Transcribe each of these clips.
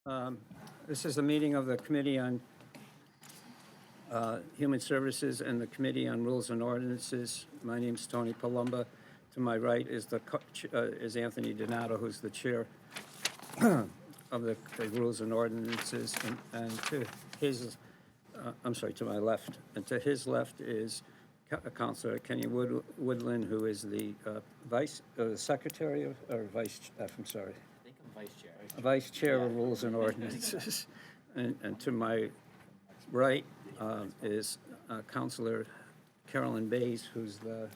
Um, This is a meeting of the Committee on Human Services and the Committee on Rules and Ordinances. My name's Tony Palumba. To my right is Anthony Donato, who's the chair of the Rules and Ordinances, and to his, to my left, and to his left is Councilor Kenny Woodland, who is the secretary of, or vice, I'm sorry. I think I'm vice chair. Vice Chair of Rules and Ordinances. And to my right is Councilor Carolyn Bays, who's the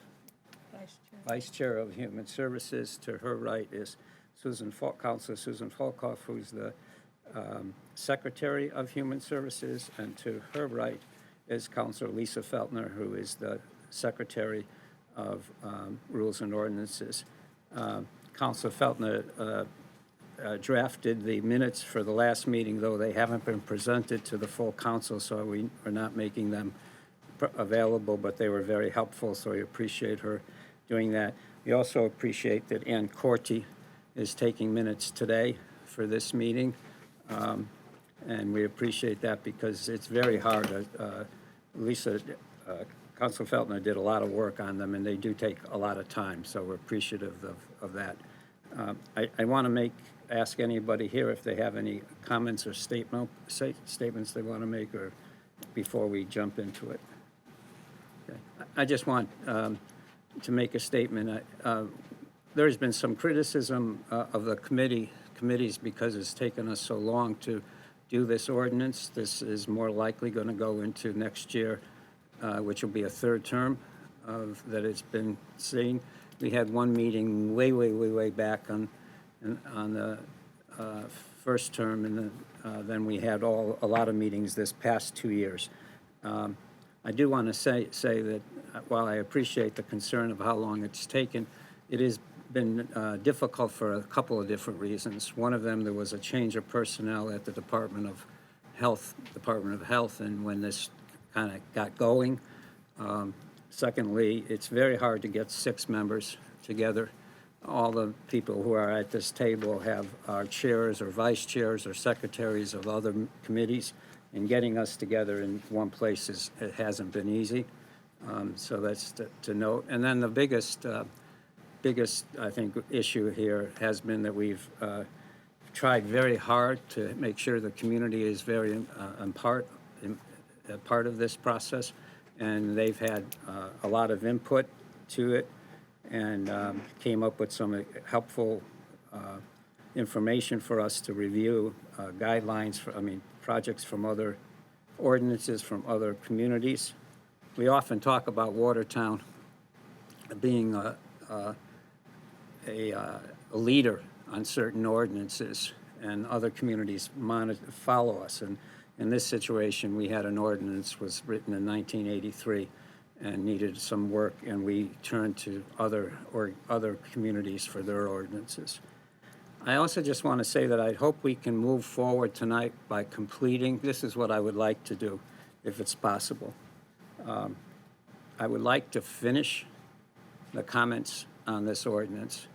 Vice Chair of Human Services. To her right is Councilor Susan Folkoff, who's the Secretary of Human Services. And to her right is Councilor Lisa Feltner, who is the Secretary of Rules and Ordinances. Councilor Feltner drafted the minutes for the last meeting, though they haven't been presented to the full council, so we are not making them available, but they were very helpful, so we appreciate her doing that. We also appreciate that Ann Corti is taking minutes today for this meeting, and we appreciate that because it's very hard. Council Feltner did a lot of work on them, and they do take a lot of time, so we're appreciative of that. I want to ask anybody here if they have any comments or statements they want to make, or before we jump into it. Okay. I just want to make a statement. There's been some criticism of the committees because it's taken us so long to do this ordinance. This is more likely going to go into next year, which will be a third term that it's been seen. We had one meeting way back on the first term, and then we had a lot of meetings this past 2 years. I do want to say that while I appreciate the concern of how long it's taken, it has been difficult for a couple of different reasons. One of them, there was a change of personnel at the Department of Health, and when this kind of got going. Secondly, it's very hard to get 6 members together. All the people who are at this table are chairs or vice chairs or secretaries of other committees, and getting us together in one place it hasn't been easy. So that's to note. And then the biggest I think issue here has been that we've tried very hard to make sure the community is very part of this process, and they've had a lot of input to it, and came up with some helpful information for us to review, guidelines projects from other ordinances from other communities. We often talk about Watertown being a leader on certain ordinances, and other communities follow us. And in this situation, we had an ordinance was written in 1983 and needed some work, and we turned to other communities for their ordinances. I also just want to say that I hope we can move forward tonight by completing. This is what I would like to do, if it's possible. I would like to finish the comments on this ordinance.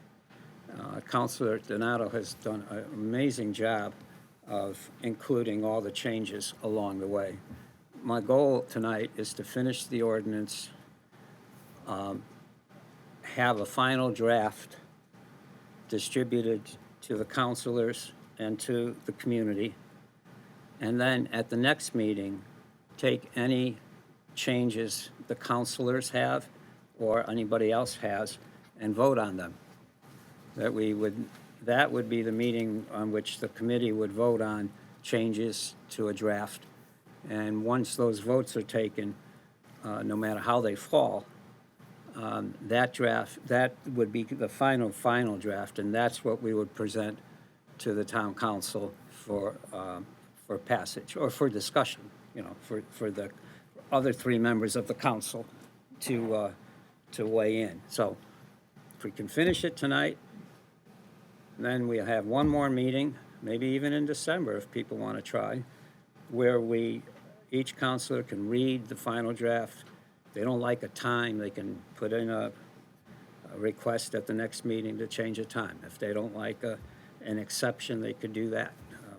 Councilor Donato has done an amazing job of including all the changes along the way. My goal tonight is to finish the ordinance, have a final draft distributed to the councilors and to the community, and then at the next meeting, take any changes the councilors have or anybody else has and vote on them. That would be the meeting on which the committee would vote on changes to a draft. And once those votes are taken, no matter how they fall, that would be the final draft, and that's what we would present to the town council for passage or for discussion, for the other 3 members of the council to weigh in. So if we can finish it tonight, then we'll have one more meeting, maybe even in December if people want to try, where each councilor can read the final draft. If they don't like a time, they can put in a request at the next meeting to change a time. If they don't like an exception, they could do that.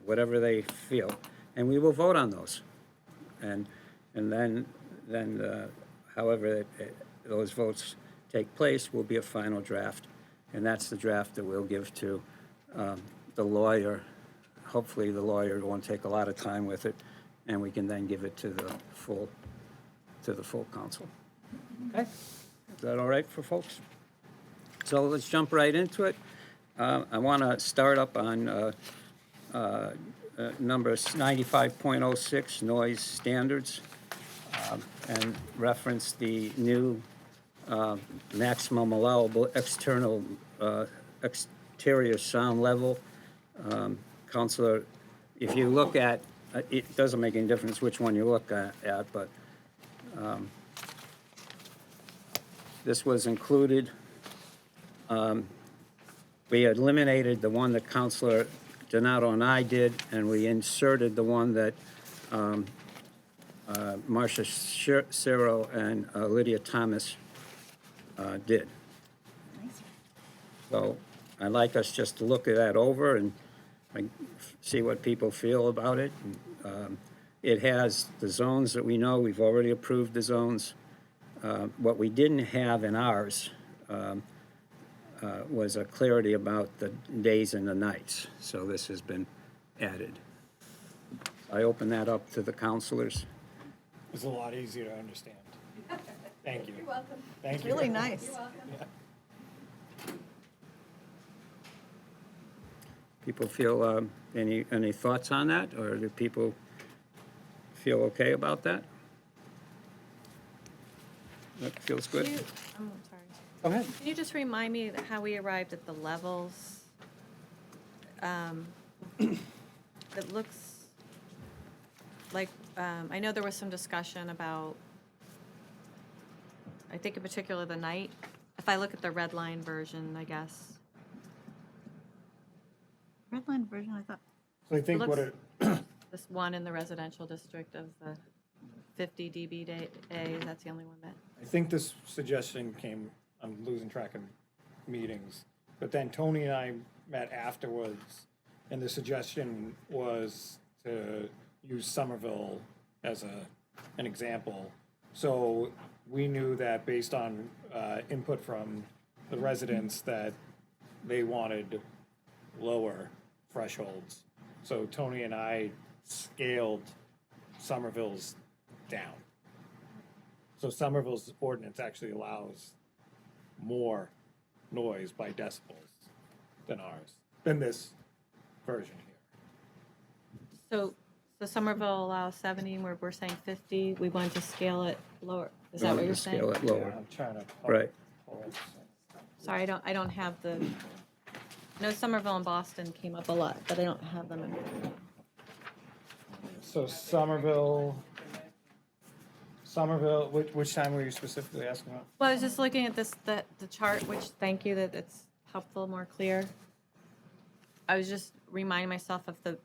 whatever they feel, and we will vote on those. And then however those votes take place will be a final draft, and that's the draft that we'll give to the lawyer. Hopefully, the lawyer won't take a lot of time with it, and we can then give it to the full council. Okay? Is that all right for folks? So let's jump right into it. I want to start up on number 95.06, noise standards, and reference the new maximum allowable exterior sound level. Counselor, if you look at, it doesn't make any difference which one you look at, but this was included. We eliminated the one that Counselor Donato and I did, and we inserted the one that Marcia Cero and Lydia Thomas did. So I'd like us just to look at that over and see what people feel about it. It has the zones that we know. We've already approved the zones. What we didn't have in ours was a clarity about the days and the nights. So this has been added. I open that up to the counselors. It's a lot easier to understand. Thank you. You're welcome. Thank you. Really nice. Yeah. People feel, any thoughts on that, or do people feel okay about that? That feels good? Can you- I'm sorry. Go ahead. Can you just remind me how we arrived at the levels? It looks like, I know there was some discussion about, I think in particular the night. If I look at the red line version, I guess. Red line version, I thought. So I think what Looks- it, This one in the residential district of the 50 dB A, that's the only one that, I think this suggestion came, I'm losing track of meetings, but then Tony and I met afterwards, and the suggestion was to use Somerville as an example. So we knew that based on input from the residents that they wanted lower thresholds. So Tony and I scaled Somerville's down. So Somerville's ordinance actually allows more noise by decibels than ours, than this version here. so Somerville allows 70, and we're saying 50. We wanted to scale it lower. Is that Wanted what to you're saying? Scale it Yeah, lower. I'm trying to. Right. pull it. Sorry, I don't have the, I know Somerville and Boston came up a lot, but I don't have them in. So Somerville, which time were you specifically asking about? Well, I was just looking at this, the chart, which, thank you, that it's helpful, more clear. I was just reminding myself of the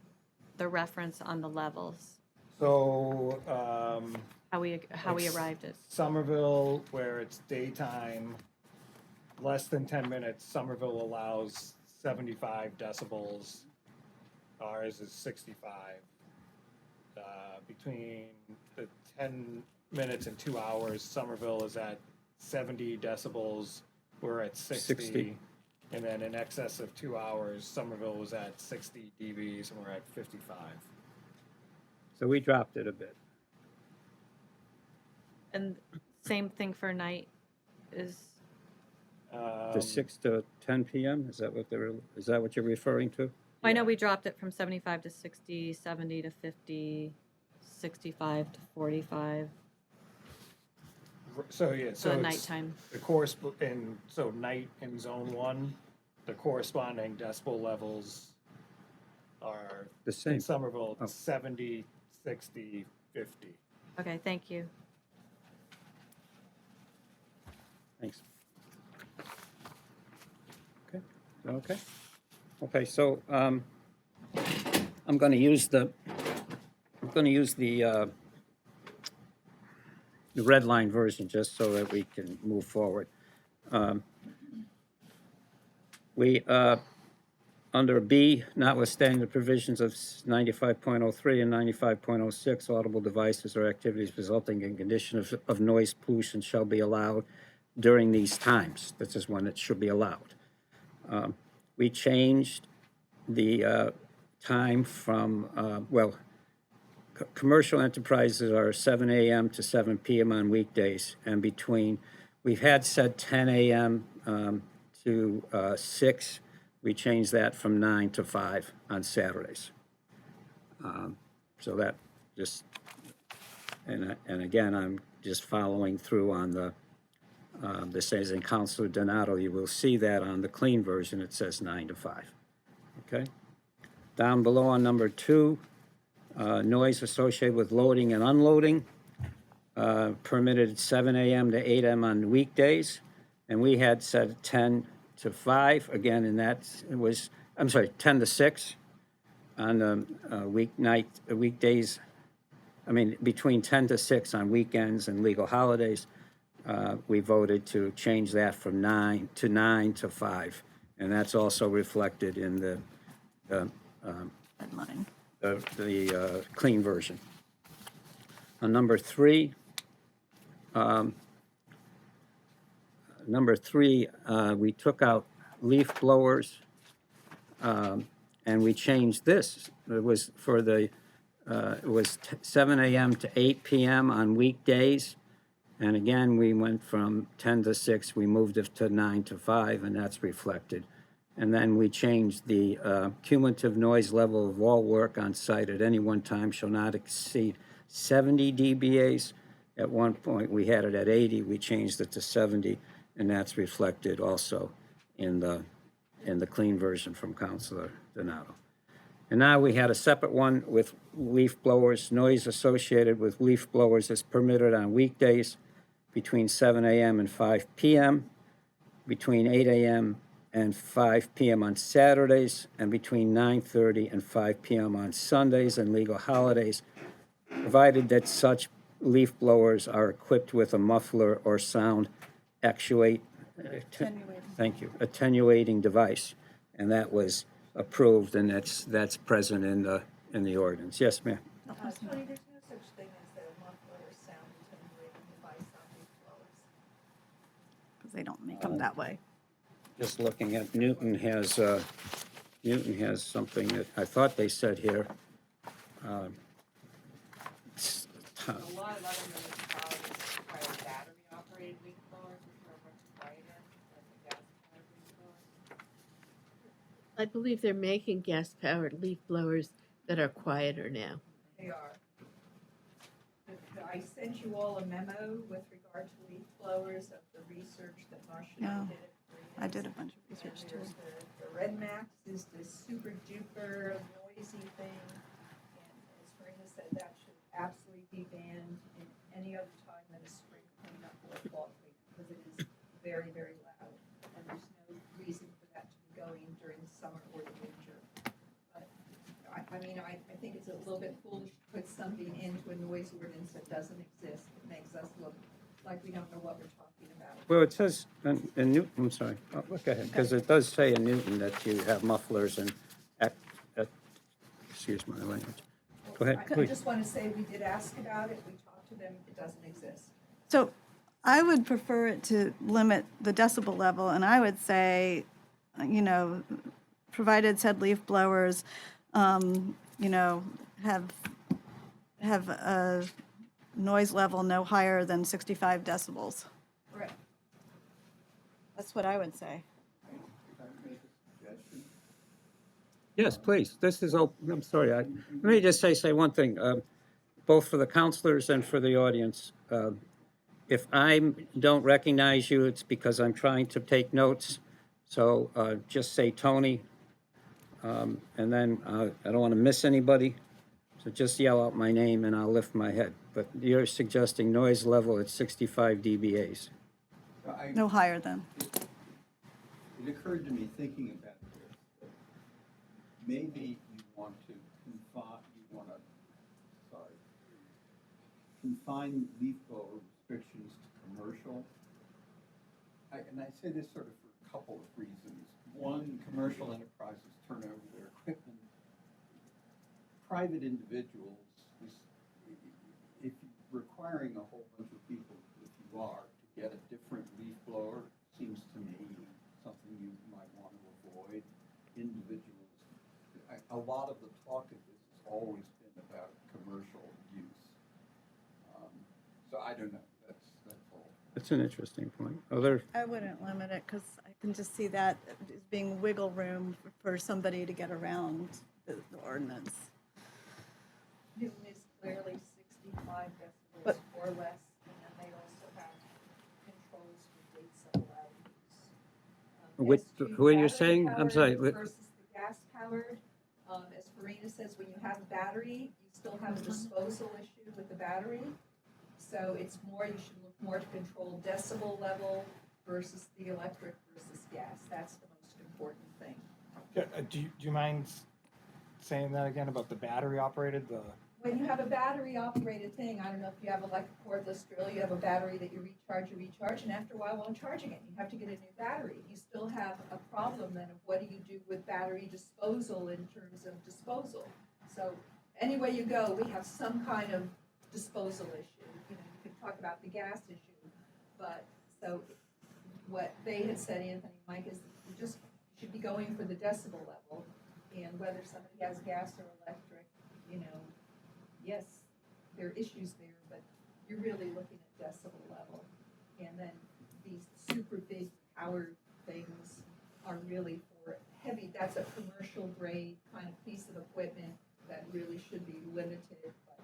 reference on the levels, So, how we arrived at. Somerville, where it's daytime, less than 10 minutes, Somerville allows 75 decibels. Ours is 65. Between the 10 minutes and 2 hours, Somerville is at 70 decibels. We're at 60. And then in excess of 2 hours, Somerville was at 60 dBs and we're at 55. So we dropped it a bit. And same thing for night is, To 6 to 10 p.m., is that what you're referring to? I know we dropped it from 75 to 60, 70 to 50, 65 to 45, So, yeah, so so the it's- nighttime. The so night in zone 1, the corresponding decibel levels are The same. in Somerville, Oh. 70, 60, 50. Okay, thank you. Thanks. Okay, okay. Okay, so I'm going to use the red line version just so that we can move forward. We Under B, notwithstanding the provisions of 95.03 and 95.06, audible devices or activities resulting in conditions of noise pollution shall be allowed during these times. This is when it should be allowed. We changed the time from, commercial enterprises are 7 a.m. to 7 p.m. on weekdays, and we've had said 10 a.m. To 6. We changed that from 9 to 5 on Saturdays. So that just, and again, I'm just following through on this says in Counselor Donato, you will see that on the clean version, it says 9 to 5. Okay? Down below on number 2, noise associated with loading and unloading, permitted 7 a.m. to 8 a.m. on weekdays, and we had said 10 to 5, again, and that was, 10 to 6 on the weekdays, between 10 to 6 on weekends and legal holidays. We voted to change that from 9 to 5, and that's also reflected in the Deadline. the clean version. On number 3, we took out leaf blowers, and we changed this. It was for it was 7 a.m. to 8 p.m. on weekdays, and again, we went from 10 to 6, we moved it to 9 to 5, and that's reflected. And then we changed the cumulative noise level of all work on site at any one time shall not exceed 70 dBAs. At one point, we had it at 80, we changed it to 70, and that's reflected also in the clean version from Councilor Donato. And now we had a separate one with leaf blowers. Noise associated with leaf blowers is permitted on weekdays between 7 a.m. and 5 p.m., between 8 a.m. and 5 p.m. on Saturdays, and between 9:30 and 5 p.m. on Sundays and legal holidays, provided that such leaf blowers are equipped with a muffler or sound attenuating device. And that was approved, and that's present in the ordinance. Yes, ma'am? Tony, there's no such thing as a muffler or sound attenuating device on leaf blowers. Because they don't make them that way. Just looking at Newton has something that I thought they said here. A lot of other municipalities require battery-operated leaf blowers, which are much quieter than the gas-powered leaf blowers. I believe they're making gas-powered leaf blowers that are quieter now. They are. I sent you all a memo with regard to leaf blowers of the research that Marcia Yeah, did. I did a bunch of research too. There's the Red Max is this super duper noisy thing, and as Marina said, that should absolutely be banned in any other time than a spring cleanup or a fall cleanup, because it is very, very loud, and there's no reason for that to be going during the summer or the winter. But I think it's a little bit foolish to put something into a noise ordinance that doesn't exist. It makes us look like we don't know what we're talking about. Well, it says in Newton, I'm sorry, look ahead, because it does say in Newton that you have mufflers and, excuse my language. Go ahead, I please. just want to say we did ask about it. We talked to them. It doesn't exist. So I would prefer it to limit the decibel level, and I would say, provided said leaf blowers, have a noise level no higher than 65 decibels. Right. That's what I would say. Yes, please, this is open, I'm sorry, let me just say one thing, both for the counselors and for the audience. If I don't recognize you, it's because I'm trying to take notes, so just say Tony, and then I don't want to miss anybody, so just yell out my name and I'll lift my head. But you're suggesting noise level at 65 dBAs. No higher than. It occurred to me thinking about this, that maybe you want to confine leaf blower restrictions to commercial. And I say this sort of for couple of reasons. One, commercial enterprises turn over their equipment. Private individuals, if you're requiring a whole bunch of people, if you are, to get a different leaf blower, seems to me something you might want to avoid. Individuals, a lot of the talk of this has always been about commercial use. So I don't know, that's all. That's an interesting point. Other, I wouldn't limit it because I can just see that as being wiggle room for somebody to get around the ordinance. Newton is clearly 65 decibels But- or less, and then they also have controls for gates of allowed use. With- S2 who are you battery saying? I'm powered sorry, with- Versus the gas powered, as Farina says, when you have a battery, you still have a disposal issue with the battery. So it's more, you should look more to control decibel level versus the electric versus gas. That's the most important thing. Yeah, do you mind saying that again about the battery operated, When you have a battery operated thing, I don't know if you have a like a cordless drill, you have a battery that you recharge, and after a while while charging it, you have to get a new battery. You still have a problem then of what do you do with battery disposal in terms of disposal. So any way you go, we have some kind of disposal issue. You know, you can talk about the gas issue, but so what they had said, Anthony, Mike, is you just should be going for the decibel level, and whether somebody has gas or electric, you know, yes, there are issues there, but you're really looking at decibel level. And then these super big power things are really for heavy, that's a commercial grade kind of piece of equipment that really should be limited, but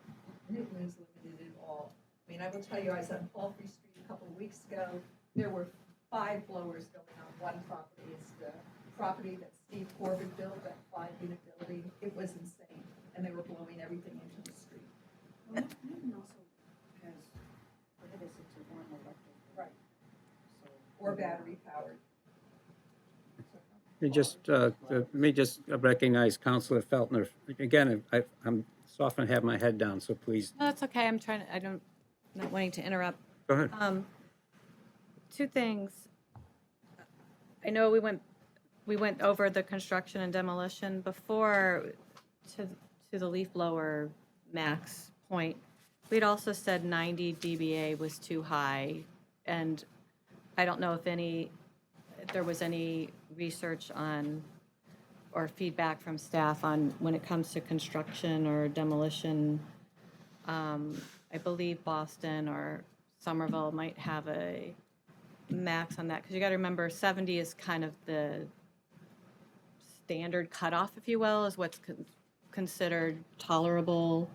Newton is limited at all. I mean, I will tell you, I was on Palfrey Street a couple of weeks ago, there were 5 blowers going on one property. It's the property that Steve Corbett built, that 5-unit building. It was insane, and they were blowing everything into the street. Well, Newton also has prohibits it to one electric. Right. So. Or battery powered. let me just recognize Counselor Feltner. Again, I'm so often have my head down, so please, No, that's okay. Not wanting to interrupt. go ahead. 2 things. I know we went over the construction and demolition before to the leaf blower max point. We'd also said 90 dBA was too high, and I don't know if there was any research on or feedback from staff on when it comes to construction or demolition. I believe Boston or Somerville might have a max on that, because you got to remember 70 is kind of the standard cutoff, if you will, is what's considered tolerable.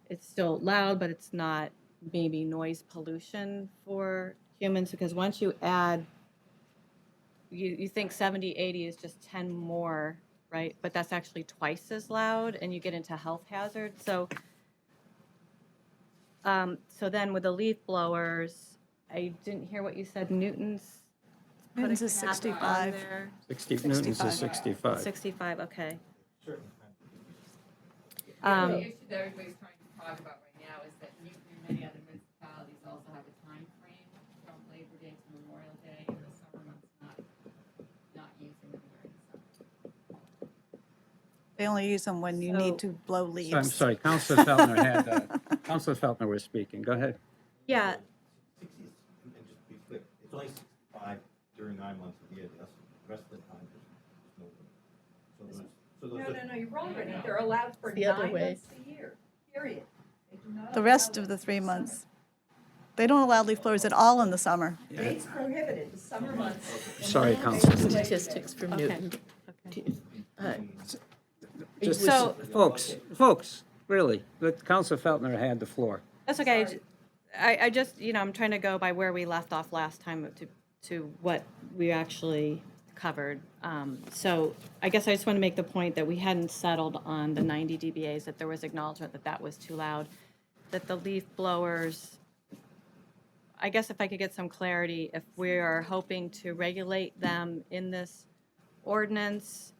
It's still loud, but it's not maybe noise pollution for humans, because once you add, you think 70, 80 is just 10 more, right? But that's actually twice as loud, and you get into health hazards. So then with the leaf blowers, I didn't hear what you said, Newton's? put a Newton's is cap on 65. there. 60, Newton's is 65. 65. 65, okay. The Um, issue that everybody's trying to talk about right now is that Newton and many other municipalities also have a time frame from Labor Day to Memorial Day, and the summer months not using them during the summer. They only use them when you need to blow leaves. So I'm sorry, Counselor Feltner Counselor Feltner was speaking. Go ahead. Yeah, 60 is, and just be clear, it's only 65 during 9 months of the year. The rest of the time, there's no. No, you're wrong, Renee. They're allowed for The other 9 way. months a year, period. They do not The allow rest them of the for 3 summer. months. They don't allow leaf blowers at all in the summer. It's prohibited, the summer months. Sorry, Memorial Day Council. to Labor Day. Statistics from Okay. Newton. Just, So- folks, really, let Counselor Feltner had the floor. that's okay. Sorry. I just, I'm trying to go by where we left off last time to what we actually covered. So I guess I just want to make the point that we hadn't settled on the 90 dBAs, that there was acknowledgement that that was too loud, that the leaf blowers, I guess if I could get some clarity, if we are hoping to regulate them in this ordinance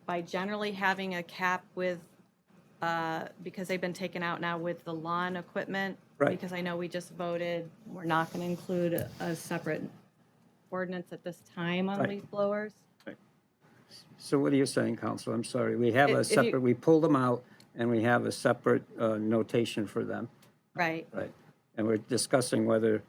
by generally having a cap with, because they've been taken out now with the lawn equipment. Right. Because I know we just voted, we're not going to include a separate ordinance at this time on Right. leaf blowers. So what are you saying, Counsel? I'm sorry. We have a If you- separate, we pulled them out, and we have a separate notation for them, Right, right? And we're discussing whether,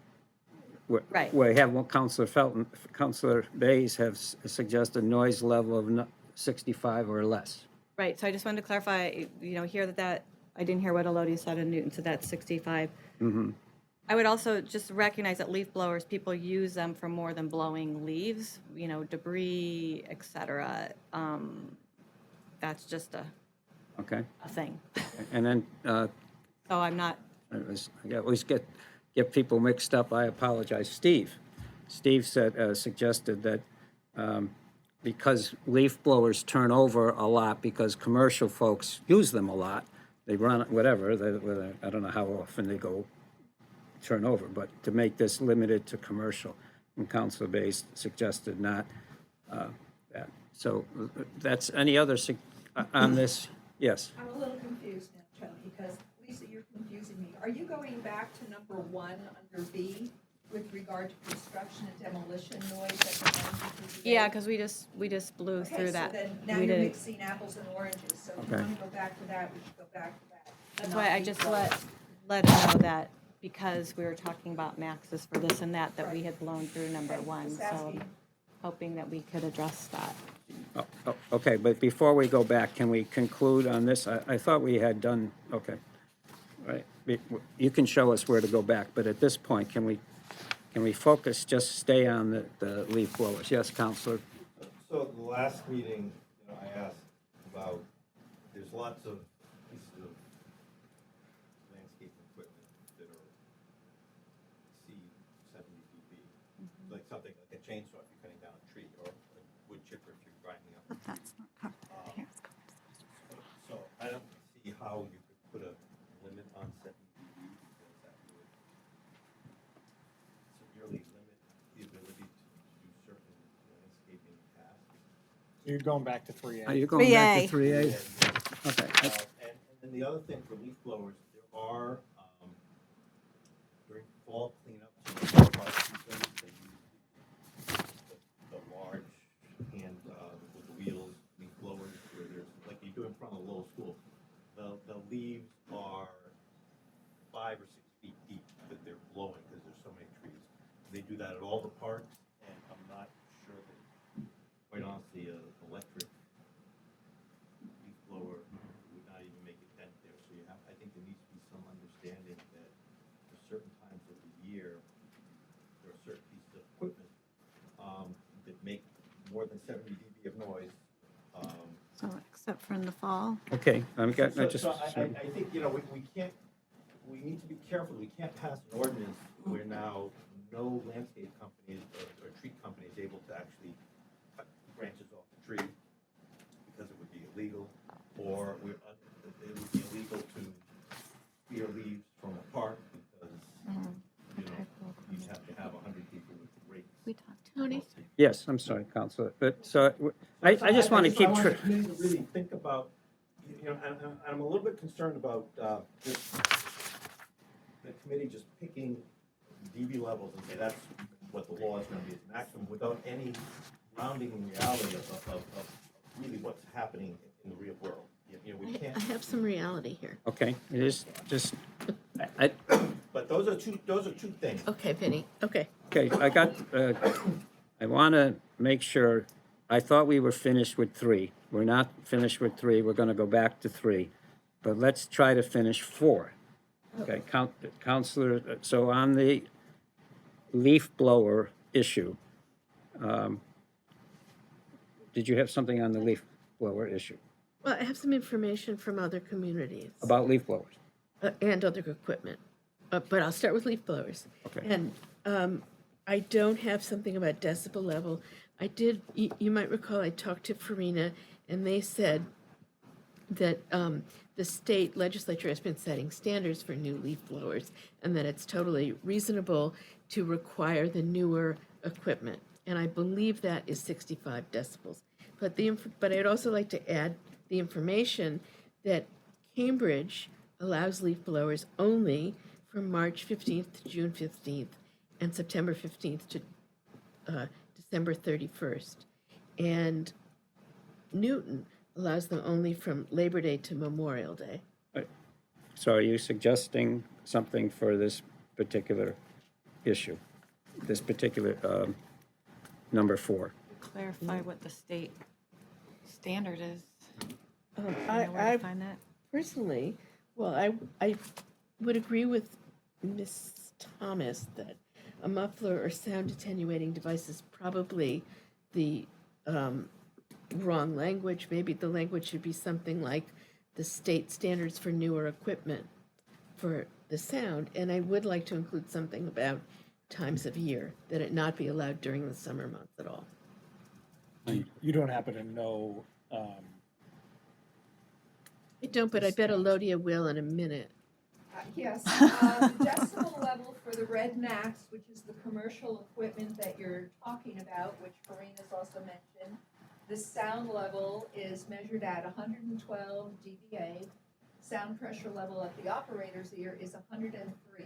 Right. we have what Counselor Felton, Counselor Bays have suggested noise level of 65 or less. right. So I just wanted to clarify, hear that, I didn't hear what Elodie said in Newton, so that's 65. I would also just recognize that leaf blowers, people use them for more than blowing leaves, debris, et cetera. That's just a Okay? thing. And then, So I'm not, I always get people mixed up. I apologize. Steve said, suggested that because leaf blowers turn over a lot, because commercial folks use them a lot, they run, whatever, I don't know how often they go turn over, but to make this limited to commercial. And Council Base suggested not that. So that's, any other on this? Yes. I'm a little confused now, Tony, because Lisa, you're confusing me. Are you going back to number 1 under B with regard to construction and demolition noise at the yeah, because we just blew Okay, through so that. then now We you're did. mixing apples and oranges, so if you Okay. want to go back to that, we should go back to that. That's and why not I leaf just blowers. let her know that because we were talking about maxes for this and that we Right. had blown through number Okay, 1. just So asking. I'm hoping that we could address that. Okay, but before we go back, can we conclude on this? I thought we had done, okay. Right, you can show us where to go back, but at this point, can we focus, just stay on the leaf blowers? Yes, Counselor? So the last meeting, I asked about, there's lots of pieces of landscape equipment that are C 70 dB. Like something like a chainsaw if you're cutting down a tree, or a wood chipper if you're grinding up. But that's not covered. Here, it's covered. So I don't see how you could put a limit on 70 dB, because that would severely limit the ability to do certain landscaping tasks. You're going back to 3A. Are you going back to 3A. 3A? Okay. And then the other thing for leaf blowers, there are, during fall cleanup, they use the large hand, with the wheels, leaf blowers, where there's, like you do in front of the Lowell School. The leaves are 5 or 6 feet deep that they're blowing because there's so many trees. They do that at all the parks, and I'm not sure that, quite honestly, electric leaf blower would not even make a dent there. So I think there needs to be some understanding that for certain times of the year, there are certain pieces of equipment that make more than 70 dB of noise. So except for in the fall. Okay, I just. So I think, we can't, we need to be careful. We can't pass an ordinance where now no landscape company or tree company is able to actually cut branches off the tree because it would be illegal, or it would be illegal to clear leaves from a park because, you have to have 100 people with rakes. We talked. Tony? Yes, I'm sorry, Counselor, but, so, I just want to keep. I want the committee to really think about, and I'm a little bit concerned about just the committee just picking dB levels and say that's what the law is going to be, as maximum, without any grounding in reality of really what's happening in the real world. We can't. I have some reality here. Okay, it is just, But those are two things. Okay, Vinny, okay. okay, I want to make sure, I thought we were finished with 3. We're not finished with 3, we're going to go back to 3. But let's try to finish 4. Okay, Counselor, so on the leaf blower issue, did you have something on the leaf blower issue? Well, I have some information from other communities. About leaf blowers? And other equipment. But I'll start with leaf blowers. Okay. And I don't have something about decibel level. I did, you might recall, I talked to Farina, and they said that the state legislature has been setting standards for new leaf blowers, and that it's totally reasonable to require the newer equipment. And I believe that is 65 decibels. But I'd also like to add the information that Cambridge allows leaf blowers only from March 15th to June 15th and September 15th to December 31st. And Newton allows them only from Labor Day to Memorial Day. So are you suggesting something for this particular issue, this particular number 4? Clarify what the state standard is. Um, Do you I, know where I to find that? personally, well, I would agree with Ms. Thomas that a muffler or sound attenuating device is probably the wrong language. Maybe the language should be something like the state standards for newer equipment for the sound. And I would like to include something about times of year, that it not be allowed during the summer months at all. You don't happen to know, I don't, but I bet Elodia will in a minute. Yes, the decibel level for the Red Max, which is the commercial equipment that you're talking about, which Farina's also mentioned, the sound level is measured at 112 dBA. Sound pressure level at the operator's ear is 103.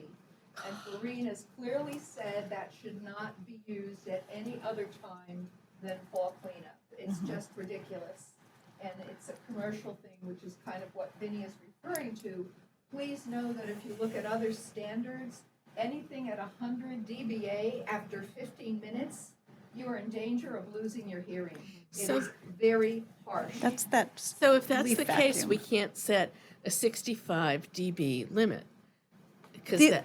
And Farina's clearly said that should not be used at any other time than fall cleanup. It's just ridiculous. And it's a commercial thing, which is kind of what Vinny is referring to. Please know that if you look at other standards, anything at 100 dBA after 15 minutes, you are in danger of losing your hearing. It So- is very harsh. That's that. So if that's leaf the case, vacuum. we can't set a 65 dB limit. Because The- that,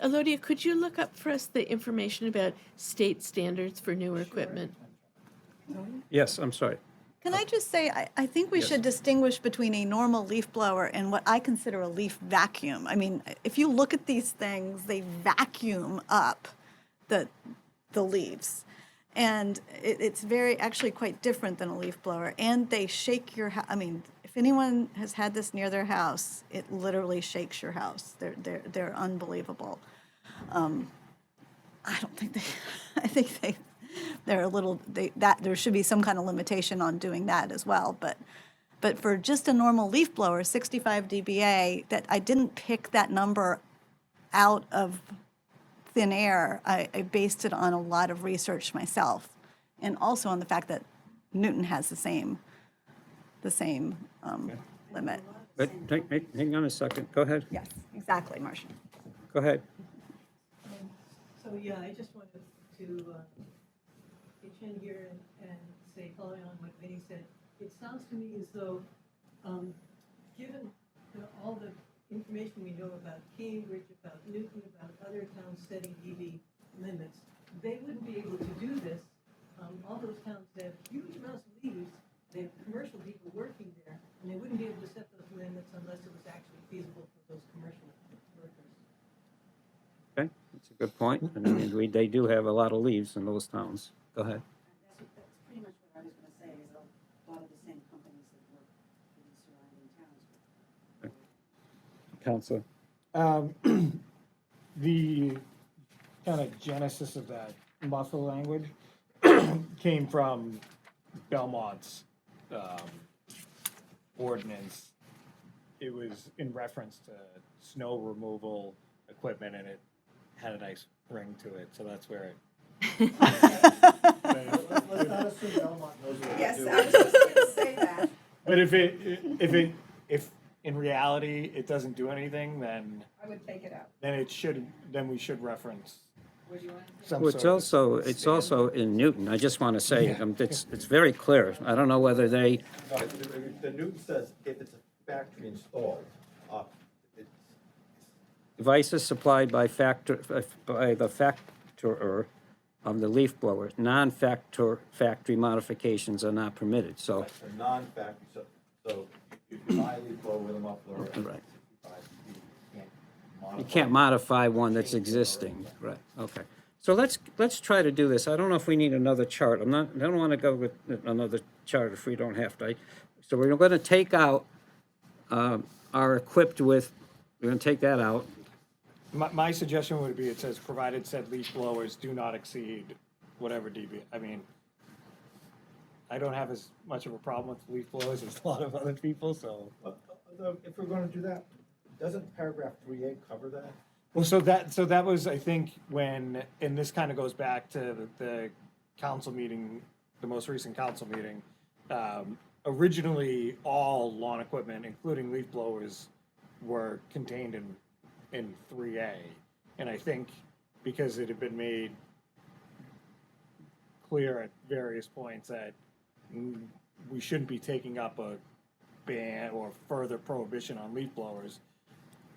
Elodia, could you look up for us the information about state standards for newer equipment? Yes, I'm sorry. Can I just say, I think we Yes. should distinguish between a normal leaf blower and what I consider a leaf vacuum. I mean, if you look at these things, they vacuum up the leaves. And it's very, actually quite different than a leaf blower. And they shake your, I mean, if anyone has had this near their house, it literally shakes your house. They're unbelievable. I don't think they, I think they're a little, that there should be some kind of limitation on doing that as well. But for just a normal leaf blower, 65 dBA, that I didn't pick that number out of thin air. I based it on a lot of research myself, and also on the fact that Newton has the same limit. But hang on a second. Go ahead. Yes, exactly, Marcia. Go ahead. So, yeah, I just wanted to pitch in here and say, following on what Vinnie said, it sounds to me as though, given all the information we know about Cambridge, about Newton, about other towns setting dB limits, they wouldn't be able to do this. All those towns have huge amounts of leaves, they have commercial people working there, and they wouldn't be able to set those limits unless it was actually feasible for those commercial workers. Okay, that's a good point. And I mean, they do have a lot of leaves in those towns. Go ahead. That's pretty much what I was gonna say, is a lot of the same companies that work for these surrounding towns. Counselor? the kind of genesis of that muffle language came from Belmont's ordinance. It was in reference to snow removal equipment, and it had a nice ring to it, so that's where it. Let's not assume Belmont knows what Yes, they're I was doing. just gonna say that. But if in reality it doesn't do anything, then I would take it out. we should reference Would you want to? some Well, sort of it's also in Newton. I just want to say, Yeah. it's very clear. I don't know whether they, No, the Newton says if it's a factory installed, it's, devices supplied by the factorer of the leaf blower, factory modifications are not permitted, so. it's a non-factory, so you can buy a leaf blower with a muffler at 65 Right. dB, You can't modify one that's existing, right, okay. So let's try to do this. I don't know if we need another chart. I don't want to go with another chart if we don't have to. So we're going to take out, are equipped with, we're going to take that out. My suggestion would be, it says, provided said leaf blowers do not exceed whatever dB. I mean, I don't have as much of a problem with leaf blowers as a lot of other people, so. If we're gonna do that, doesn't paragraph 3A cover that? Well, so that was, I think, when, and this kind of goes back to the council meeting, the most recent council meeting. Originally, all lawn equipment, including leaf blowers, were contained in 3A. And I think because it had been made clear at various points that we shouldn't be taking up a ban or further prohibition on leaf blowers,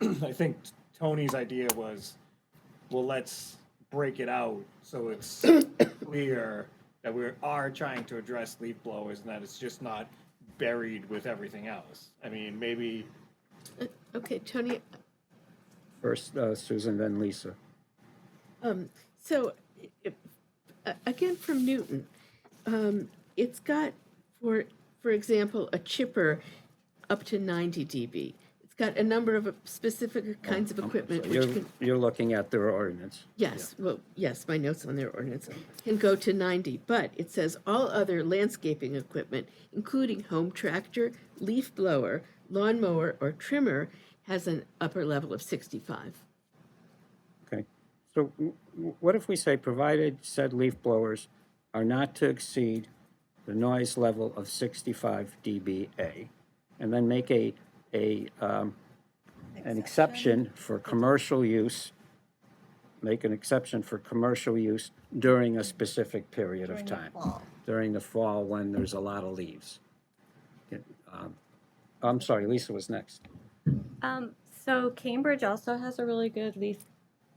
I think Tony's idea was, well, let's break it out so it's clear that we are trying to address leaf blowers and that it's just not buried with everything else. I mean, maybe, Okay, Tony, First Susan, then Lisa. so, again, from Newton, it's got, for example, a chipper up to 90 dB. It's got a number of specific kinds of equipment which can, You're looking at their ordinance. yes, well, yes, my notes on their ordinance can go to 90, but it says all other landscaping equipment, including home tractor, leaf blower, lawnmower, or trimmer, has an upper level of 65. Okay, so what if we say, provided said leaf blowers are not to exceed the noise level of 65 dBA, and then make an exception for commercial use, make an exception for commercial use during a specific period of During the time. fall. During the fall, when there's a lot of leaves. I'm sorry, Lisa was next. So Cambridge also has a really good leaf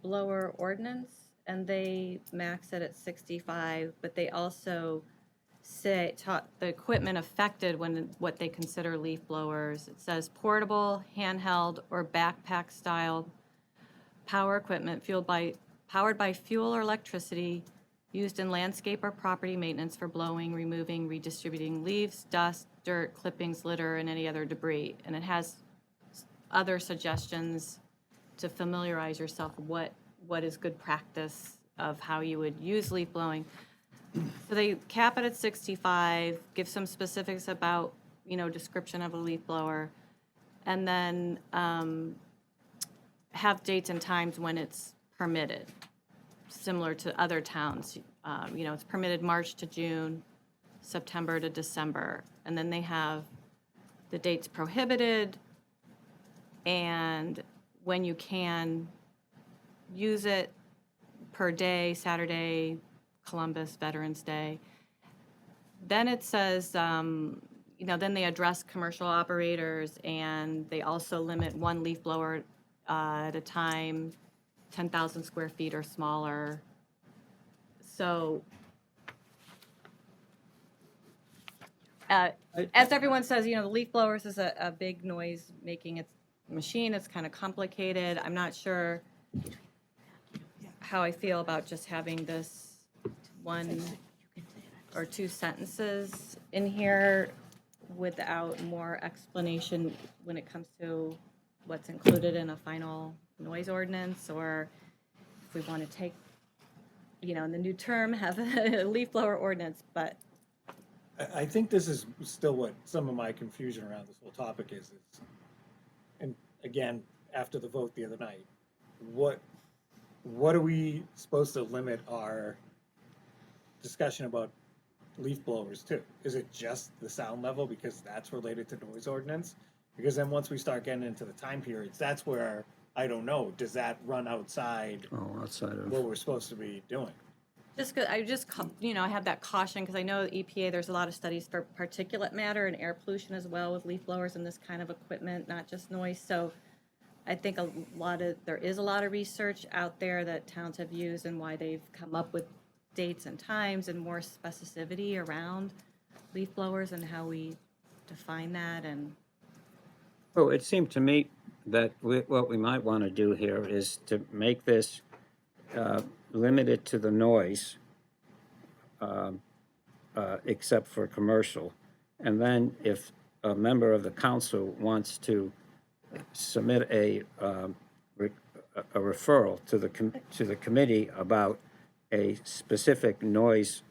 blower ordinance, and they max it at 65, but they also taught the equipment affected when what they consider leaf blowers. It says portable, handheld, or backpack style power equipment powered by fuel or electricity used in landscape or property maintenance for blowing, removing, redistributing leaves, dust, dirt, clippings, litter, and any other debris. And it has other suggestions to familiarize yourself what is good practice of how you would use leaf blowing. So they cap it at 65, give some specifics about, description of a leaf blower, and then have dates and times when it's permitted, similar to other towns. It's permitted March to June, September to December, and then they have the dates prohibited and when you can use it per day, Saturday, Columbus, Veterans Day. Then it says, then they address commercial operators, and they also limit one leaf blower at a time, 10,000 square feet or smaller. So, as everyone says, the leaf blowers is a big noise-making machine. It's kind of complicated. I'm not sure how I feel about just having this one or two sentences in here without more explanation when it comes to what's included in a final noise ordinance, or if we want to take, in the new term, have a leaf blower ordinance, but I think this is still what some of my confusion around this whole topic is, and again, after the vote the other night, what are we supposed to limit our discussion about leaf blowers to? Is it just the sound level because that's related to noise ordinance? Because then once we start getting into the time periods, that's where, I don't know, does that run outside Outside of. what we're supposed to be doing? I have that caution because I know the EPA, there's a lot of studies for particulate matter and air pollution as well with leaf blowers and this kind of equipment, not just noise. So I think there is a lot of research out there that towns have used and why they've come up with dates and times and more specificity around leaf blowers and how we define that. And Well, it seemed to me that what we might want to do here is to make this limited to the noise, except for commercial. And then if a member of the council wants to submit a referral to the committee about a specific noise,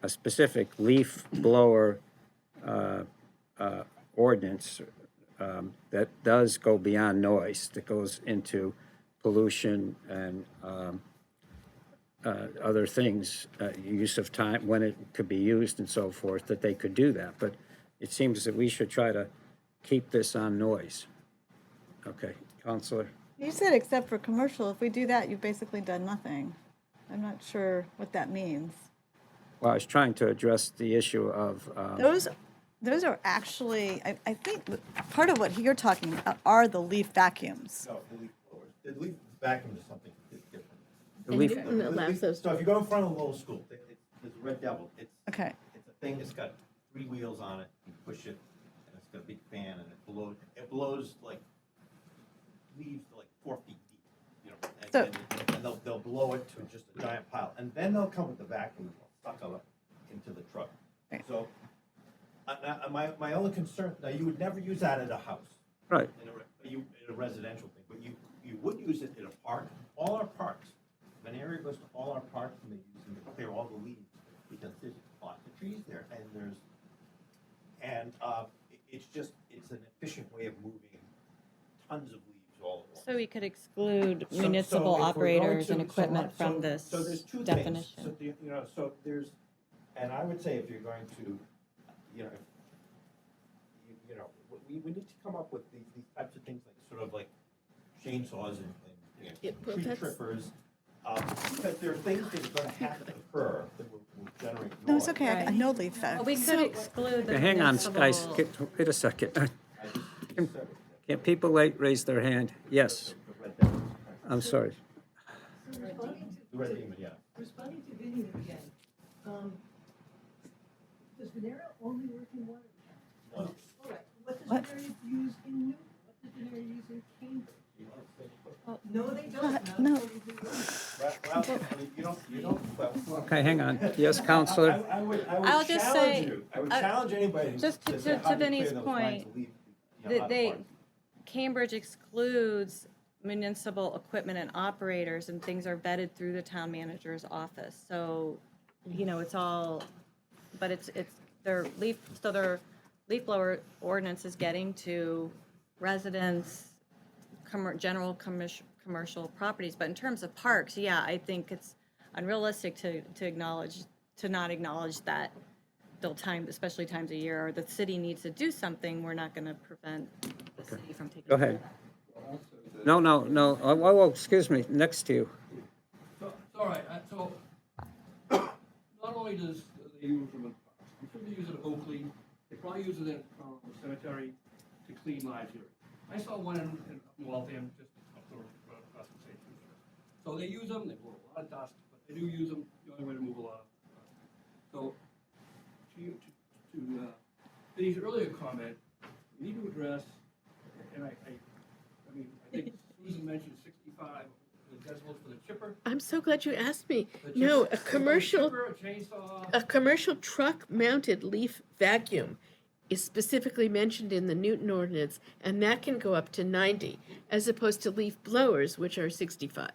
a specific leaf blower ordinance that does go beyond noise, that goes into pollution and other things, use of time, when it could be used and so forth, that they could do that. But it seems that we should try to keep this on noise. Okay, Counselor? You said except for commercial. If we do that, you've basically done nothing. I'm not sure what that means. Well, I was trying to address the issue of, Those are actually, I think part of what you're talking about are the leaf vacuums. No, the leaf blowers. The leaf vacuum is something different. the And leaf, Newton allows those. So if you go in front of the little school, there's a Red Devil. Okay. It's a thing that's got 3 wheels on it. You push it, and it's got a big fan, and it blows like leaves like 4 feet deep. You know, So- and they'll blow it to just a giant pile, and then they'll come with the vacuum and they'll suck it up into the truck. Right. So, my only concern, now you would never use that at a house. right, In a residential thing, but you would use it in a park, all our parks. If an area goes to all our parks and they use them to clear all the leaves, because there's lots of trees there, it's an efficient way of moving tons of leaves all at once. So we could exclude So- municipal so if we're going operators to- and so equipment so- from this So there's 2 things. definition. So, so there's, and I would say if you're going to, we need to come up with these types of things, like sort of like chainsaws and Yeah, well, tree that's- trippers, because there are things that are gonna have to occur that will generate noise. No, it's okay. I Right. know leaf Well, vac. we could exclude the Okay, hang on, guys, municipal. wait a second. I just said it. Can people raise their hand? Yes, The Red Devils. I'm sorry. So responding The Red Demon, yeah. to Vinnie again, does Venera only work in Watertown? No. All right, what What? does Venera use in Newton? What does Venera use in Cambridge? You want to say- No, they don't. no. Well, you don't, well. Okay, hang on. Yes, Counselor? I would I'll just say, challenge you. I would uh, challenge anybody who just to- says, to how do you Vinnie's clear those lines point, of leaf, that out of they, parks? Cambridge excludes municipal equipment and operators, and things are vetted through the town manager's office. So, it's all, but it's, their leaf blower ordinance is getting to residents, general commercial properties. But in terms of parks, yeah, I think it's unrealistic to not acknowledge that they'll time, especially times of year, or the city needs to do something. We're not going to prevent the city from taking. Go ahead. No, oh, excuse me, next to you. So, it's all right, so, not only does they use them in parks, I'm sure they use it at Oakley, they probably use it in the cemetery to clean libraries. I saw one in Waltham, just up the road, across the state. So they use them, they blow a lot of dust, but they do use them, the only way to move a lot of dust. So, to Vinnie's earlier comment, we need to address, and I mean, I think Susan mentioned 65 decibels for the chipper. I'm so glad you asked me. The No, chipper- a commercial, chipper, a chainsaw. a commercial truck-mounted leaf vacuum is specifically mentioned in the Newton ordinance, and that can go up to 90, as opposed to leaf blowers, which are 65.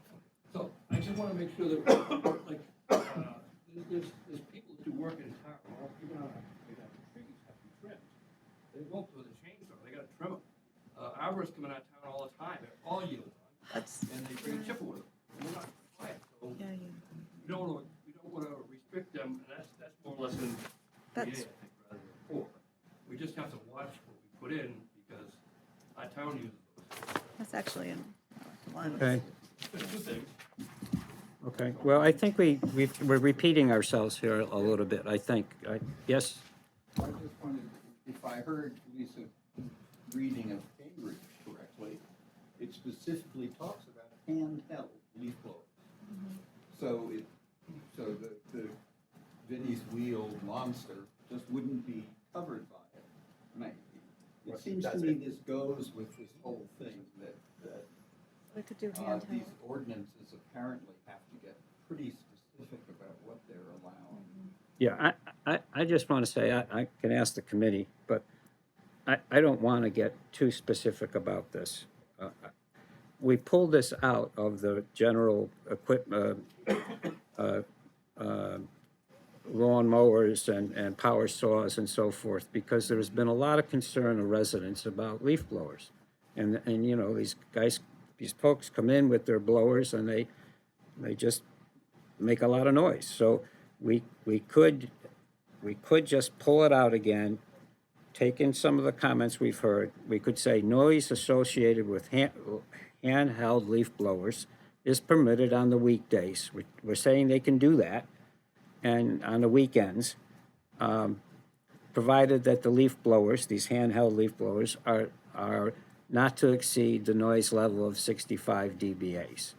So I just want to make sure that, like, there's people who work in town, or even on, they have trees have to be trimmed. They won't with a chainsaw, they gotta trim them. Arborists come in our town all the time, they're all yield on, and they bring a chipper with them. And we're not quiet, so we don't wanna restrict them, and that's more or less in the I That's- think, rather than 4. We just have to watch what we put in, because our town uses those. That's actually in one. Okay, There's 2 things. okay. Well, I think we're repeating ourselves here a little bit, I think. Yes? I just wanted, if I heard Lisa reading of Cambridge correctly, it specifically talks about handheld leaf blowers. So the Vinnie's wheeled monster just wouldn't be covered by it. And it seems to me this goes with this whole thing that We could do these handheld. ordinances apparently have to get pretty specific about what they're allowing. Yeah, I just want to say, I can ask the committee, but I don't want to get too specific about this. We pulled this out of the general equipment, lawn mowers and power saws and so forth, because there's been a lot of concern of residents about leaf blowers. And these guys these folks come in with their blowers and they just make a lot of noise. So we could just pull it out again, take in some of the comments we've heard. We could say noise associated with handheld leaf blowers is permitted on the weekdays. We're saying they can do that, and on the weekends, provided that the leaf blowers, these handheld leaf blowers, are not to exceed the noise level of 65 dBAs.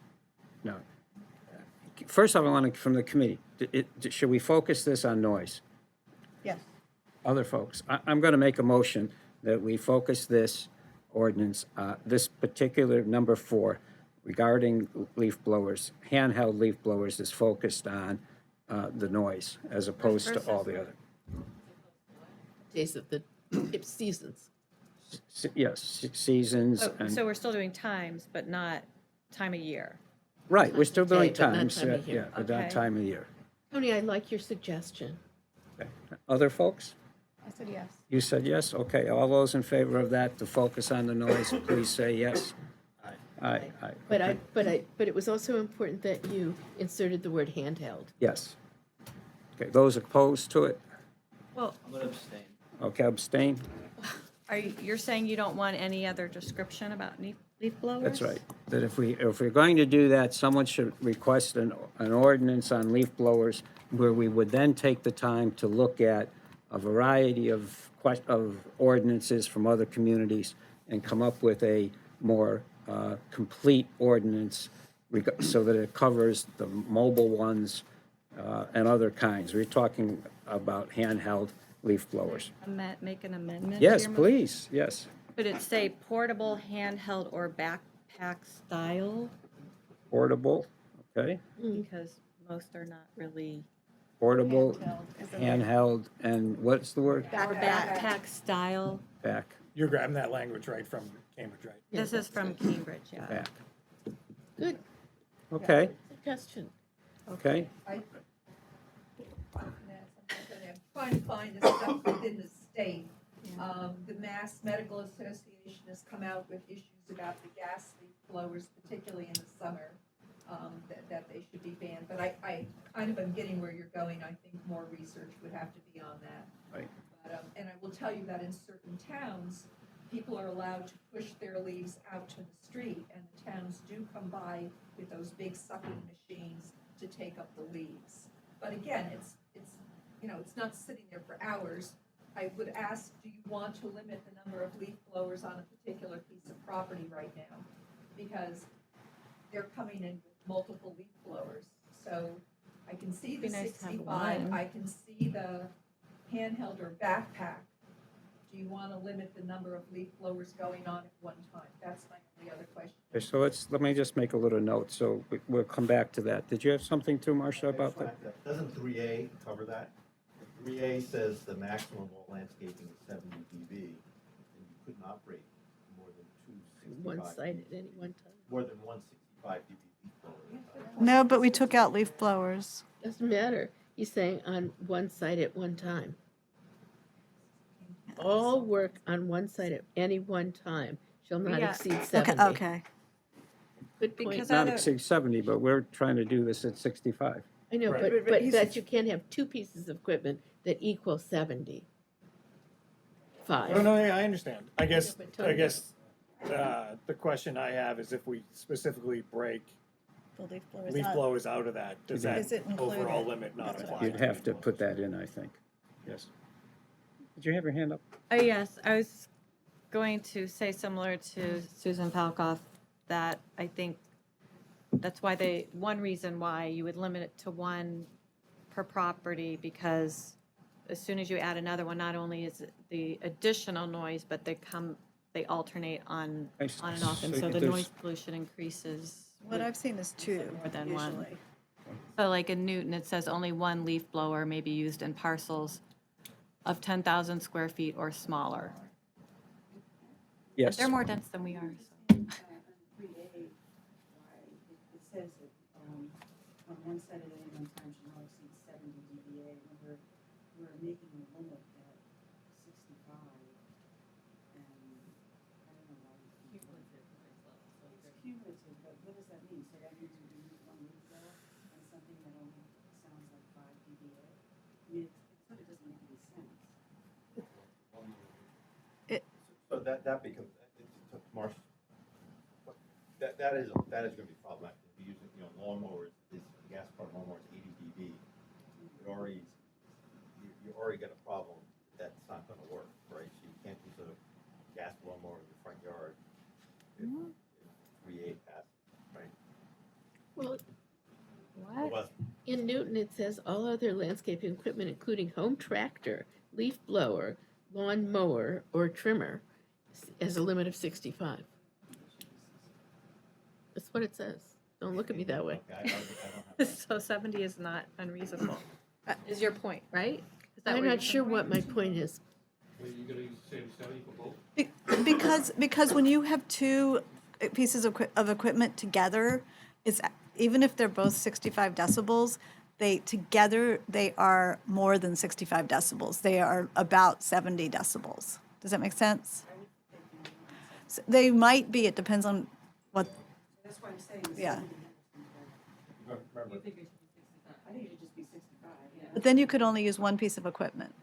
Now, first off, I want to, from the committee, should we focus this on noise? Yes. Other folks, I'm going to make a motion that we focus this ordinance, this particular number 4 regarding leaf blowers, handheld leaf blowers, is focused on the noise as opposed to all the other. Days of the seasons. Yes, seasons and, So we're still doing times, but not time of year. right, we're still doing Okay, but not times, time of yeah, year. but not Okay. time of year. Tony, I like your suggestion. Okay. Other folks? I said yes. You said yes? Okay, all those in favor of that, to focus on the noise, please say yes. Aye. Aye. But Okay. but it was also important that you inserted the word handheld. Yes. Okay, those opposed to it? Well, I'm gonna abstain. Okay, abstain? you're saying you don't want any other description about leaf blowers? That's right. That if we're going to do that, someone should request an ordinance on leaf blowers where we would then take the time to look at a variety of ordinances from other communities and come up with a more complete ordinance so that it covers the mobile ones and other kinds. We're talking about handheld leaf blowers. Make an amendment? to Yes, your mo- please, yes. Would it say portable, handheld, or backpack style? Portable, okay? Because most are not really. Portable, handheld, and what's the word? Or backpack style. Back, You're grabbing that language right from Cambridge, right? This is from Cambridge, yeah. back. Good Okay, suggestion. okay. I'm trying to find this stuff within the state. The Mass Medical Association has come out with issues about the gas leaf blowers, particularly in the summer, that they should be banned. But I kind of am getting where you're going. I think more research would have to be on that. Right. But, and I will tell you that in certain towns, people are allowed to push their leaves out to the street, and the towns do come by with those big sucking machines to take up the leaves. But again, it's it's not sitting there for hours. I would ask, do you want to limit the number of leaf blowers on a particular piece of property right now? Because they're coming in with multiple leaf blowers. So I can see the Be nice to have 65, one. I can see the handheld or backpack. Do you want to limit the number of leaf blowers going on at one time? That's my only other question. Okay, so let me just make a little note, so we'll come back to that. Did you have something too, Marcia, about that? Doesn't 3A cover that? 3A says the maximum of all landscaping is 70 dB, and you couldn't operate more than two 65 One side at any one time. more than one 65 dB leaf blower. No, but we took out leaf blowers. Doesn't matter. He's saying on one site at one time. All work on one site at any one time shall not Yeah. exceed Okay, 70. okay. Good point. Because Not other- exceed 70, but we're trying to do this at 65. I know, Right. but that you can't have two pieces of equipment that equal 70. No, no, yeah, I understand. I guess, but Tony- the question I have is if we specifically break The leaf blowers leaf out. blowers out of that, does that Is it included? overall limit not That's what apply? You'd have to put that in, I think. Yes. Did you have your hand up? Oh, yes, I was going to say similar to Susan Palkoff, that I think that's why one reason why you would limit it to one per property, because as soon as you add another one, not only is it the additional noise, but they alternate on I and off, and so so the there's- noise pollution increases. What I've seen is two, More than one. usually. So like in Newton, it says only one leaf blower may be used in parcels of 10,000 square feet or smaller. But Yes. they're more dense than we are, so. On 3A, it says that, on one side at any one time should not exceed 70 dBA, and we're making the limit at 65. And I don't know why. cumulative, but what does that mean? So that means you remove one leaf blower and something that only sounds like 5 dBA? I mean, it sort of doesn't make any sense. So that becomes, to Marsh, that is gonna be problematic. If you're using, lawnmowers, the gas powered lawnmower is 80 dB. You already got a problem, that's not gonna work, right? So you can't use a gas lawnmower in your front yard if 3.8 passes, right? Well, What? Well, in Newton, it says all other landscaping equipment, including home tractor, leaf blower, lawn mower, or trimmer, has a limit of 65. That's what it says. Don't look at me that way. okay, I don't have that. So 70 is not unreasonable, is your point, right? Is that I'm where not you're sure what my point is. Are you gonna use the same 70 for both? Because when you have two pieces of equipment together, it's, even if they're both 65 decibels, together they are more than 65 decibels. They are about 70 decibels. Does that make sense? They might be, it depends on what, That's why I'm saying the Yeah. 70 Remember, You think it should be 65? I think it should just be 65, yeah. but then you could only use one piece of equipment.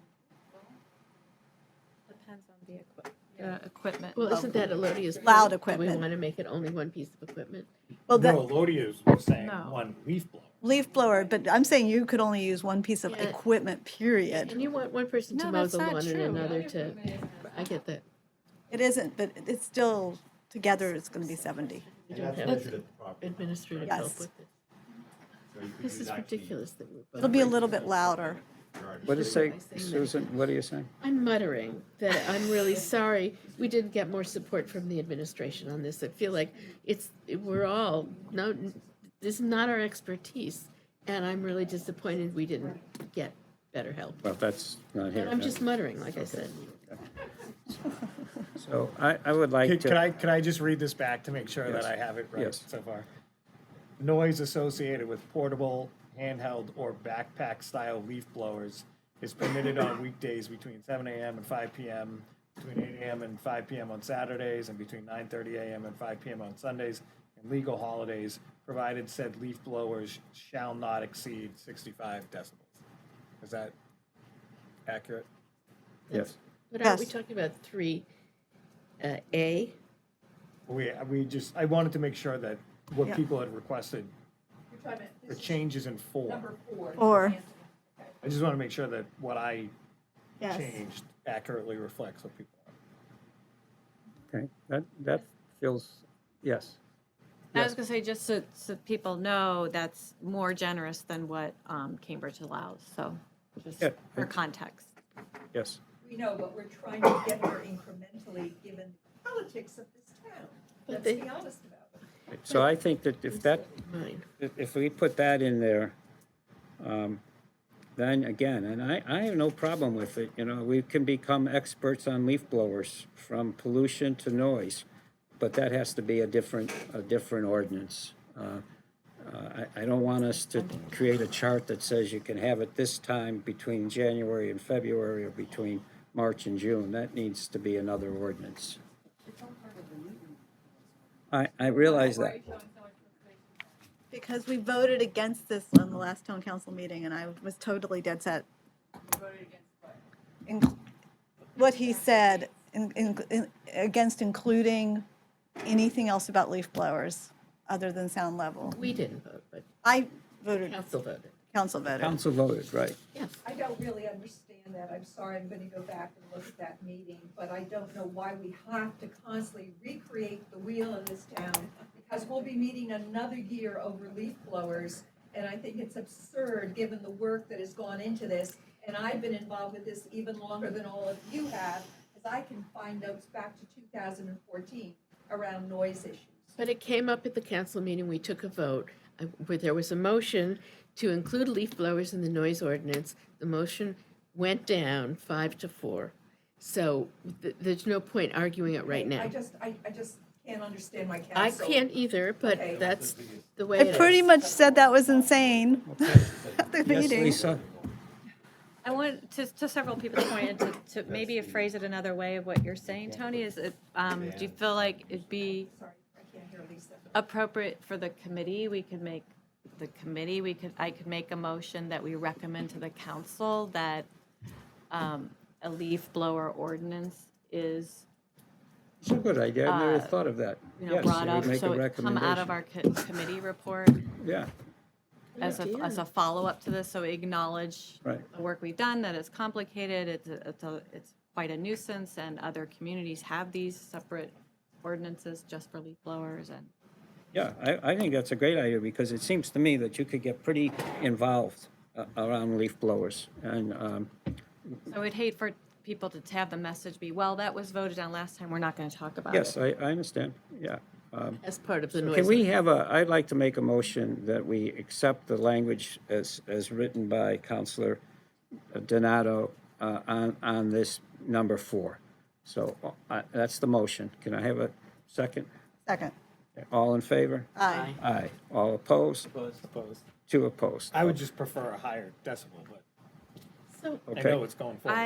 Depends on the equipment. Well, isn't that Elodia's point? Loud Do equipment. we want to make it only one piece of equipment? Well, no, Elodia's was saying No. one leaf blower. leaf blower, but I'm saying you could only use one piece of Yeah. equipment, period. And you want one person to No, mow that's the not lawn and true. another to, I get that. It isn't, but it's still, together it's going to be 70. We And don't that's have measured at the property. administrative Yes. help with it. So you could This use is actually ridiculous that we're both. It'll be a little bit louder. yard What is it, By saying that. Susan, what are you saying? I'm muttering that I'm really sorry we didn't get more support from the administration on this. I feel like we're all, no, this is not our expertise, and I'm really disappointed we didn't get better help. Well, that's not here. But I'm just muttering, like I said. So I would like Could to, I just read this back to make sure Yes. that I have it right Yes. so far? Noise associated with portable, handheld, or backpack-style leaf blowers is permitted on weekdays between 7 a.m. and 5 p.m., between 8 a.m. and 5 p.m. on Saturdays, and between 9:30 a.m. and 5 p.m. on Sundays and legal holidays, provided said leaf blowers shall not exceed 65 decibels. Is that accurate? yes. But aren't we Yes. talking about 3A? I wanted to make sure that what Yeah. people had requested You're talking about, for this is changes in four. number 4. Or- I just want to make sure that what I Yes. changed accurately reflects what people want. Okay, that feels, yes. I was Yes. gonna say, just so people know, that's more generous than what Cambridge allows, so just Yeah. for context. Yes. We know, but we're trying to get there incrementally, given the politics of this town. But Let's they- be honest about it. So I think that Mine. if we put that in there, then again, and I have no problem with it, we can become experts on leaf blowers, from pollution to noise, but that has to be a different ordinance. I don't want us to create a chart that says you can have it this time between January and February, or between March and June. That needs to be another ordinance. I realize Why are that. you showing so much frustration? Because we voted against this on the last town council meeting, and I was totally dead set. You voted against what? in- What he said, against including anything else about leaf blowers other than sound level. We didn't vote, but I voted, council voted. council voted. Council voted, right. Yes. I don't really understand that. I'm sorry, I'm gonna go back and look at that meeting, but I don't know why we have to constantly recreate the wheel in this town, because we'll be meeting another year over leaf blowers, and I think it's absurd, given the work that has gone into this, and I've been involved with this even longer than all of you have, because I can find notes back to 2014 around noise issues. But it came up at the council meeting, we took a vote, where there was a motion to include leaf blowers in the noise ordinance. The motion went down 5-4. So there's no point arguing it right now. I just can't understand my I council. can't either, but Okay. that's the way I it is. pretty much said that was insane at the Yes, meeting. Lisa? I want to several people's point, and to maybe phrase it another way of what you're saying, Tony, is it, do you feel like it'd be, Sorry, I can't hear least that's. appropriate for the committee, I could make a motion that we recommend to the council that a leaf blower ordinance is, It's a good idea, I never thought of that. Yes, brought I would up, make a so it come out of recommendation. our committee report Yeah, as a follow-up to this, so we acknowledge Right. the work we've done, that it's complicated, it's quite a nuisance, and other communities have these separate ordinances just for leaf blowers, and yeah, I think that's a great idea, because it seems to me that you could get pretty involved around leaf blowers. And, I would hate for people to have the message be, well, that was voted on last time, we're not going to talk about it. yes, I understand, yeah. As part of the noise. Can we have I'd like to make a motion that we accept the language as written by Counselor Donato on this number 4. So that's the motion. Can I have a second? Second. All in favor? Aye. Aye. All opposed? Opposed. 2 opposed. I would just prefer a higher decibel, but So I Okay. know it's going forward.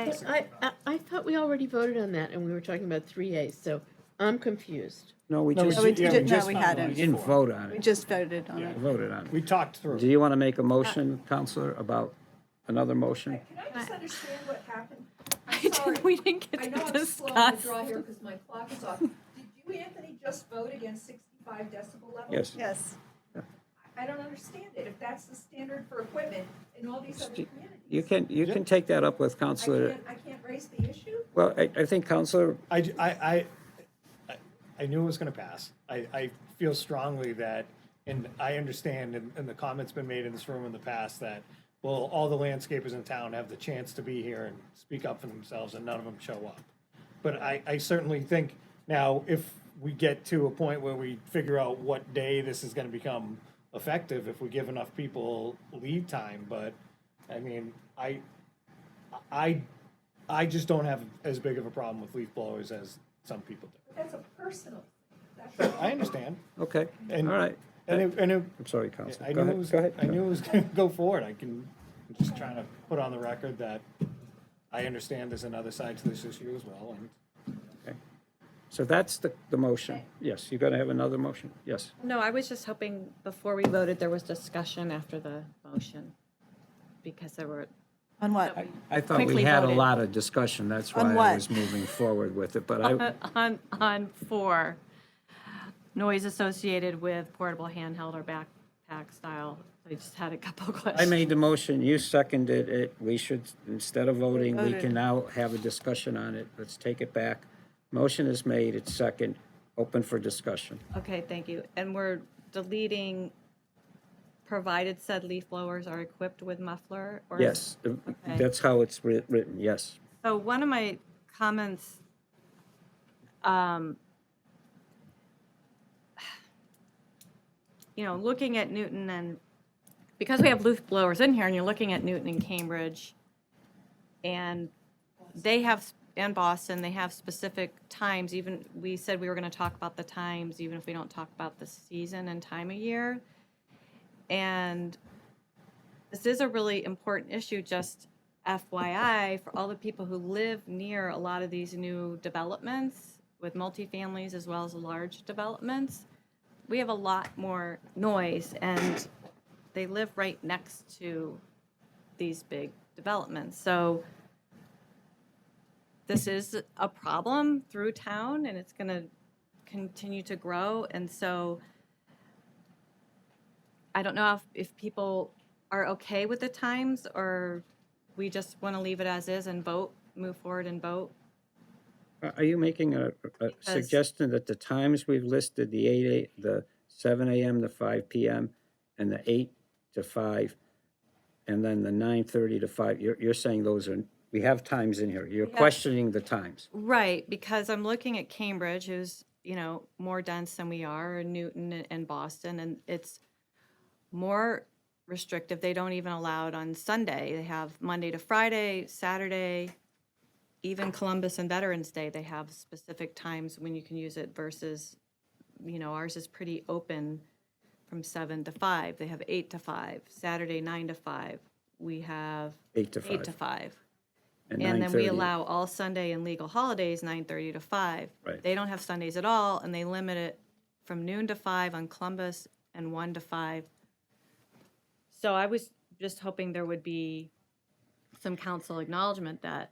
I thought we already voted on that and we were talking about 3A, so I'm confused. No, we No, just, No, we we yeah, didn't, no, just we finalized. hadn't. didn't vote on We it. just voted on We it. voted on We it. talked through. Do you want to make a motion, Counselor, about another motion? Can I just understand what happened? I I'm sorry. didn't- we didn't get I to know I'm slow on the discuss. draw here because my clock is off. Did you, Anthony, just vote against 65 decibel level? Yes. Yes. I don't understand it. If that's the standard for equipment in all these other communities. You can take that up with I Counselor, can't raise the issue? well, I think Counselor, I knew it was gonna pass. I feel strongly that, and I understand, and the comment's been made in this room in the past, that, well, all the landscapers in town have the chance to be here and speak up for themselves, and none of them show up. But I certainly think, now, if we get to a point where we figure out what day this is gonna become effective, if we give enough people lead time, but, I mean, I just don't have as big of a problem with leaf blowers as some people do. But that's a personal thing. That's I understand. okay, all And- right. And I'm sorry, Counselor. I Go knew it ahead, was, go ahead. I knew it was gonna go forward. I'm just trying to put on the record that I understand there's another side to this issue as well, and So that's the motion. Yes, you're going to have another motion? Yes. No, I was just hoping before we voted, there was discussion after the motion, because there were, On what? I thought we Quickly had a voted. lot of discussion, that's why On I what? was moving forward with it, but I, on 4, noise associated with portable handheld or backpack style. I just had a couple questions. I made the motion, you seconded it, we should, instead of voting, we Voted. can now have a discussion on it. Let's take it back. Motion is made, it's second, open for discussion. Okay, thank you. And we're deleting, provided said leaf blowers are equipped with muffler? Or Yes, that's how it's written, yes. So one of my comments, looking at Newton and, because we have leaf blowers in here and you're looking at Newton and Cambridge, and they have, and Boston, they have specific times, even, we said we were going to talk about the times, even if we don't talk about the season and time of year. And this is a really important issue, just FYI, for all the people who live near a lot of these new developments with multifamilies as well as large developments. We have a lot more noise, and they live right next to these big developments. So this is a problem through town, and it's going to continue to grow. And so I don't know if people are okay with the times, or we just want to leave it as is and vote, move forward and vote. Are you making a suggestion that the times we've listed, the 7 a.m. to 5 p.m., and the 8 to 5, and then the 9:30 to 5, you're saying those are, we have times in here. You're questioning the times. Right, because I'm looking at Cambridge, who's, more dense than we are, and Newton and Boston, and it's more restrictive. They don't even allow it on Sunday. They have Monday to Friday, Saturday, even Columbus and Veterans Day, they have specific times when you can use it versus, ours is pretty open from 7 to 5. They have 8 to 5, Saturday 9 to 5. We have 8 to 5. 8 to 5. And And then we 9:30. allow all Sunday and legal holidays, 9:30 to 5. Right. They don't have Sundays at all, and they limit it from noon to 5 on Columbus and 1 to 5. So I was just hoping there would be some council acknowledgement that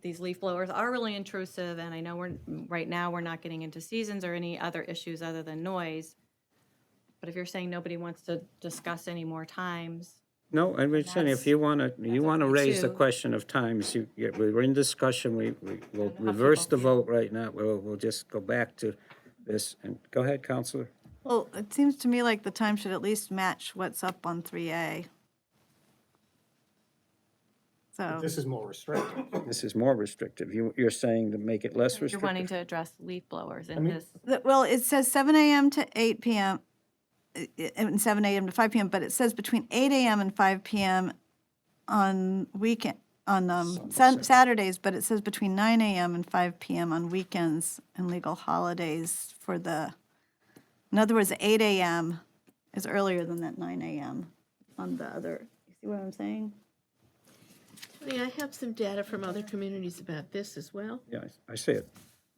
these leaf blowers are really intrusive, and I know right now we're not getting into seasons or any other issues other than noise. But if you're saying nobody wants to discuss any more times, No, I'm just saying, if you want to, okay raise the too. question of times, we're in discussion, we'll how reverse the people feel. vote right now. We'll just go back to this, and go ahead, Counselor. Well, it seems to me like the time should at least match what's up on 3A. So, This is more restrictive. This is more restrictive. You're saying to make it less You're restrictive? wanting to address leaf blowers in mean- this. well, it says 7 a.m. to 8 p.m., and 7 a.m. to 5 p.m., but it says between 8 a.m. and 5 p.m. on Saturdays, but it says between 9 a.m. and 5 p.m. on weekends and legal holidays in other words, 8 a.m. is earlier than that 9 a.m. on the other, you see what I'm saying? Tony, I have some data from other communities about this as well. Yeah, I see it.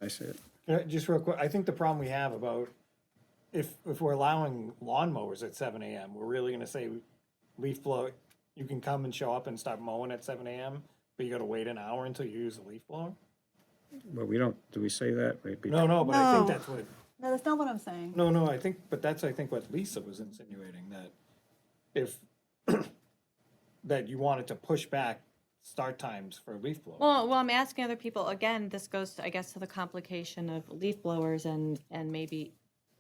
I see it. Just real quick, I think the problem we have about, if we're allowing lawnmowers at 7 a.m., we're really gonna say leaf blow, you can come and show up and start mowing at 7 a.m., but you gotta wait an hour until you use a leaf blower? But we don't, do we say that? No, but I think No. that's what, No, that's not what I'm saying. no, that's I think what Lisa was insinuating, that if, that you wanted to push back start times for leaf blowers. Well, I'm asking other people, again, this goes, I guess, to the complication of leaf blowers and maybe,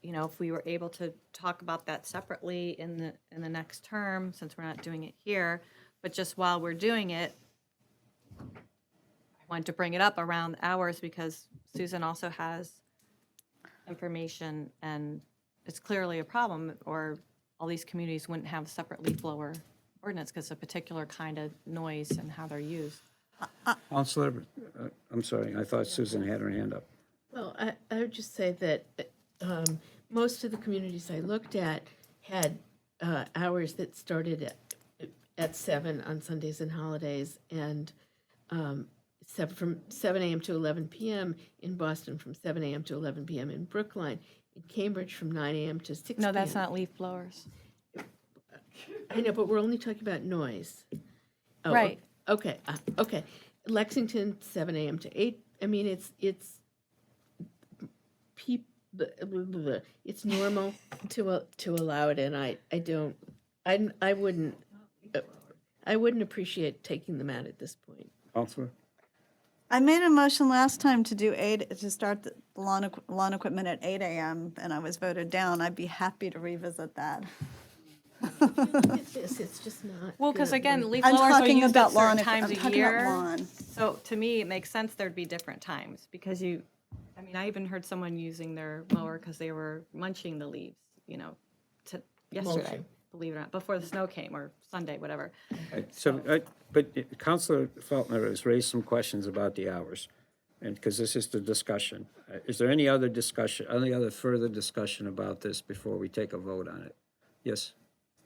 if we were able to talk about that separately in the next term, since we're not doing it here, but just while we're doing it, I wanted to bring it up around hours because Susan also has information and it's clearly a problem, or all these communities wouldn't have a separate leaf blower ordinance because it's a particular kind of noise and how they're used. Counselor, I'm sorry, I thought Susan had her hand up. Well, I would just say that most of the communities I looked at had hours that started at 7 on Sundays and holidays, and from 7 a.m. to 11 p.m. in Boston, from 7 a.m. to 11 p.m. in Brookline, in Cambridge from 9 a.m. to 6 p.m. No, that's not leaf blowers. I know, but we're only talking about noise. Oh, Right. Okay, okay. Lexington, 7 a.m. to 8. I mean, it's normal to allow it, and I wouldn't appreciate taking them out at this point. Counselor? I made a motion last time to start the lawn equipment at 8 a.m., and I was voted down. I'd be happy to revisit that. It's just not. Well, because good. again, leaf I'm blowers are talking used about at lawn, certain times I'm a talking about year. lawn. So to me, it makes sense there'd be different times because I even heard someone using their mower because they were munching the leaves, yesterday, Mulching. believe it or not, before the snow came, or Sunday, whatever. So, but Counselor Feltner has raised some questions about the hours, and, because this is the discussion. Is there any other further discussion about this before we take a vote on it? Yes?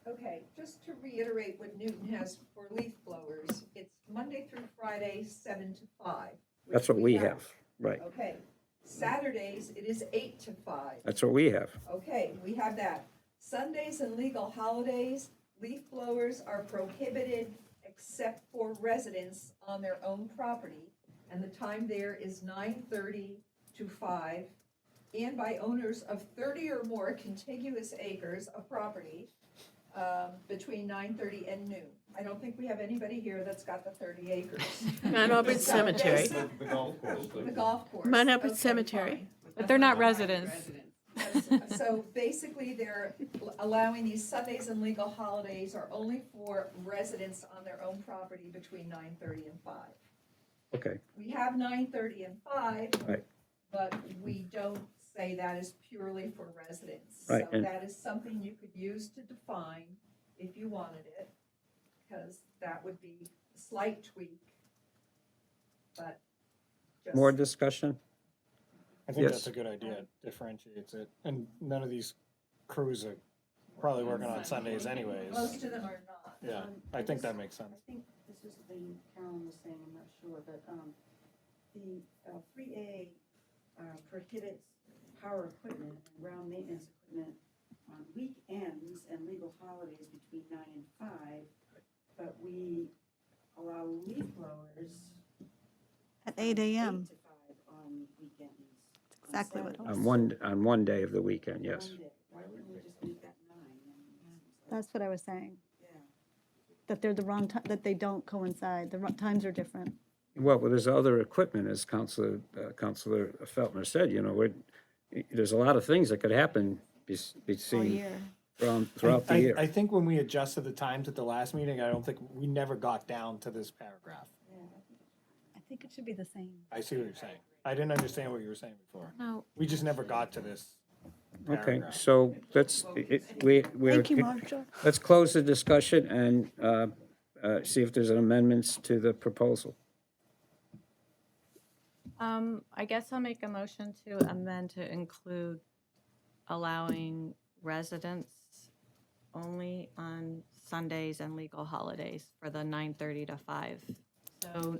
Okay, just to reiterate what Newton has for leaf blowers, it's Monday through Friday, 7 to 5. which That's what we have, right. Okay, Saturdays, it is 8 to 5. That's what we have. Okay, we have that. Sundays and legal holidays, leaf blowers are prohibited except for residents on their own property, and the time there is 9:30 to 5, and by owners of 30 or more contiguous acres of property between 9:30 and noon. I don't think we have anybody here that's got the 30 acres. Mount Auburn So Cemetery. The golf course. The golf course. Mount Auburn Okay, Cemetery. fine. But they're not residents. So basically, they're allowing these Sundays and legal holidays are only for residents on their own property between 9:30 and 5. Okay, We have 9:30 and 5. Right. But we don't say that is purely for residents. Right, So and- that is something you could use to define if you wanted it, because that would be a slight tweak. But just. more discussion? I think Yes. that's a good idea, it differentiates it, and none of these crews are probably working on Sundays anyways. Most of them are not. Yeah, I think that makes sense. I think this is the thing Carolyn was saying, I'm not sure, but the 3A prohibits power equipment and ground maintenance equipment on weekends and legal holidays between 9 and 5, but we allow leaf blowers At 8 a.m. 8 to 5 on weekends. Exactly what I was- On one day of the weekend, yes. Monday. Why wouldn't we just make that 9? That's what I was saying, Yeah. that they're the wrong time, that they don't coincide, the times are different. Well, there's other equipment, as Counselor Feltner said, there's a lot of things that could happen All between, year. throughout the year. I think when we adjusted the times at the last meeting, I don't think, we never got down to this paragraph. I think it should be the same. I see what you're saying. I didn't understand what you were saying before. No, We just never got to this Okay, paragraph. so we're. Thank you, Marcia. Let's close the discussion and see if there's amendments to the proposal. I guess I'll make a motion to amend to include allowing residents only on Sundays and legal holidays for the 9:30 to 5. So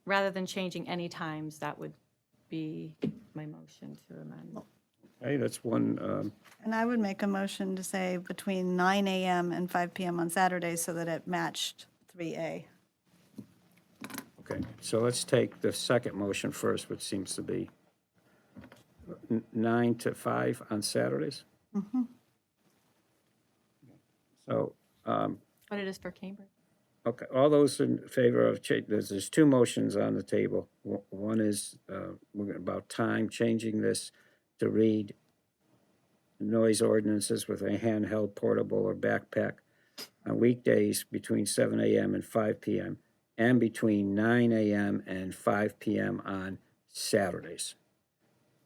rather than changing any times, that would be my motion to amend. Okay, that's one, And I would make a motion to say between 9 a.m. and 5 p.m. on Saturdays so that it matched 3A. okay, so let's take the second motion first, which seems to be 9 to 5 on Saturdays. So, But it is for Cambridge. okay, all those in favor of, there's two motions on the table. One is about time, changing this to read noise ordinances with a handheld, portable, or backpack on weekdays between 7 a.m. and 5 p.m. and between 9 a.m. and 5 p.m. on Saturdays.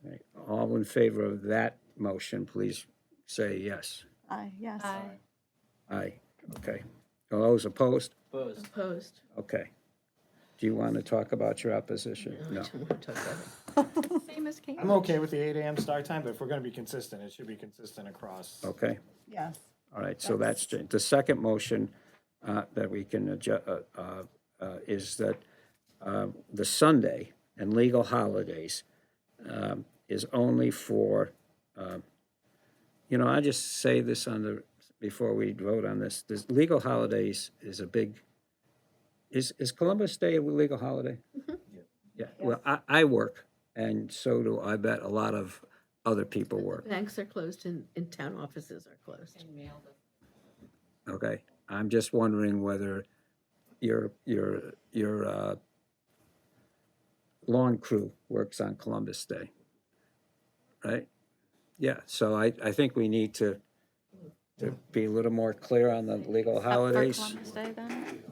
Right, all in favor of that motion, please say yes. Aye, yes. Aye. Aye, okay. All those opposed? Opposed? Okay. Do you want to talk about your opposition? I No. don't want to talk about it. Same as Cambridge. I'm okay with the 8 a.m. start time, but if we're gonna be consistent, it should be consistent across. Okay, Yes. all right, so that's, the second motion that we can adjust, is that the Sunday and legal holidays is only for, I just say this before we vote on this, legal holidays is a big, is Columbus Day a legal holiday? Yeah, well, I work, and so do, I bet, a lot of other people work, Banks are closed and town offices are closed. And mailed us. okay? I'm just wondering whether your lawn crew works on Columbus Day, right? Yeah, so I think we need to be a little more clear on the legal Up for holidays. Columbus Day then?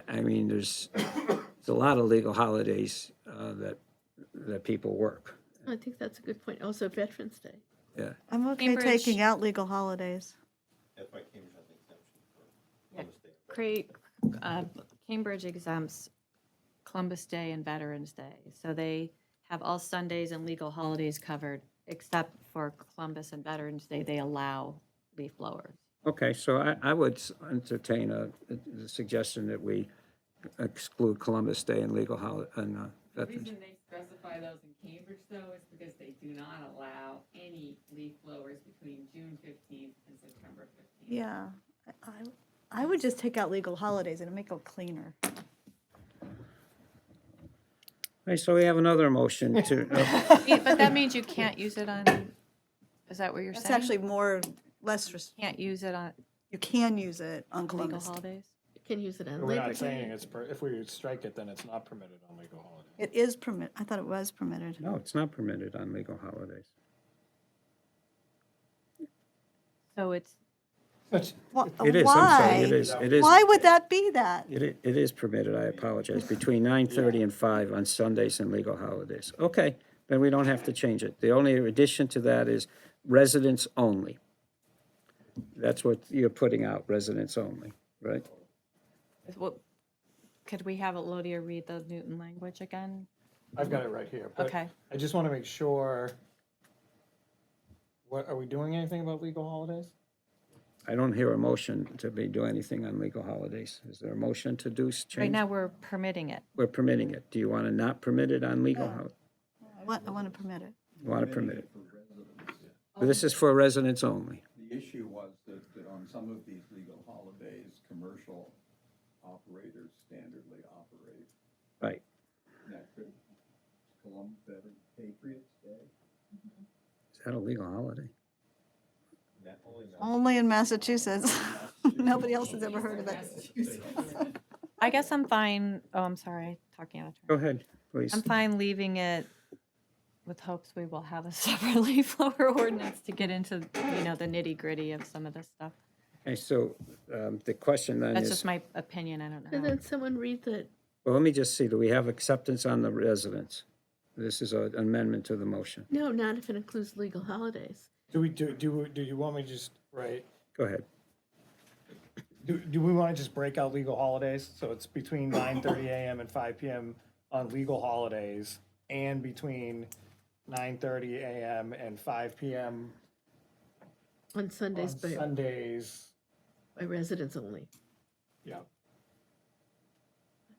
I mean, there's a lot of legal holidays that people work, I think that's a good point. Also Veterans Day. yeah. I'm okay Cambridge- taking out legal holidays. That's why Cambridge has an exemption for Columbus Day. Cambridge exempts Columbus Day and Veterans Day. So they have all Sundays and legal holidays covered, except for Columbus and Veterans Day, they allow leaf blowers. Okay, so I would entertain the suggestion that we exclude Columbus Day and legal holiday, and The Veterans. reason they specify those in Cambridge though is because they do not allow any leaf blowers between June 15th and September 15th. Yeah. I would just take out legal holidays and make it cleaner. Okay, so we have another motion to, But that means you can't use it on, is that what you're saying? That's actually less, Can't use it on you can use it on legal Columbus. holidays? You can use it on We're Labor not Day. saying if we strike it, then it's not permitted on legal holidays. It is I thought it was permitted. no, it's not permitted on legal holidays. So it's, It is, I'm sorry, it is. Why would that be that? It is permitted, I apologize, between 9:30 and 5 on Sundays and legal holidays. Okay, then we don't have to change it. The only addition to that is residents only. That's what you're putting out, residents only, right? what, could we have Elodia read the Newton language again? I've got it right here. but Okay. I just want to make sure, are we doing anything about legal holidays? I don't hear a motion to do anything on legal holidays. Is there a motion to do change? Right now, we're permitting it. We're permitting it. Do you want to not permit it on legal holidays? I want to permit it. You want to permit it. For residents. This is for residents only. The issue was that on some of these legal holidays, commercial operators standardly operate. Right. That could, Patriots Day. Is that a legal holiday? That only that- Only in Massachusetts. Nobody else has ever heard of it. I guess I'm fine, oh, I'm sorry, talking out of turn. Go ahead, please. I'm fine leaving it with hopes we will have a separate leaf blower ordinance to get into, you know, the nitty gritty of some of this stuff. Okay, so the question then That's is, just my opinion, I don't And know. then someone read the, well, let me just see, do we have acceptance on the residents? This is an amendment to the motion. no, not if it includes legal holidays. Do you want me to just, right, Go ahead. do we want to just break out legal holidays? So it's between 9:30 AM and 5 PM on legal holidays and between 9:30 AM and 5 PM On on Sundays Sundays. by residents only. Yeah,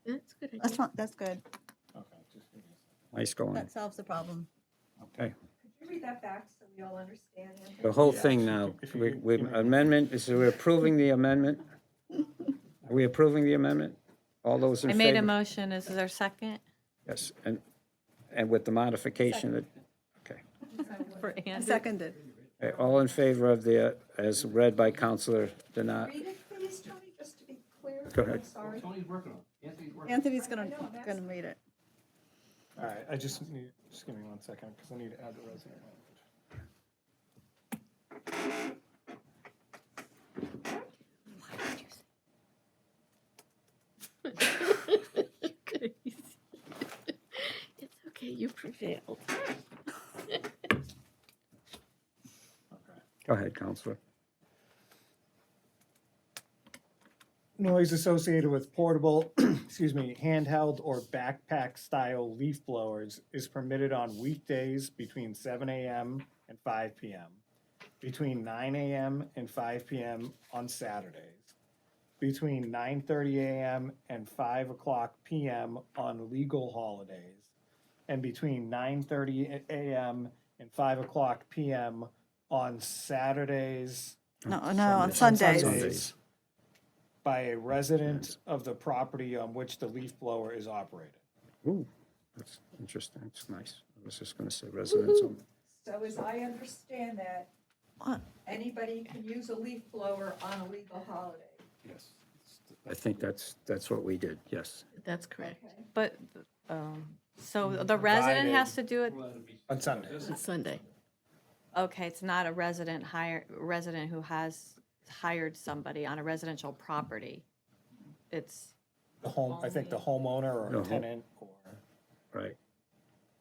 That's a good idea. That's not, that's good. okay. Just give me a second. Nice going. That solves the problem. Okay. Could you read that back so we all understand? Anthony? The whole Yeah, thing if you now, could- if you we, could we, give me- amendment, is we're approving the amendment? Are we approving the amendment? All those in I favor? made a motion, is there a second Yes, and with the modification that, okay. for I Andy? seconded. Okay, all in favor of the, as read by Counselor Denat? Read it, please, Tony, just to be clear. Go ahead. I'm sorry. Tony's working on it. Anthony's working on it. Anthony's I know, that's- gonna read it. All right, I just need, just give me 1 second, because I need to add the resident language. Crazy. It's okay, you prevailed. Go ahead, Counselor. Noise associated with portable, excuse me, handheld or backpack-style leaf blowers is permitted on weekdays between 7 AM and 5 PM, between 9 AM and 5 PM on Saturdays, between 9:30 AM and 5 o'clock PM on legal holidays, and between 9:30 AM and 5 o'clock PM on Saturdays. No, on Sundays. Sundays. By a resident of the property on which the leaf blower is operated. Ooh, that's interesting, that's nice. I was just gonna say residents only. So as I understand that, What? anybody can use a leaf blower on a legal holiday. Yes. I think that's what we did, yes. That's correct. Okay. But, so the resident Provided- has to do it, On Sundays. On Sunday. okay, it's not a resident who has hired somebody on a residential property. It's, The home, I think the homeowner or The a home- tenant or Right,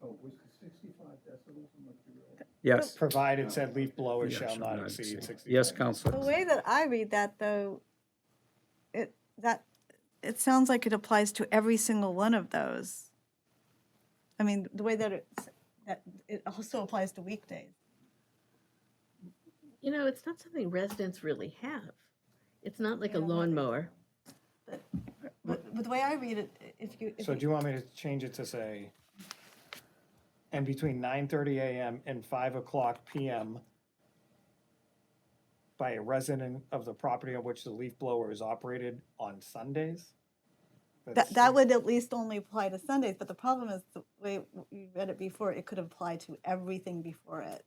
Oh, was it 65 decibels in what you read? yes. provided said leaf blower Yeah, shall not exceed 65. Yes, The Counselor. way that I read that, though, it sounds like it applies to every single one of those. I mean, the way that it also applies to weekdays. You know, it's not something residents really have. It's not like a lawnmower. But the way I read it, if So do you want me to change it to say, and between 9:30 AM and 5 o'clock PM by a resident of the property on which the leaf blower is operated on Sundays? that would at least only apply to Sundays, but the problem is the way you read it before, it could apply to everything before it.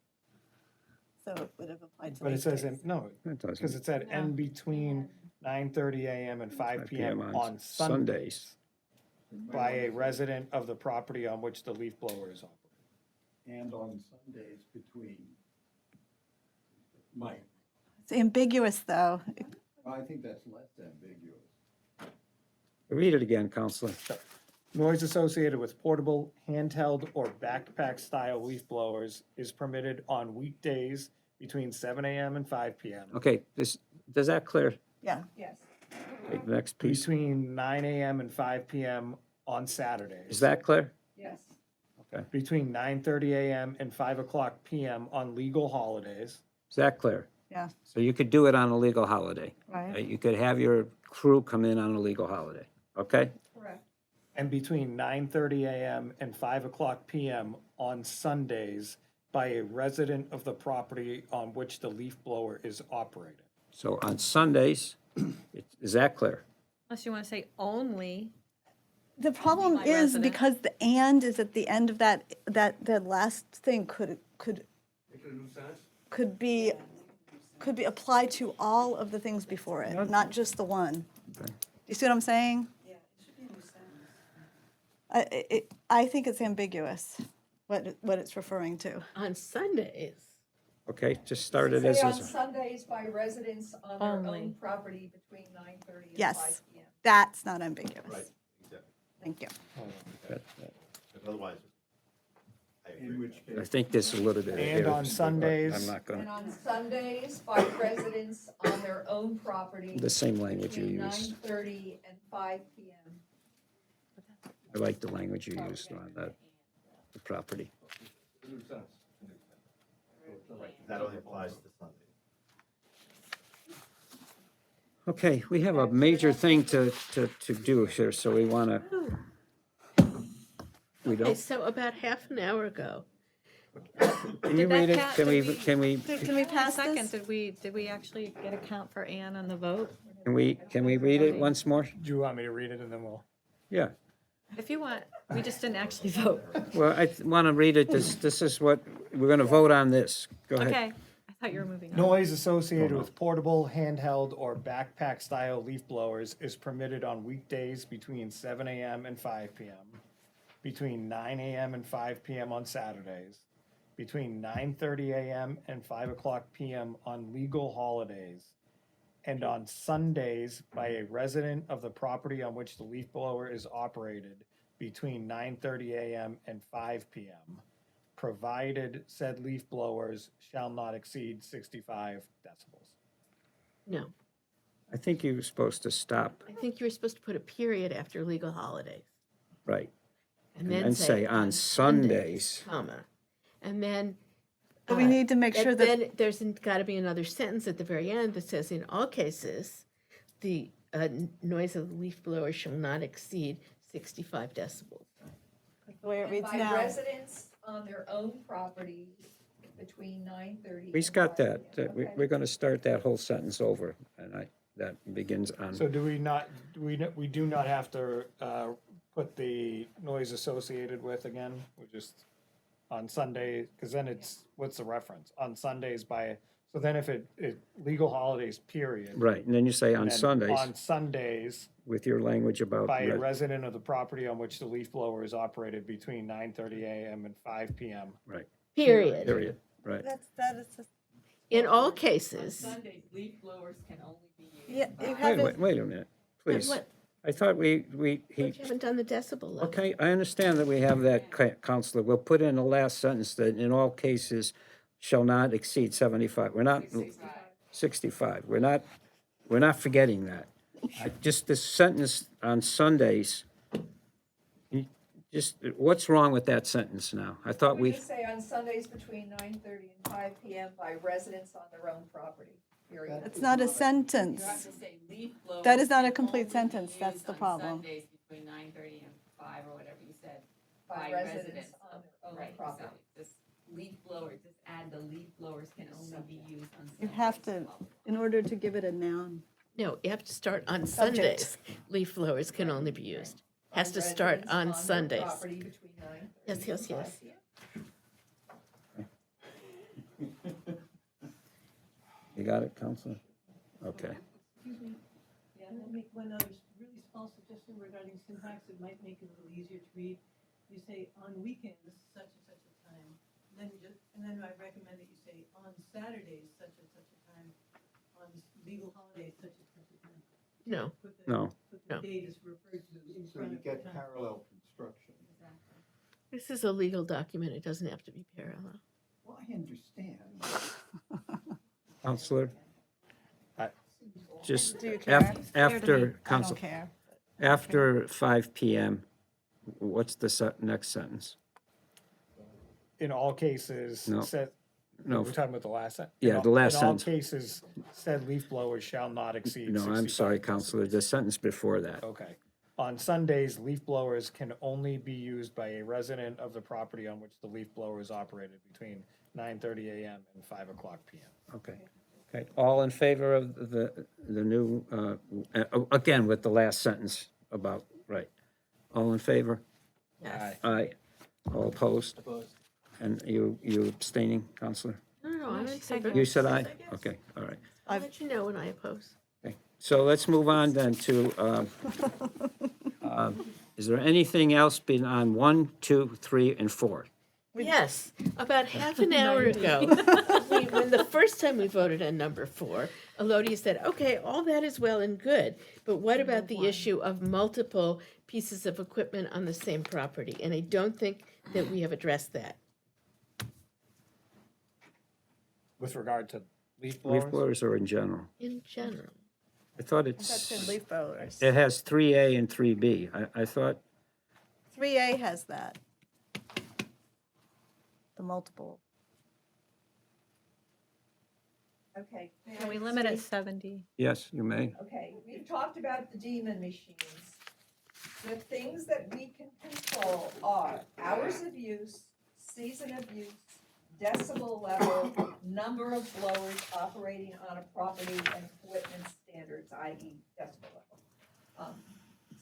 So it would have applied to But it says, weekdays. no, It doesn't. because it said, and between 9:30 AM and 5 PM on Sundays by a resident of the property on which the leaf blower is operated. And on Sundays between, Mike, It's ambiguous, though. I think that's less ambiguous. Read it again, Counselor. Noise associated with portable, handheld, or backpack-style leaf blowers is permitted on weekdays between 7 AM and 5 PM. Okay, does that clear? Yeah. Yes. Okay, next piece. Between 9 AM and 5 PM on Saturdays. Is that clear? Yes. Okay. Between 9:30 AM and 5 o'clock PM on legal holidays. Is that clear? Yeah. So you could do it on a legal holiday. Right. You could have your crew come in on a legal holiday, okay? Correct. And between 9:30 AM and 5 o'clock PM on Sundays by a resident of the property on which the leaf blower is operated. So on Sundays, is that clear? Unless you want to say only. The problem My is resident. because the "and" is at the end of that last thing could Make it a new sentence? could be applied to all of the things before it, not just the one. You see what I'm saying? Yeah, it should be a new sentence. I think it's ambiguous, what it's referring to. On Sundays. Okay, just start it as, Say on is. Sundays by residents on their Only. own property between 9:30 and Yes. 5 p.m. That's not ambiguous. Right, exactly. Thank you. Because otherwise, I agree. In which I case, think this is a little bit. And on Sundays- I'm not And gonna, on Sundays by residents on their own property the same language you between used. 9:30 and 5 p.m. I like the language you used on the property. A new sentence. Right, that only applies to Sunday. Okay, we have a major thing to do here, so we wanna, we Okay, don't, so about half an hour ago, can you Did that read it? count? Can we, Did we- can we, Can we pass Second, this? did we actually get a count for Ann on the vote? can we read it once more? Do you want me to read it and then we'll? Yeah. If you want, we just didn't actually vote. Well, I want to read it. This is what, we're going to vote on this. Go ahead. Okay, I thought you were moving on. Noise associated with portable, handheld, or backpack-style leaf blowers is permitted on weekdays between 7 a.m. and 5 p.m., between 9 a.m. and 5 p.m. on Saturdays, between 9:30 a.m. and 5 o'clock p.m. on legal holidays, and on Sundays by a resident of the property on which the leaf blower is operated between 9:30 a.m. and 5 p.m., provided said leaf blowers shall not exceed 65 decibels. no. I think you were supposed to stop, I think you were supposed to put a period after legal holidays. right, And and then say on Sundays. comma. And then. But we need to make sure and that, then there's got to be another sentence at the very end that says, in all cases, the noise of the leaf blower shall not exceed 65 decibels. the way it And reads by now. residents on their own property between 9:30. We've and got 5 that. p.m. We- Okay. We're going to start that whole sentence over, and that begins on, So do we not, we do not have to put the noise associated with again? We're just on Sunday, because then it's, what's the reference? On Sundays by, so then if it legal holidays, period. right, and then you say on and then Sundays On Sundays, with your language about, by a resident of the property on which the leaf blower is operated between 9:30 a.m. and 5 p.m. right, Period. period, right. That is, In all On cases. Sundays, leaf blowers can only be used. yeah, you by- have Wait, it, wait a minute, please. What? I thought he, You haven't done the decibel level. okay, I understand that we have that, Counselor. We'll put in the last sentence that in all cases shall not exceed 75. We're not, 65. We're not forgetting that. Just this sentence on Sundays, just, what's wrong with that sentence now? I thought We we, just say on Sundays between 9:30 and 5 p.m. by residents on their own property, period. it's not a You have sentence. to say leaf blowers. That is not a can complete only be sentence. That's used the on problem. Sundays between 9:30 and 5 or whatever you said. By residents on their own Right, property. so just leaf blowers, just add the leaf blowers can only be used on Sundays. You have to, in order to give it a noun. No, you have to start on Subject. Sundays. Leaf blowers can only be used. Has By to start residents on their Sundays. property between 9:30 Yes, yes, and yes. 5 p.m. you got it, Counselor? Okay. Excuse me, yeah, I'll make one other really small suggestion regarding syntax, it might make it a little easier to read. You say on weekends, such and such a time, and then I recommend that you say on Saturdays, such and such a time, on legal holidays, such and such a time. No, Put the- No. Put the No. date is referred to in so front you of the get time. parallel construction. Exactly. this is a legal document. It doesn't have to be parallel. Well, I understand. Counselor? Just Do you care? after, I Counsel, don't care. after 5 PM, what's the next sentence? In all cases, No. said, No, we're talking about the last sentence? Yeah, the last In all sentence. cases, said leaf blowers shall not exceed no, 65. I'm sorry, Counselor, the sentence before that. Okay. On Sundays, leaf blowers can only be used by a resident of the property on which the leaf blower is operated between 9:30 a.m. and 5 o'clock p.m. Okay. Okay, all in favor of the new, again, with the last sentence about, right. All in favor? Aye. Aye. All opposed? And you abstaining, Counselor? No, I'm in favor. You said aye? Okay, all right. I'll let you know when I oppose. Okay. So let's move on then to, is there anything else been on 1, 2, 3, and 4? Yes, about half an hour ago, when the first time we voted on number 4, Elodie said, okay, all that is well and good, but what about the issue of multiple pieces of equipment on the same property? And I don't think that we have addressed that. With regard to leaf Leaf blowers? blowers or in general? In general. I thought That's in it's, leaf blowers. it has 3A and 3B. I thought, 3A has that. The multiple. Okay. may Can I we limit it speak? 70? yes, you may. Okay, we've talked about the demon machines. The things that we can control are hours of use, season of use, decibel level, number of blowers operating on a property, and equipment standards, i.e. decibel level.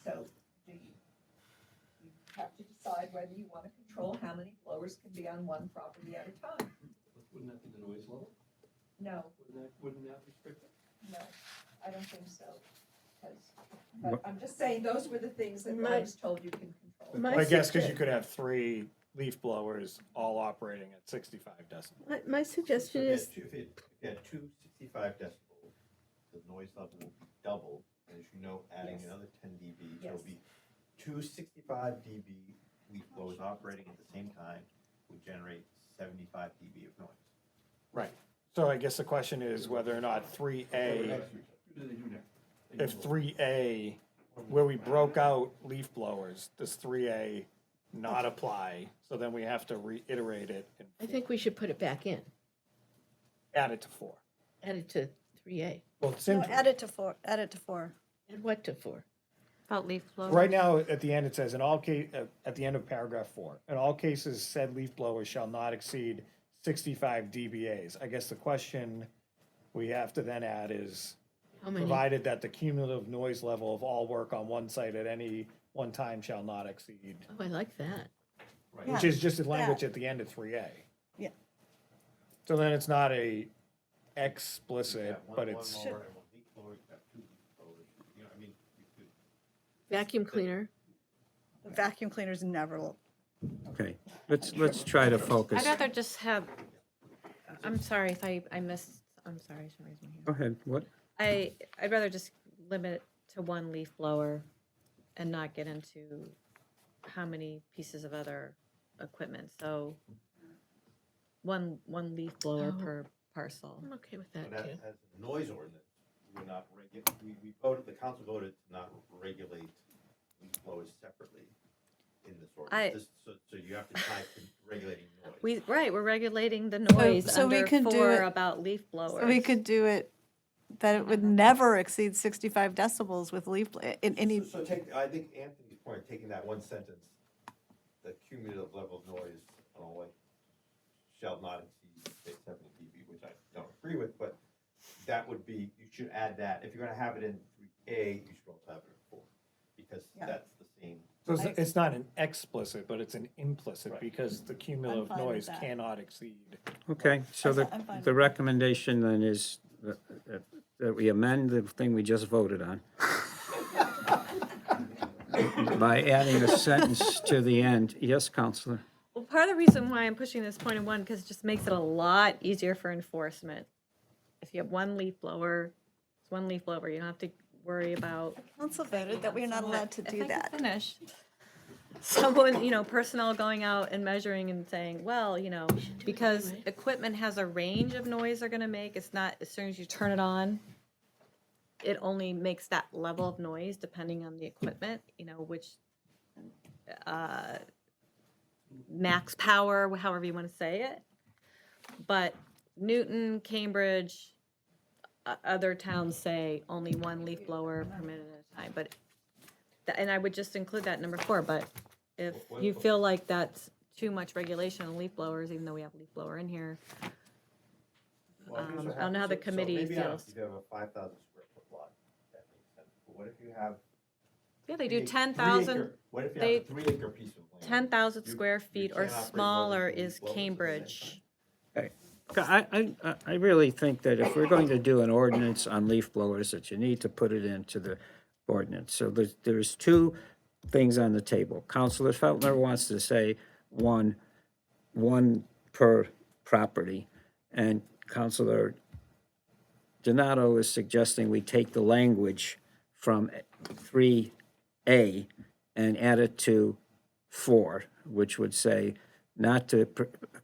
So you have to decide whether you want to control how many blowers can be on one property at a time. Wouldn't that be the noise level? No, Wouldn't that restrict it? no, I don't think so. 'Cause- But I'm just saying, those were the things that I was told you can control. My I guess because sugge- you could have 3 leaf blowers all operating at 65 decibels. My suggestion So is, if you had two 65 decibels, the noise level will be doubled, and as you know, adding Yes. another 10 dB, so Yes. it'll be two 65 dB leaf blowers operating at the same time would generate 75 dB of noise. Right. So I guess the question is whether or not 3A, What do they do next? if 3A, where we broke out leaf blowers, does 3A not apply? So then we have to reiterate it and I think we should put it back in, add it to 4. add it to 3A. Well, it's No, in, add it to 4, add it to 4. And what to 4? About leaf blowers? right now, at the end, it says, at the end of paragraph 4, in all cases, said leaf blower shall not exceed 65 dBAs. I guess the question we have to then add is, How many? provided that the cumulative noise level of all work on one site at any one time shall not exceed, Oh, I like that. which is just the language at the end of 3A. Yeah. So then it's not a explicit, Yeah, one- but one it's, mower and one leaf blower, you have two leaf blowers, you know, I mean, you could. Vacuum cleaner. The vacuum cleaners never will. Okay, let's try to focus. I'd rather just have, I'm sorry if I missed, I'm sorry, I should raise my hand. Go ahead, what? I'd rather just limit it to one leaf blower and not get into how many pieces of other equipment. So one leaf blower Oh. per parcel. I'm okay with that But too. as a noise ordinance, we're not we voted, the council voted to not regulate leaf blowers separately in this ordinance. So you have to tie to regulating noise. We're regulating the noise so we under could do 4 it- about leaf blowers. So we could do it, that it would never exceed 65 decibels with leaf, in any, So I think Anthony's point, taking that one sentence, the cumulative level of noise on all like shall not exceed, say, 70 dB, which I don't agree with, but that would be, you should add that. If you're gonna have it in 3A, you should also have it in 4, because Yeah. that's the same. so it's not an explicit, but it's an implicit, Right. because the cumulative fine with noise that. cannot exceed. Okay, so I'm fine with the that. recommendation then is that we amend the thing we just voted on by adding a sentence to the end. Yes, Counselor? Well, part of the reason why I'm pushing this point in 1, because it just makes it a lot easier for enforcement. If you have one leaf blower, it's one leaf blower, you don't have to worry about. council voted that we are not allowed to If do I could that. finish. Someone, personnel going out and measuring and saying, well, because anyway. equipment has a range of noise they're gonna make, it's not, as soon as you turn it on, it only makes that level of noise depending on the equipment, which, max power, however you wanna say it. But Newton, Cambridge, other towns say only one leaf blower permitted at a time, but and I would just include that in number 4, but if What- you feel like that's too much regulation on leaf blowers, even though we have leaf blower in here, Well, here's what I don't know how the happens. So committee maybe feels. If you have a 5,000 square foot lot, that makes sense. But what if you have? Yeah, they three do ac- 10,000, 3 acre- What if you they- have a 3 acre piece of land? 10,000 You- square you feet or can't operate more smaller than 3 is blowers at the same Cambridge. I really think that if we're going to do an ordinance on leaf blowers, that you need to put it into the ordinance. So there's 2 things on the table. Counselor Feltner wants to say one per property, and Counselor Donato is suggesting we take the language from 3A and add it to 4, which would say, not to,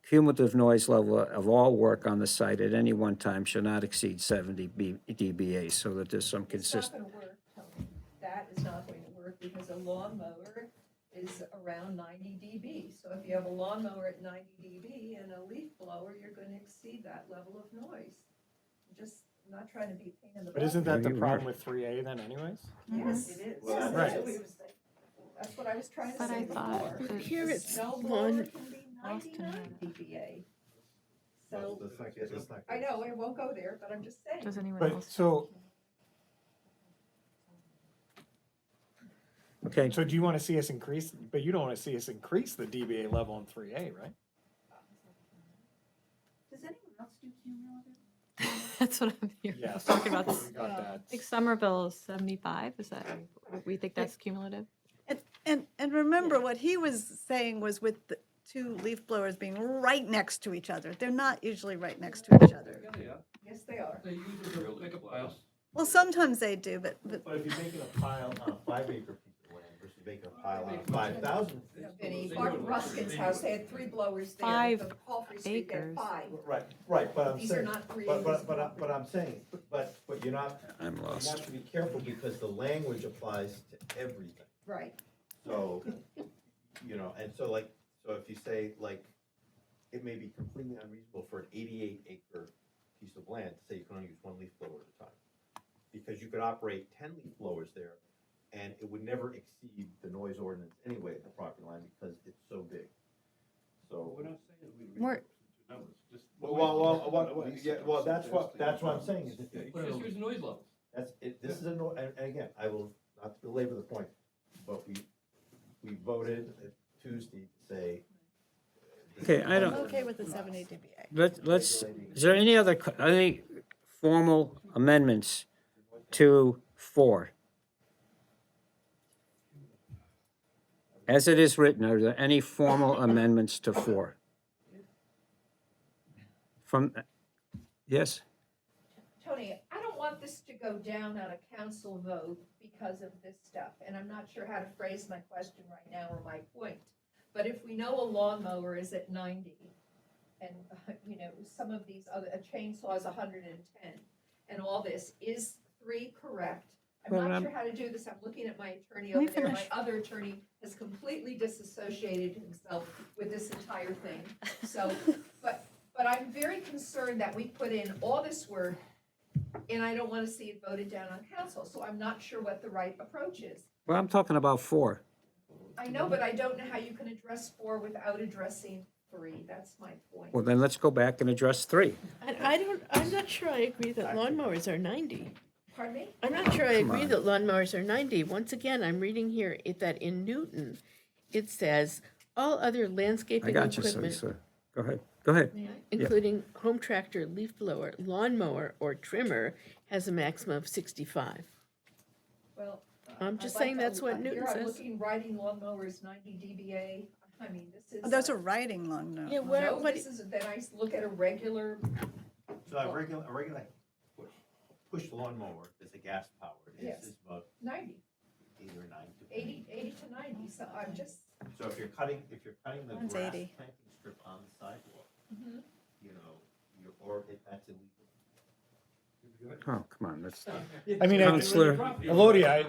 cumulative noise level of all work on the site at any one time shall not exceed 70 dBA, so that there's some It's not consistent. gonna work, Tony. That is not going to work because a lawnmower is around 90 dB. So if you have a lawnmower at 90 dB and a leaf blower, you're gonna exceed that level of noise. I'm just not trying to be a pain in the butt. But isn't that the You are. problem with 3A then anyways? Yes, It is. Well, Right. That's what I was trying to But I say thought before. that- Here The it's snow blower one, can be Austin 99 had it. dBA. Let's So, not get, let's not get. I know, I won't go there, but I'm just saying. Does anyone But, else? so Okay, do you want to see us increase, but you don't want to see us increase the DBA level in 3A, right? Does anyone else do cumulative? That's what I'm here. I Yes. was talking about. We got I that. think Somerville is 75, is that, we think that's cumulative? And remember, what he was saying was with the 2 leaf blowers being right next to each other. They're not usually right next to each other. Yeah, they are. Yes, they are. They use it to make a pile. Well, sometimes they do, but But if you're making a pile on a 5 acre piece of land versus making a pile on a 5,000. You know, Vinny, Mark Ruskin's house, they had 3 blowers there. 5 The Palfrey Street, they had acres. 5. Right, but I'm These are saying, not 3 but acres. I'm saying, but you're not, I'm you lost. have to be careful because the language applies to everything. Right. So, and so like, so if you say like, it may be completely unreasonable for an 88 acre piece of land to say you can only use 1 leaf blower at a time. Because you could operate 10 leaf blowers there and it would never exceed the noise ordinance anyway at the property line because it's so big. So. We're not saying we We're- reduce the numbers, just. Well, that's what I'm saying is if Yeah, you you put just it, use noise levels. that's, this is a, and again, I will not belabor the point, but we voted Tuesday to say. Okay, I don't- I'm okay with the 70 dBA. let's, is there any formal amendments to 4? As it is written, are there any formal amendments to 4? From, yes? Tony, I don't want this to go down on a council vote because of this stuff, and I'm not sure how to phrase my question right now or my point. But if we know a lawnmower is at 90, and, some of these other, a chainsaw is 110, and all this, is 3 correct? Well, I'm not I'm- sure how to do this, I'm looking at my attorney Let me over there, my finish. other attorney has completely disassociated himself with this entire thing. So, but I'm very concerned that we put in all this work, and I don't wanna see it voted down on council, so I'm not sure what the right approach is. Well, I'm talking about 4. I know, but I don't know how you can address 4 without addressing 3, that's my point. Well, then let's go back and address 3. I'm not sure I agree that lawnmowers are 90. Pardon me? I'm not sure I Come agree on. that lawnmowers are 90. Once again, I'm reading here that in Newton, it says, all other I landscaping got you, equipment, so, go ahead, go ahead. including home tractor, leaf blower, lawnmower, or trimmer, has a maximum of 65. Well. I'm I'd just like saying to- that's what Newton Here I'm says. looking, riding lawnmowers 90 dBA, I mean, this is. Those are riding long now. Yeah, where, No, what, this is, then I look at a regular, So a regular push lawnmower is a gas powered, Yes. is about 90, 8 or 9. 80 to 90, so I'm just, So if you're cutting the Mine's grass 80. planting strip on the sidewalk, Mhm. or if that's illegal. Oh, come on, that's, I mean, Counselor- Elodia,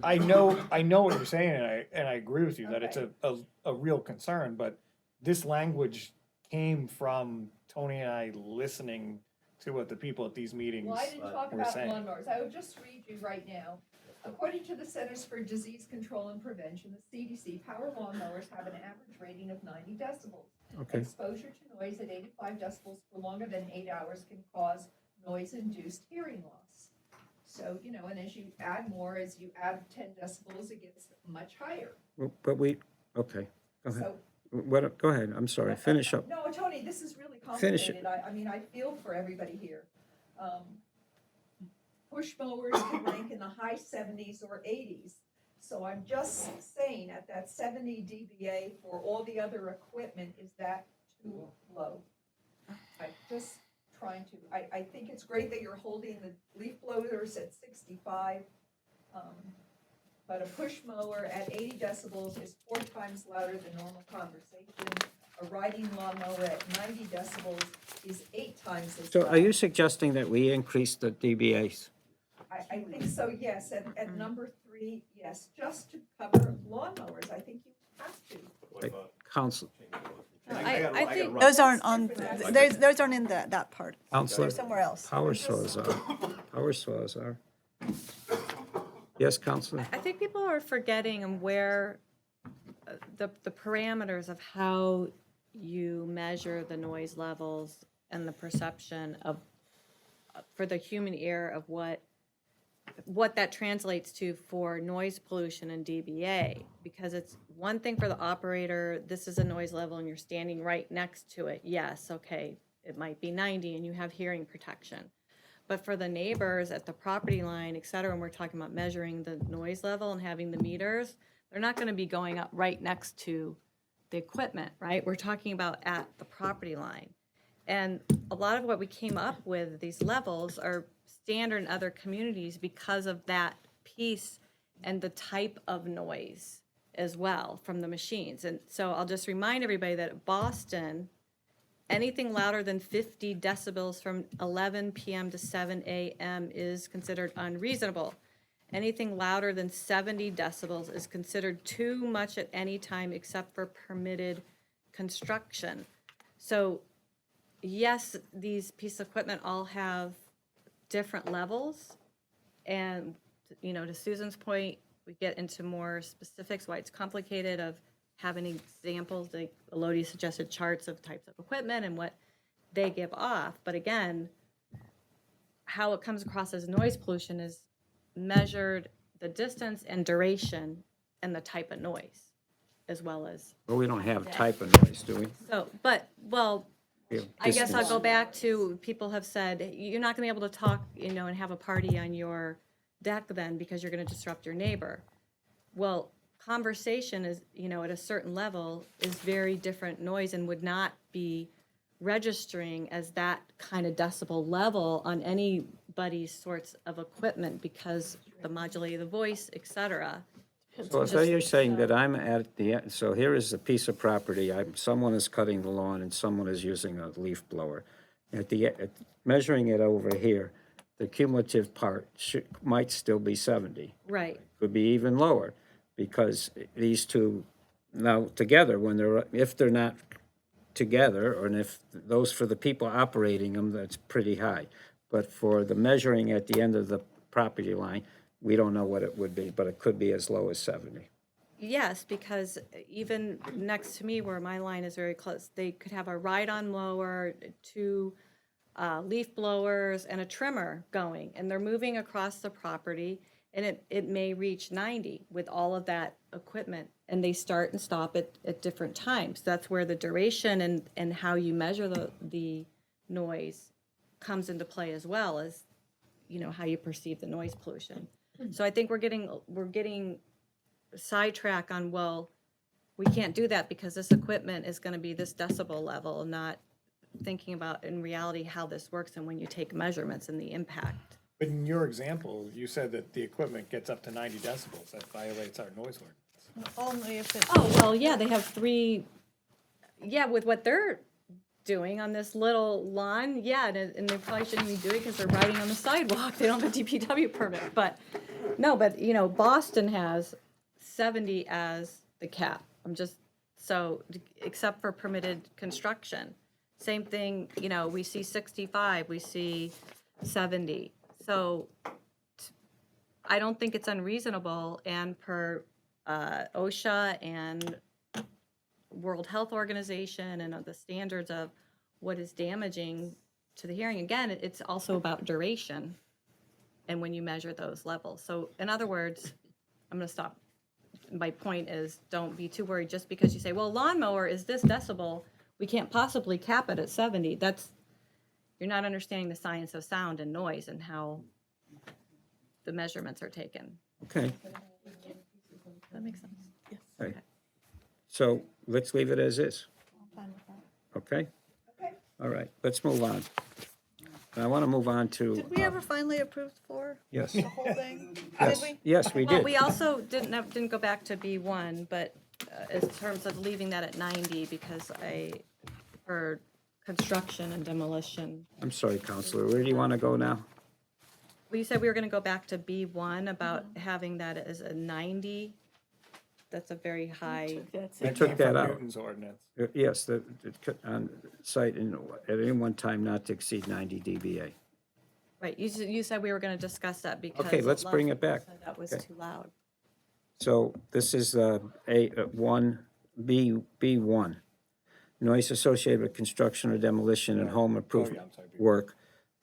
I know what you're saying, and I agree with you that it's a real concern, but this language came from Tony and I listening to what the people at these meetings well, I didn't talk were about saying. lawnmowers, I would just read you right now. According to the Centers for Disease Control and Prevention, the CDC, power lawnmowers have an average rating of 90 decibels. Okay. Exposure to noise at 85 decibels for longer than 8 hours can cause noise-induced hearing loss. So, you know, and as you add more, as you add 10 decibels, it gets much higher. But okay, go ahead. So, What, go ahead, I'm sorry, finish up. no, Tony, this is really Finish it. complicated. I mean, I feel for everybody here. Push mowers can rank in the high 70s or 80s. So I'm just saying, at that 70 dBA for all the other equipment, is that too low? I'm just trying to, I think it's great that you're holding the leaf blowers at 65. But a push mower at 80 decibels is 4 times louder than normal conversation. A riding lawnmower at 90 decibels is 8 times as So loud. are you suggesting that we increase the dBAs? I think so, yes. At number 3, yes, just to cover lawnmowers. I think you have to. What about Council, I think Those aren't on, those aren't in that part. Counselor, They're somewhere else. power saws are, power saws are. Yes, Counselor? I think people are forgetting where the parameters of how you measure the noise levels and the perception of, for the human ear, of what that translates to for noise pollution and dBA. Because it's one thing for the operator, this is a noise level and you're standing right next to it. Yes, okay, it might be 90 and you have hearing protection. But for the neighbors at the property line, et cetera, when we're talking about measuring the noise level and having the meters, they're not gonna be going up right next to the equipment, right? We're talking about at the property line. And a lot of what we came up with, these levels, are standard in other communities because of that piece and the type of noise as well from the machines. And so I'll just remind everybody that Boston, anything louder than 50 decibels from 11 p.m. to 7 a.m. is considered unreasonable. Anything louder than 70 decibels is considered too much at any time except for permitted construction. So yes, these pieces of equipment all have different levels. And, you know, to Susan's point, we get into more specifics, why it's complicated, of having examples, like Elodie suggested charts of types of equipment and what they give off. But again, how it comes across as noise pollution is measured the distance and duration and the type of noise, as well as, Well, we don't have type of noise, do we? so, but, well, We have I guess I'll distance. go back to, people have said, you're not gonna be able to talk, you know, and have a party on your deck then because you're gonna disrupt your neighbor. Well, conversation is, you know, at a certain level is very different noise and would not be registering as that kind of decibel level on anybody's sorts of equipment because the modulating of the voice, et cetera. So you're saying that I'm at the, so here is a piece of property, someone is cutting the lawn and someone is using a leaf blower. Measuring it over here, the cumulative part might still be 70. Right. Could be even lower, because these two, now together, if they're not together, or if those for the people operating them, that's pretty high. But for the measuring at the end of the property line, we don't know what it would be, but it could be as low as 70. Yes, because even next to me where my line is very close, they could have a ride-on mower, 2 leaf blowers, and a trimmer going, and they're moving across the property, and it may reach 90 with all of that equipment, and they start and stop at different times. That's where the duration and how you measure the noise comes into play, as well as, you know, how you perceive the noise pollution. So I think we're getting sidetracked on, well, we can't do that because this equipment is gonna be this decibel level, not thinking about in reality how this works and when you take measurements and the impact. But in your example, you said that the equipment gets up to 90 decibels. That violates our noise ordinance. Only if it's. Oh, well, yeah, they have 3, yeah, with what they're doing on this little lawn, yeah, and they probably shouldn't be doing it because they're riding on the sidewalk. They don't have a DPW permit, but, no, but, you know, Boston has 70 as the cap. So, except for permitted construction. Same thing, you know, we see 65, we see 70. So I don't think it's unreasonable, and per OSHA and World Health Organization and the standards of what is damaging to the hearing. Again, it's also about duration and when you measure those levels. So in other words, I'm going to stop. My point is, don't be too worried just because you say, well, lawnmower is this decibel, we can't possibly cap it at 70. You're not understanding the science of sound and noise and how the measurements are taken. Okay, That makes sense. okay. So let's leave it as is, okay? Okay. All right, let's move on. I want to move on to. Did we ever finally approve 4? Yes, The whole thing? yes, Did we? yes, we Well, did. we also didn't go back to B1, but in terms of leaving that at 90, because for construction and demolition. I'm sorry, Counselor, where do you want to go now? Well, you said we were gonna go back to B1 about having that as a 90. That's a very high, That's We it. took came that from out. Newton's ordinance. Yes, on site at any one time not to exceed 90 dBA. right, you said we were gonna discuss that because. Okay, let's bring it back. said that was Okay. too loud. So this is B1, noise associated with construction or demolition and home improvement I'm sorry. work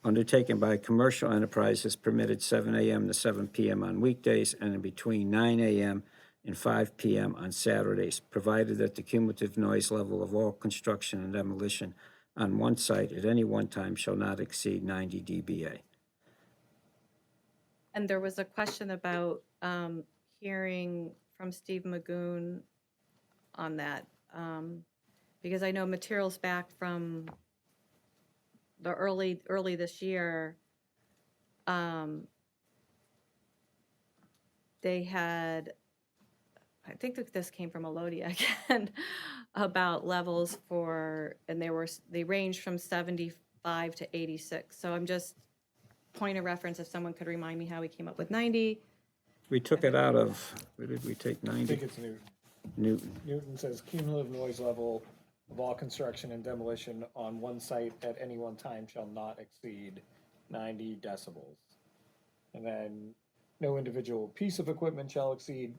undertaken by a commercial enterprise is permitted 7 a.m. to 7 p.m. on weekdays and in between 9 a.m. and 5 p.m. on Saturdays, provided that the cumulative noise level of all construction and demolition on one site at any one time shall not exceed 90 dBA. And there was a question about hearing from Steve Magoon on that. Because I know materials back from the early this year, they had, I think that this came from Elodia again, about levels and they ranged from 75 to 86. So I'm just, point of reference, if someone could remind me how we came up with 90. We took it out of, where did we take I 90? think it's Newton. Newton. Newton says cumulative noise level of all construction and demolition on one site at any one time shall not exceed 90 decibels. And then no individual piece of equipment shall exceed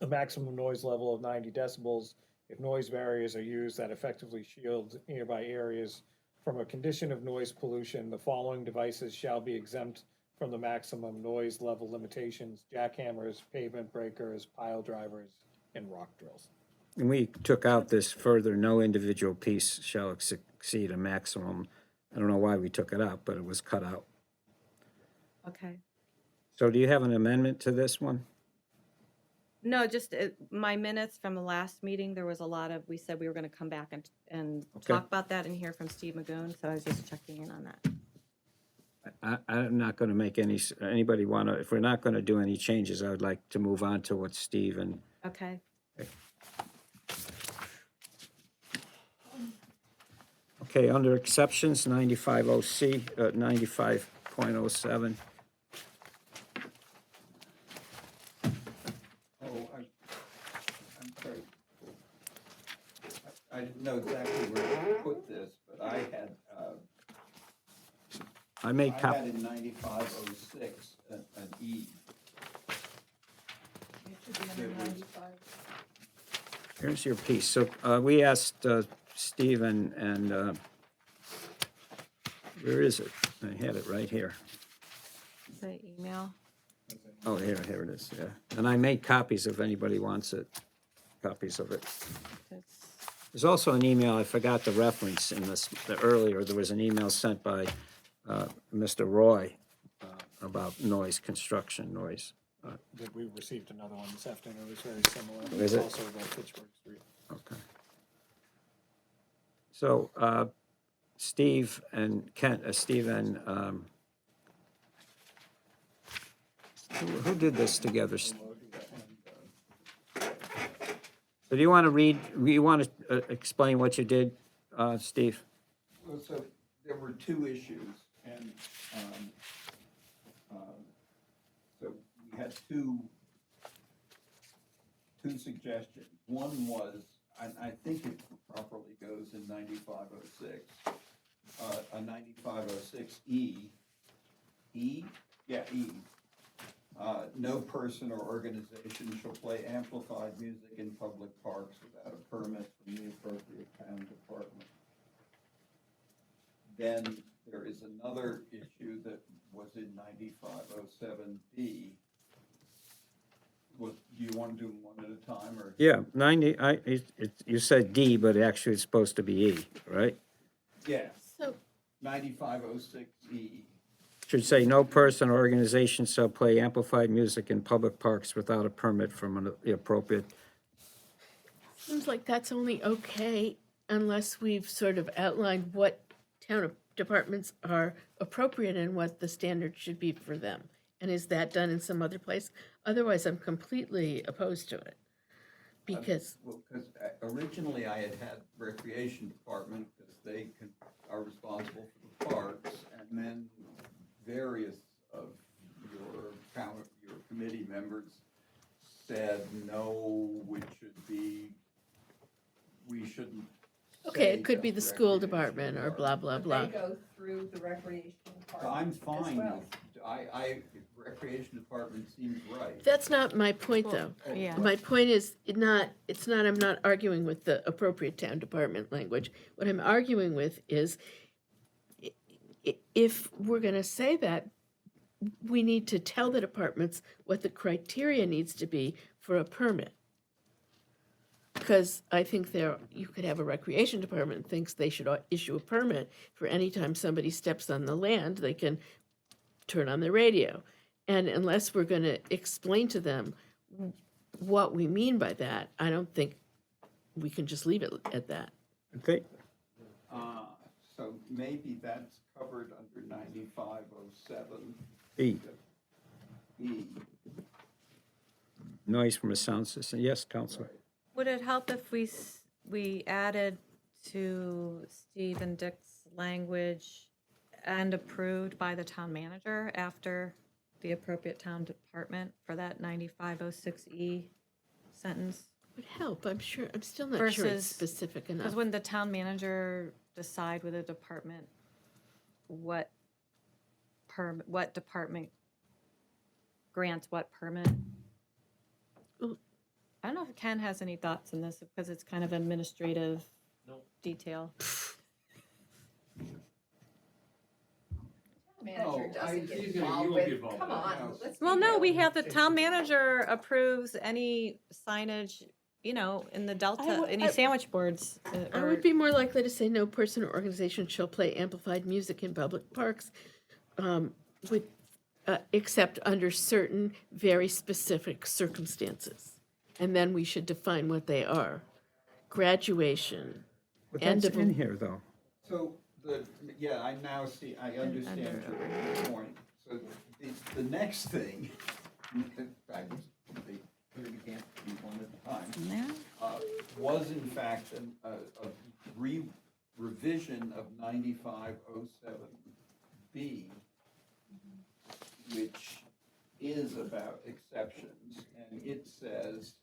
a maximum noise level of 90 decibels if noise barriers are used that effectively shield nearby areas from a condition of noise pollution. The following devices shall be exempt from the maximum noise level limitations: jackhammers, pavement breakers, pile drivers, and rock drills. And we took out this further, no individual piece shall exceed a maximum. I don't know why we took it out, but it was cut out. Okay. So do you have an amendment to this one? No, just my minutes from the last meeting, there was a lot of, we said we were going to come back and Okay. talk about that and hear from Steve Magoon, so I was just checking in on that. I'm not going to make anybody want to, if we're not going to do any changes, I would like to move on to what Steve and, Okay. okay, under exceptions, 95.0C, 95.07. I'm sorry. I didn't know exactly where to put this, but I had, I made I had in 9506 an E. It should be under 95. Here's your piece. So we asked Steve and where is it? I had it right here. The email. Oh, here it is, yeah. And I made copies if anybody wants it, copies of it. It's- There's also an email, I forgot to reference in this, earlier, there was an email sent by Mr. Roy about noise, construction noise. That we received another one this afternoon. It was very similar. Is it? Also about Pittsburgh Street. Okay. So Steve and who did this together? So do you want to explain what you did, Steve? Well, so there were two issues, and so we had two suggestions. One was, and I think it properly goes in 9506, a 9506 E. Yeah, E. no person or organization shall play amplified music in public parks without a permit from the appropriate town department. Then there is another issue that was in 9507B. Do you want to do them one at a time, or? Yeah, 90, you said D, but actually it's supposed to be E, right? Yeah, So, 9506E. Should say, no person or organization shall play amplified music in public parks without a permit from the appropriate. seems like that's only okay unless we've sort of outlined what town departments are appropriate and what the standard should be for them. And is that done in some other place? Otherwise, I'm completely opposed to it. Because, Well, because originally I had recreation department, because they are responsible for the parks, and then various of your committee members said, no, we shouldn't. okay, say it could be just the school recreation department or blah, blah, But blah. they go through the recreation department I'm as fine well. with, recreation department seems right. That's not my point, though. Yeah. My point is, I'm not arguing with the appropriate town department language. What I'm arguing with is, if we're gonna say that, we need to tell the departments what the criteria needs to be for a permit. Because I think you could have a recreation department that thinks they should issue a permit for any time somebody steps on the land, they can turn on the radio. And unless we're gonna explain to them what we mean by that, I don't think we can just leave it at that. Okay, So maybe that's covered under 9507. E, E. noise from a sound system. Yes, Counselor? Would it help if we added to Steve and Dick's language and approved by the town manager after the appropriate town department for that 9506E sentence? Would help, I'm sure, I'm still not sure it's Versus- specific Because enough. wouldn't the town manager decide with a department what department grants what permit? Well- I don't know if Ken has any thoughts on this, because it's kind of administrative detail. Manager Oh, doesn't get he's gonna- involved you won't be with, involved come with that. on, let's be Well, no, real. we have the town manager approves any signage, in the Delta, any sandwich boards. I would be more likely to say no person or organization shall play amplified music in public parks, with, except under certain very specific circumstances. And then we should define what they are. Graduation, But End that's of in a- here, though. So I now see, I understand your point. So the next thing, I was, they clearly can't be one at a time, was in fact a revision of 9507B, which is about exceptions, and it says,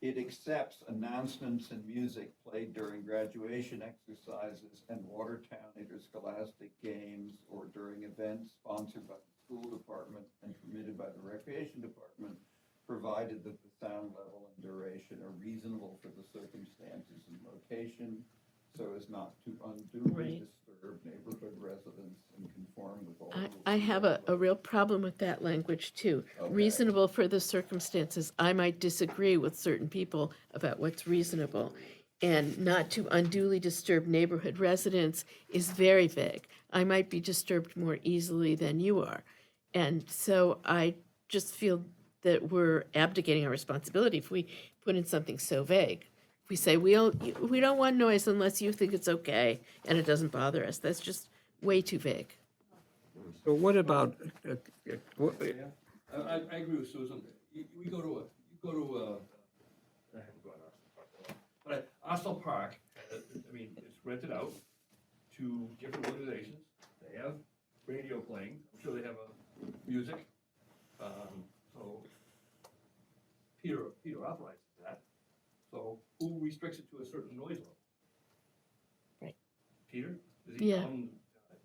it accepts announcements and music played during graduation exercises and Watertown interscholastic games or during events sponsored by the school department and permitted by the recreation department, provided that the sound level and duration are reasonable for the circumstances and location, so as not to unduly Right. disturb neighborhood residents and conform with all I, rules. I have a real problem with that language too. Okay. Reasonable for the circumstances. I might disagree with certain people about what's reasonable. And not to unduly disturb neighborhood residents is very vague. I might be disturbed more easily than you are. And so I just feel that we're abdicating our responsibility if we put in something so vague. If we say, we don't want noise unless you think it's okay and it doesn't bother us, that's just way too vague. So what about, Yeah, I agree with Susan. We go to but Arsenal Park, I mean, it's rented out to different organizations. They have radio playing. I'm sure they have music. So Peter authorizes that. So who restricts it to a certain noise level? Right. Peter? Does he Yeah. tell them,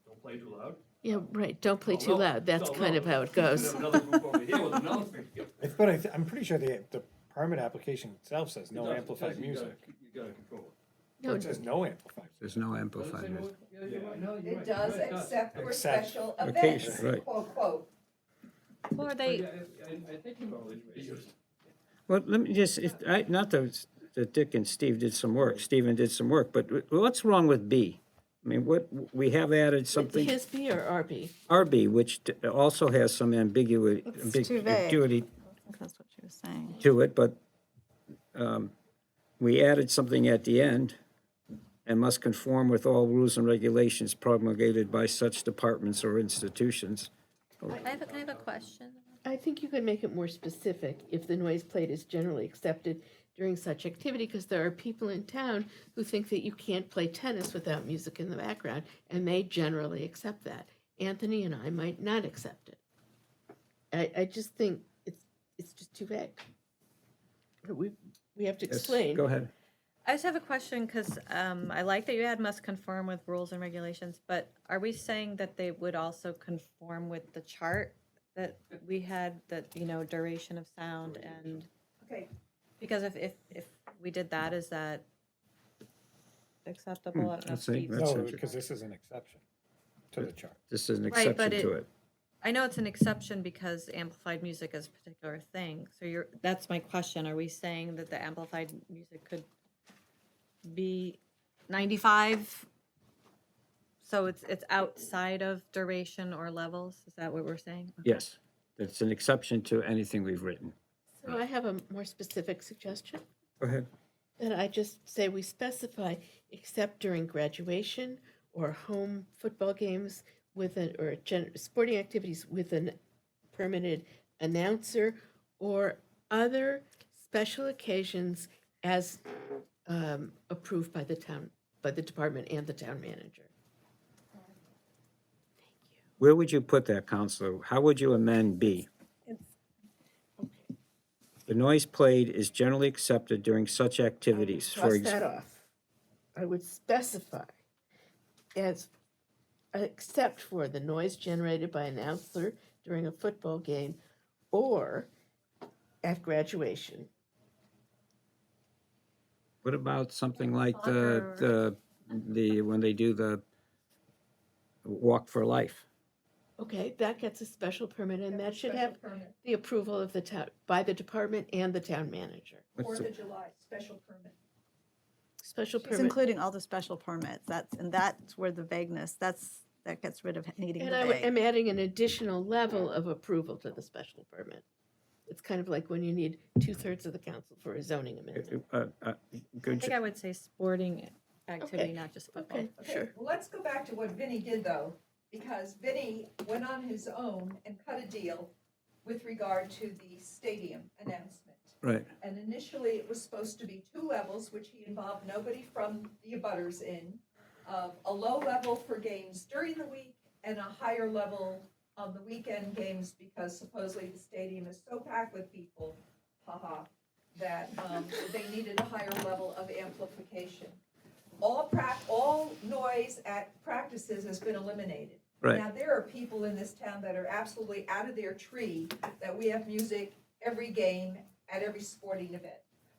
don't play too loud? Yeah, right, don't play too no, loud, that's no, kind no. of how it Could goes. have another group over here with announcements. But I'm pretty sure the permit application itself says no It does, amplified you music. You gotta control it. No, It says no amplified. There's no Does it amplified say music. no? Yeah, you're right, no, you're It right. does, You're right, except for Except special occasion, events, right. quote, quote. Or But they, yeah, I think you know, it's just, Well, let me just, not that Dick and Steve did some work, Stephen did some work, but what's wrong with B? I mean, we have added something, his B or RB? RB, which also has some ambiguity, It's too vague. ambiguity I think that's what she was saying. to it, but we added something at the end, and must conform with all rules and regulations promulgated by such departments or institutions. I have a question. I think you could make it more specific if the noise played is generally accepted during such activity, because there are people in town who think that you can't play tennis without music in the background, and they generally accept that. Anthony and I might not accept it. I just think it's just too vague. We have to Yes, explain. Go ahead. I just have a question, because I like that you had must conform with rules and regulations, but are we saying that they would also conform with the chart that we had, that, you know, duration of sound and, Okay, because if we did that, is that acceptable? I don't know if let's see. Steve- That's No, interesting. because this is an exception to the chart. This is an Right, but exception to it. I know it's an exception because amplified music is a particular thing, so that's my question, are we saying that the amplified music could be 95? So it's outside of duration or levels, is that what we're saying? Okay. Yes, it's an exception to anything we've written. So I have a more specific suggestion. Go ahead. Then I just say we specify except during graduation or home football games with sporting activities with an permitted announcer or other special occasions as approved by the department and the town manager. Where would you put that, Counselor? How would you amend B? The noise played is generally accepted during such activities. For Cross that off. I would specify as except for the noise generated by an announcer during a football game or at graduation. What about something like Soccer. when they do the Walk for Life? Okay, that gets a special permit, and that should special have permit. the approval of the town, by the department and the town manager. What's Fourth the- of July, special permit. Special It's permit. including all the special permits. That's where the vagueness, that gets rid of needing And the I vague. am adding an additional level of approval to the special permit. It's kind of like when you need 2/3 of the council for a zoning amendment. I Good, think I would say sporting activity, Okay. not just football. Okay, Okay, sure. well, let's go back to what Vinny did though, because Vinny went on his own and cut a deal with regard to the stadium announcement. right. And initially, it was supposed to be 2 levels, which he involved nobody from the abutters in. A low level for games during the week and a higher level on the weekend games because supposedly the stadium is so packed with people, that they needed a higher level of amplification. All noise at practices has been eliminated. Right. Now, there are people in this town that are absolutely out of their tree that we have music every game at every sporting event.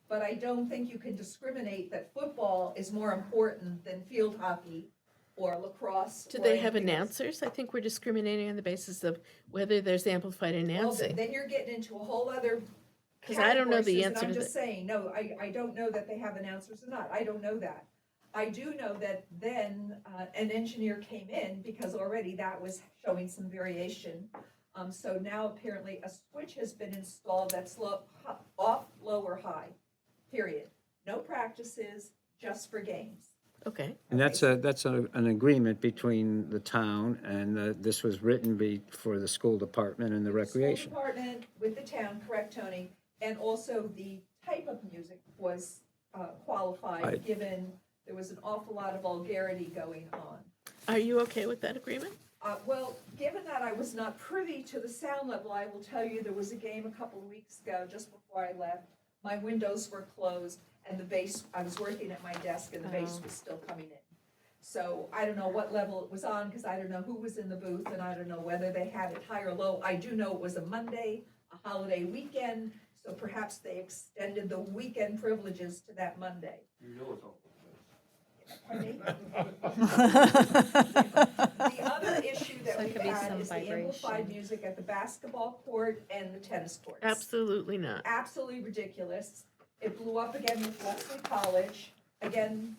But I don't think you can discriminate that football is more important than field hockey or lacrosse. Do or they have anything else. announcers? I think we're discriminating on the basis of whether there's amplified Well, announcing. then you're getting into a whole other 'Cause I don't know the category, Susan. answer I'm to just saying, no, I don't know that they have announcers or not, I don't know that. I do know that then, an engineer came in because already that was showing some variation. So now apparently a switch has been installed that's off, low, or high, period. No practices, just for games. Okay, And that's an agreement between the town, and this was written for the school department and the recreation. School department with the town, correct, Tony? And also the type of music was qualified, Right. given there was an awful lot of vulgarity going on. are you okay with that agreement? Well, given that I was not privy to the sound level, I will tell you there was a game a couple of weeks ago, just before I left. My windows were closed and the bass, I was working at my desk and the bass was still coming in. So I don't know what level it was on, because I don't know who was in the booth, and I don't know whether they had it high or low. I do know it was a Monday, a holiday weekend, so perhaps they extended the weekend privileges to that Monday. You know it's all. Pardon me? The other issue So that it we could be had some is the amplified vibration. music at the basketball court and the tennis courts. Absolutely not. Absolutely ridiculous. It blew up again with Wesley College. Again,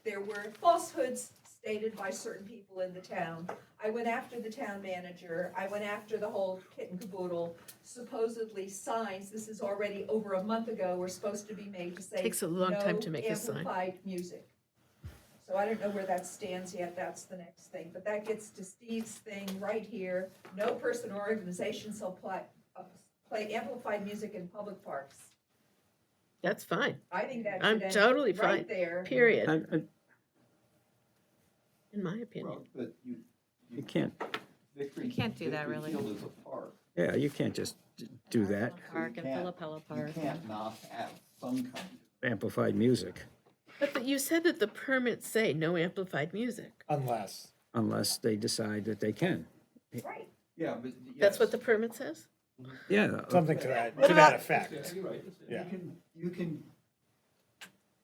there were falsehoods stated by certain people in the town. I went after the town manager. I went after the whole kit and caboodle. Supposedly signs, this is already over a month ago, were supposed to be made to say Takes a long time to make a sign. no amplified music. So I don't know where that stands yet, that's the next thing, but that gets to Steve's thing right here. No person or organization shall play amplified music in public parks. That's fine, I think that I'm should end totally fine, right there. period, I- in my opinion. Well, but You can't, Victory. You can't do that, really. Victory Field is a park. yeah, you can't just do that, Park You and can't- Philipella Park. You can't not have some kind of. amplified music, But you said that the permits say no amplified music. Unless, unless they decide that they can. Right. Yeah, but. That's what yes. the permit says? Yeah, something to that effect. Yeah, you're right. It's- Yeah. You can,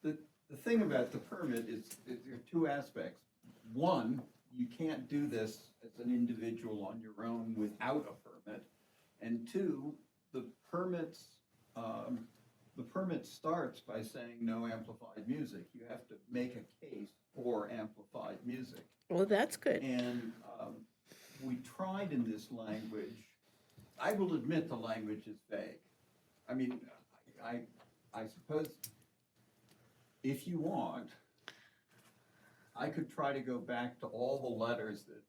the thing about the permit is, there are two aspects. One, you can't do this as an individual on your own without a permit. And two, the permit starts by saying no amplified music. You have to make a case for amplified music. Well, that's good. And we tried in this language, I will admit the language is vague. I mean, I suppose if you want, I could try to go back to all the letters that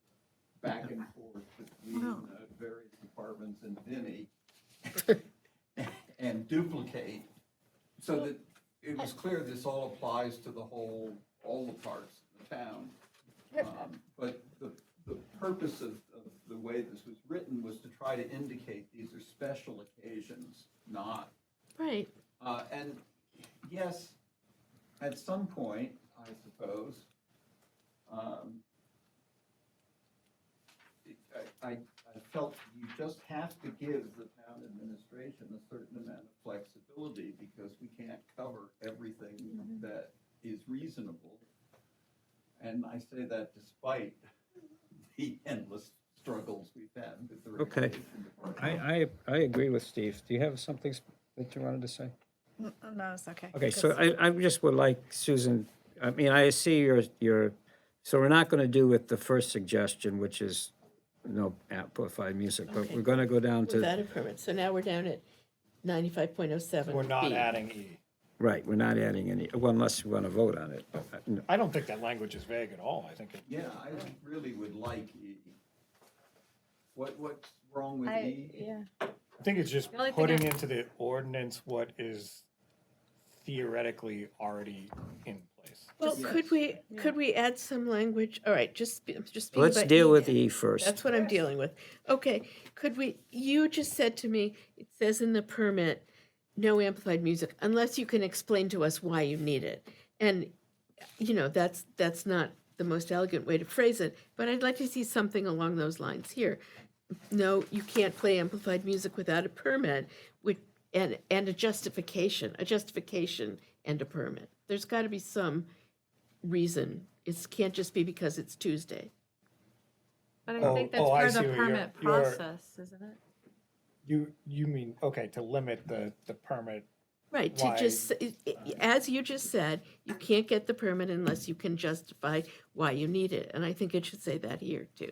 back and forth between Wow. various departments and Vinnie and duplicate so that it was clear this all applies to all the parts of the town. But the purpose of the way this was written was to try to indicate these are special occasions, not. Right, And yes, at some point, I suppose, I felt you just have to give the town administration a certain amount of flexibility because we can't cover everything that is reasonable. And I say that despite the endless struggles we've had with the Okay. recreation department. I agree with Steve. Do you have something that you wanted to say? No, it's okay. Okay, so I just would like, Susan, I mean, I see your, so we're not gonna do with the first suggestion, which is no amplified music, but Okay. we're gonna go down without to, a permit. So now we're down at 95.07. We're not B. adding E. right, we're not adding any, well, unless you wanna vote on it, but, no. I don't think that language is vague at all. I think it. Yeah, I really would like E. What's wrong with E? Yeah. I think it's just The only thing putting I- into the ordinance what is theoretically already in place. Well, could we add some language? All right, just speaking Let's about deal E with then. E first. That's what I'm dealing with. Okay, you just said to me, it says in the permit, no amplified music, unless you can explain to us why you need it. And, that's not the most elegant way to phrase it, but I'd like to see something along those lines here. No, you can't play amplified music without a permit, and a justification and a permit. There's gotta be some reason. It can't just be because it's Tuesday. But I Oh, think that's oh, I part of see the what you're- permit you're- process, isn't it? You mean, okay, to limit the permit, Right, to Why- just, as you just said, you can't get the permit unless you can justify why you need it. And I think it should say that here too.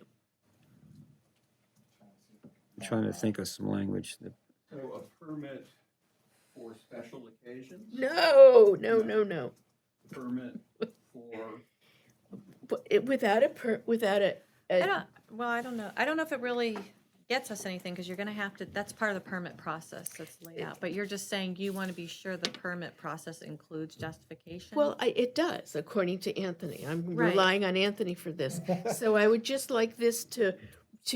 I'm trying to think of some language that, So a permit for special occasions? No. Permit for, But without a, I don't know. I don't know if it really gets us anything, because you're gonna have to, that's part of the permit process that's laid out. But you're just saying you want to be sure the permit process includes justification? well, it does, according to Anthony. I'm Right. relying on Anthony for this. So I would just like this to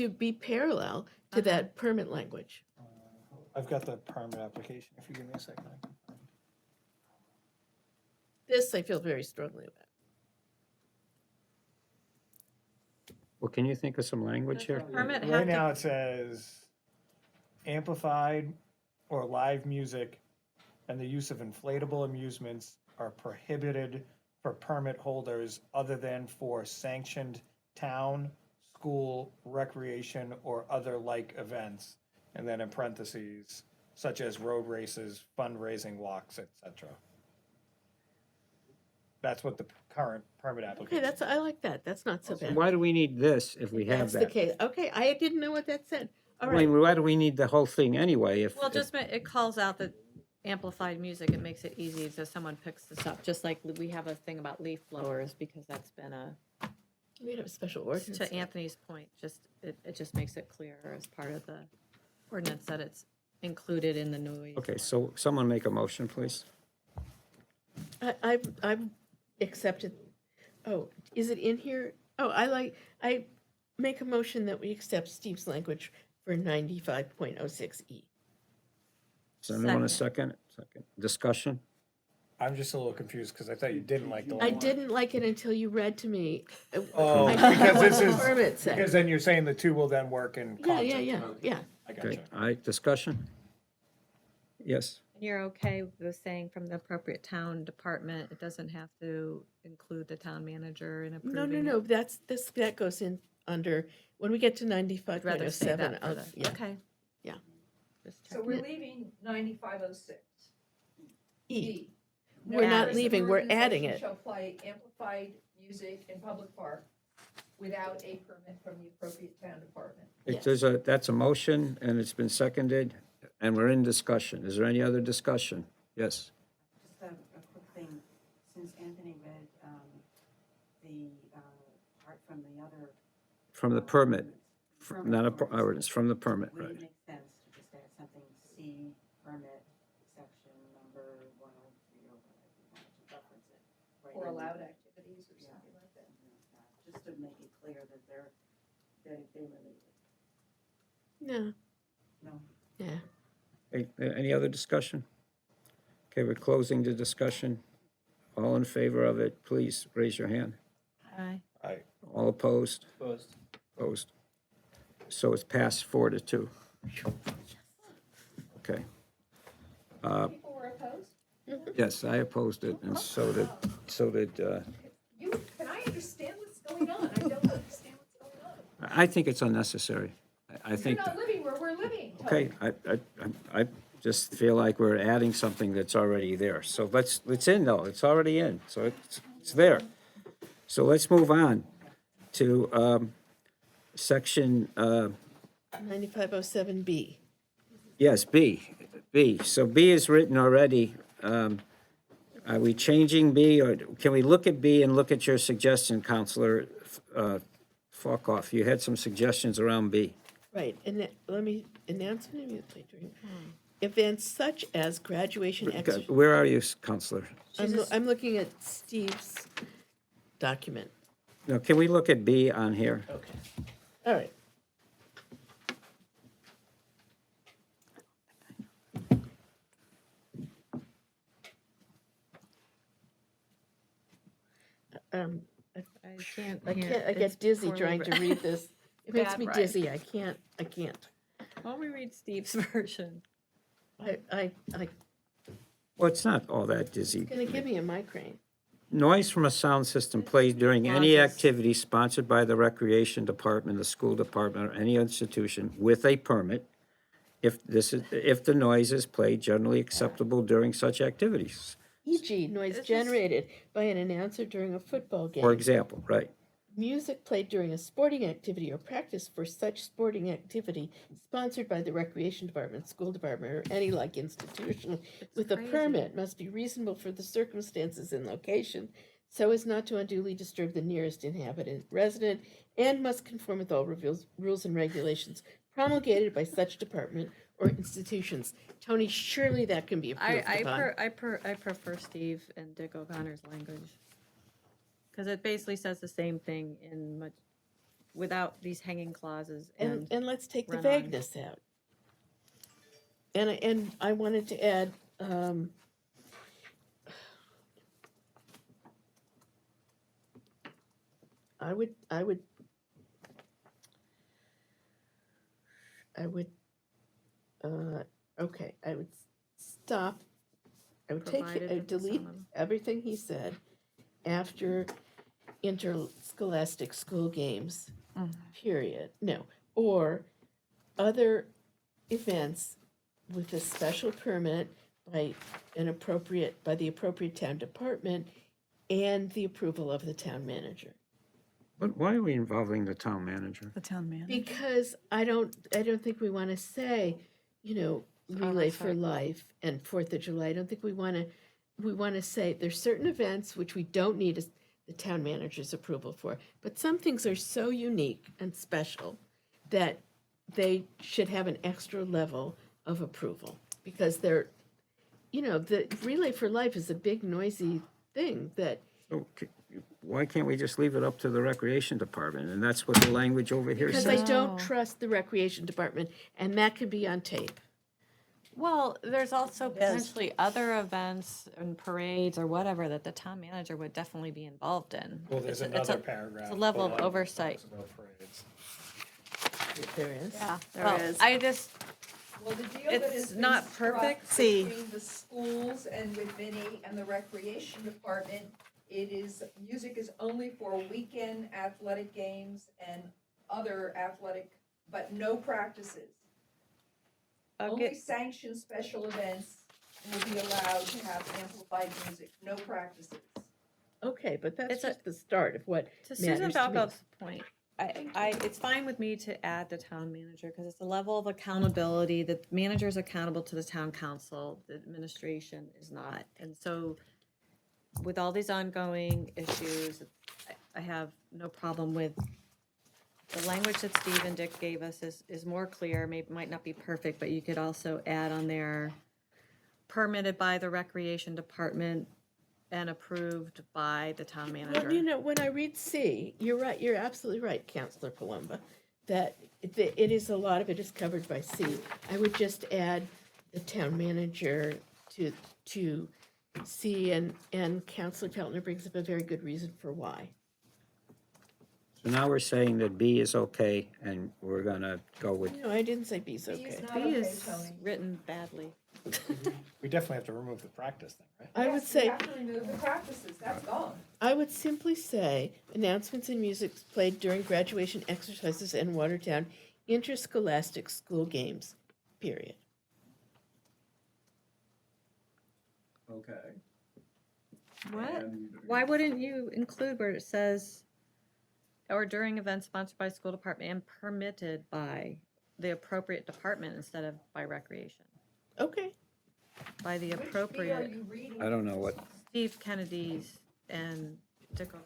be parallel to that permit language. I've got the permit application, if you give me a second. I can find it. This I feel very strongly about. Well, can you think of some language Does the here? permit have Right now to, it says amplified or live music and the use of inflatable amusements are prohibited for permit holders other than for sanctioned town, school, recreation, or other like events. And then in parentheses, such as road races, fundraising walks, etc. That's what the current permit Okay, application. that's, I like that. That's not so bad. Why do we need this if we have That's the that? case. Okay, I didn't know what that said. All I right. mean, why do we need the whole thing anyway if? well, just, it calls out the amplified music. It makes it easy so someone picks this up, just like we have a thing about leaf blowers, because that's been We have a special ordinance. to Anthony's point, it just makes it clear as part of the ordinance that it's included in the noise. Okay, so someone make a motion, please. I've accepted, oh, is it in here? Oh, I make a motion that we accept Steve's language for 95.06E. Does anyone want a second? Second. Discussion? I'm just a little confused because I thought you didn't like the I one. didn't like it until you read to me. Oh, I didn't know because what this the is, permit said. because then you're saying the two will then work in Yeah, concert. yeah. I Okay, gotcha. all right, discussion? Yes, And you're okay with saying from the appropriate town department, it doesn't have to include the town manager in approving? No, that goes in under, when we get to I'd rather say 95.07, that for I'll, the, yeah. okay. Yeah. Just So check. we're leaving 9506. E. No We're not person or leaving, we're adding organization it. Shall play amplified music in public park without a permit from the appropriate town department. It- that's a motion, and it's been seconded, and we're in discussion. Is there any other discussion? Yes, Just a quick thing, since Anthony read, the, part from the other. from the permit, Permit not a, ordinance, ordinance, from the permit, would right? it make sense to just add something, C, permit, section number 103 or whatever, you wanted to reference it? right Or in the- allowed activities or something like that. Just to make it clear that they're related. No, No, yeah. Any other discussion? Okay, we're closing the discussion. All in favor of it, please raise your hand. Aye. All opposed? Opposed. So it's passed 4-2. Okay. People were opposed? Yes, I opposed it, and so did, Can I understand what's going on? I don't understand what's going on. I think it's unnecessary. I You're think, not living where we're living, okay, Tony. I just feel like we're adding something that's already there. So it's in though, it's already in, so it's there. So let's move on to, section, 9507B. yes, B. So B is written already. Are we changing B, or can we look at B and look at your suggestion, Counselor Falkoff? You had some suggestions around B. Right, and let me, announcement of youth play during events such as graduation. Where are you, Counselor? I'm looking at Steve's document. No, can we look at B on here? Okay. All right. I can't. I it's get dizzy poorly trying to written. read this. It makes Bad me writing. dizzy. I can't. Why don't we read Steve's version? I Well, it's not all that dizzy. gonna give me a migraine. Noise from a sound system played during any Pauses. activity sponsored by the Recreation Department, the school department, or any institution with a permit, if the noise is played generally acceptable during such activities. E.g., noise generated by an announcer during a football game. For example, right? Music played during a sporting activity or practice for such sporting activity sponsored by the Recreation Department, School Department, or any like institution with a crazy. permit must be reasonable for the circumstances and location so as not to unduly disturb the nearest inhabitant resident and must conform with all rules and regulations promulgated by such department or institutions. Tony, surely that can be approved upon. I prefer Steve and Dick O'Connor's language. Because it basically says the same thing in much, without these hanging clauses and. And let's take the run on. vagueness out. And I wanted to add, I would I would, okay, I would stop, I would take, Provided I that would the delete sum everything he said after interscholastic school games, period. No, or other events with a special permit by the appropriate town department and the approval of the town manager. But why are we involving the town manager? The town manager. Because I don't think we want to say, Relay for Oversight. Life and 4th of July. I don't think we want to say there's certain events which we don't need the town manager's approval for. But some things are so unique and special that they should have an extra level of approval because they're, the Relay for Life is a big noisy thing that, So why can't we just leave it up to the recreation department? And that's what the language over here because says. I don't trust the recreation department, and that could be on tape. Well, there's also potentially other events and parades or whatever that the town manager would definitely be involved in. Well, there's It's another a paragraph. it's a level of below that oversight. talks about parades. There is. Yeah, there Well, is. I just, Well, the deal that It's has been not struck perfect. See. between the schools and with Vinnie and the recreation department, music is only for weekend athletic games and other athletic, but no practices. Only okay, sanctioned special events will be allowed to have amplified music, no practices. Okay, but that's It's a- just the start of what to Susan matters to me. Balkoff's point, it's fine with me to add the town manager, because it's a level of accountability, the manager is accountable to the town council, the administration is not. And so, with all these ongoing issues, I have no problem with the language that Steve and Dick gave us is more clear, might not be perfect, but you could also add on there, permitted by the recreation department and approved by the town manager. Well, when I read C, you're right, you're absolutely right, Counselor Palumba, that it is, a lot of it is covered by C. I would just add the town manager to C, and Counselor Peltner brings up a very good reason for why. So now we're saying that B is okay, and we're gonna go with, No, I didn't say B's B is okay. not B okay, is Tony. written badly. We definitely have to remove the practice thing, right? I would Yes, say, you have to remove the practices, that's gone. I would simply say announcements and music played during graduation exercises and Watertown interscholastic school games, period. Okay. What? And- Why wouldn't you include where it says, or during events sponsored by school department and permitted by the appropriate department instead of by recreation? Okay. By the Which B are appropriate, you reading? I don't know what, Steve Kennedy's and Dick O'Connor's.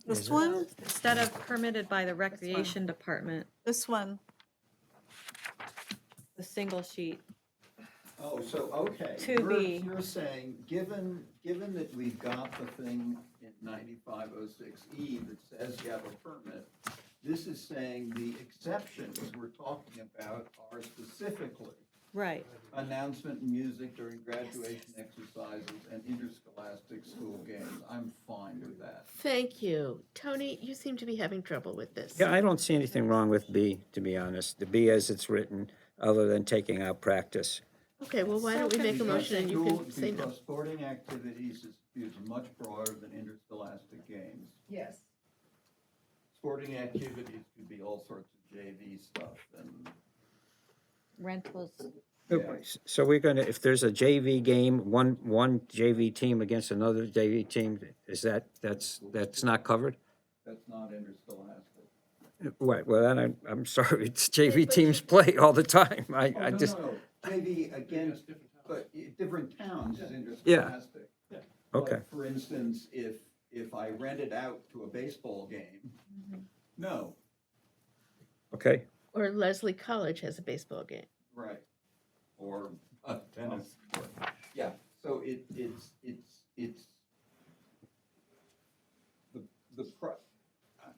This one, Instead of permitted by the recreation department, this one. the single sheet. Oh, so, okay. To You're- be. You're saying, given that we've got the thing in 9506E that says you have a permit, this is saying the exceptions we're talking about are specifically Right. announcement and music during graduation exercises and interscholastic school games. I'm fine with that. Thank you. Tony, you seem to be having trouble with this. yeah, I don't see anything wrong with B, to be honest. The B as it's written, other than taking out practice. Okay, well, why don't we make a motion and you can say no? Because sporting activities is much broader than interscholastic games. Yes. Sporting activities could be all sorts of JV stuff and. Rentals. Yeah. So we're gonna, if there's a JV game, one JV team against another JV team, is that's not covered? That's not interscholastic. Right, well, then I'm sorry, it's JV teams play all the time. I Oh, no, just, no, JV against, but different towns is Yeah. interscholastic. okay. Like, for instance, if I rent it out to a baseball game, no, Okay, Or Leslie College has a baseball game. right, or a tennis court. Yeah, so it's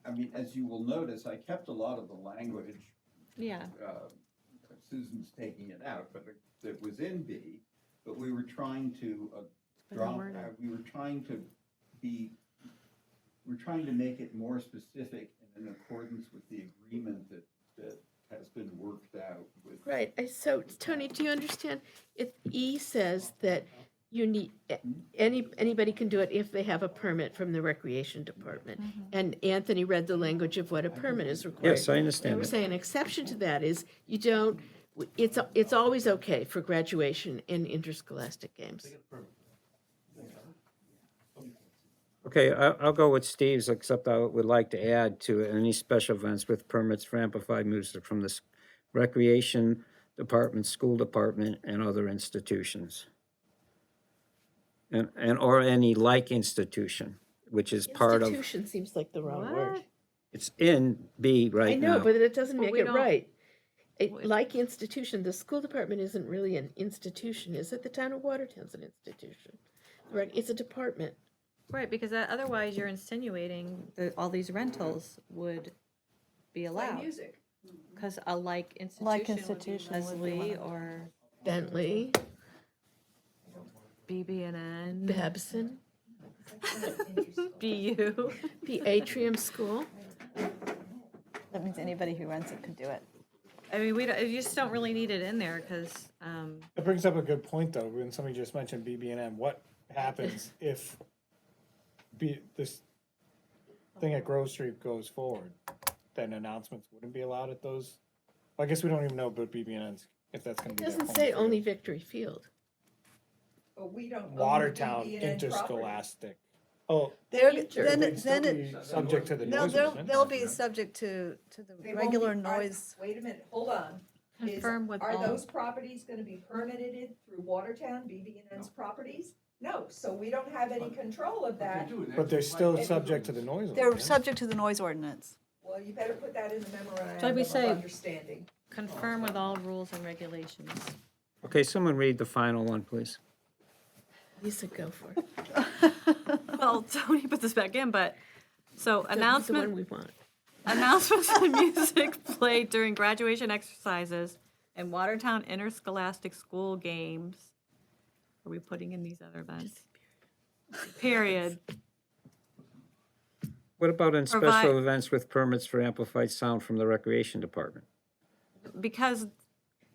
I mean, as you will notice, I kept a lot of the language. Yeah. Susan's taking it out, but it was in B, but we were trying to drop, we were trying to make it more specific and in accordance with the agreement that has been worked out with. Right, so Tony, do you understand? If E says that you need, anybody can do it if they have a permit from the recreation department. And Anthony read the language of what a permit is required. Yes, I understand And we're that. saying an exception to that is you don't, it's always okay for graduation and interscholastic games. Okay, I'll go with Steve's, except I would like to add to it, any special events with permits for amplified music from the recreation department, school department, and other institutions. And, or any like institution, which is part of, Institution seems like the wrong word. it's in B I right now. know, but it doesn't make we it don't- right. Like institution, the school department isn't really an institution, is it? The town of Watertown's an institution. Right, it's a department. Right, because otherwise you're insinuating that all these rentals would be Play allowed. music. Because a like Like institution would be institution would be Leslie one of or Bentley, BB&N, Babson, BU. the Atrium School. That means anybody who rents it could do it. I mean, you just don't really need it in there because, That brings up a good point, though, when somebody just mentioned BB&M. What happens if this thing at Grove Street goes forward? Then announcements wouldn't be allowed at those? Well, I guess we don't even know about BB&N's, if that's gonna It be their doesn't home say field. only Victory Field. But we don't own the Watertown BB&N property. Interscholastic. Oh, They're, Teacher. then, they'd still then it, be subject to the no, noise they'll, ordinance. they'll be subject to the They won't regular be- noise. Wait a minute, hold on. Confirm with Are all- those properties gonna be permitted through Watertown, BB&N's properties? No, so we don't have any control of that. But they're still subject to the noise They're ordinance. subject to the noise ordinance. Well, you better put that in the Shall we memorandum of say- understanding. confirm with all rules and regulations. Okay, someone read the final one, please. Lisa, go for it. Well, Tony put this back in, but, so The one announcement, we want. announcements and music played during graduation exercises and Watertown interscholastic school games. Are we putting in these other events? Period. What about in special Provide- events with permits for amplified sound from the recreation department? Because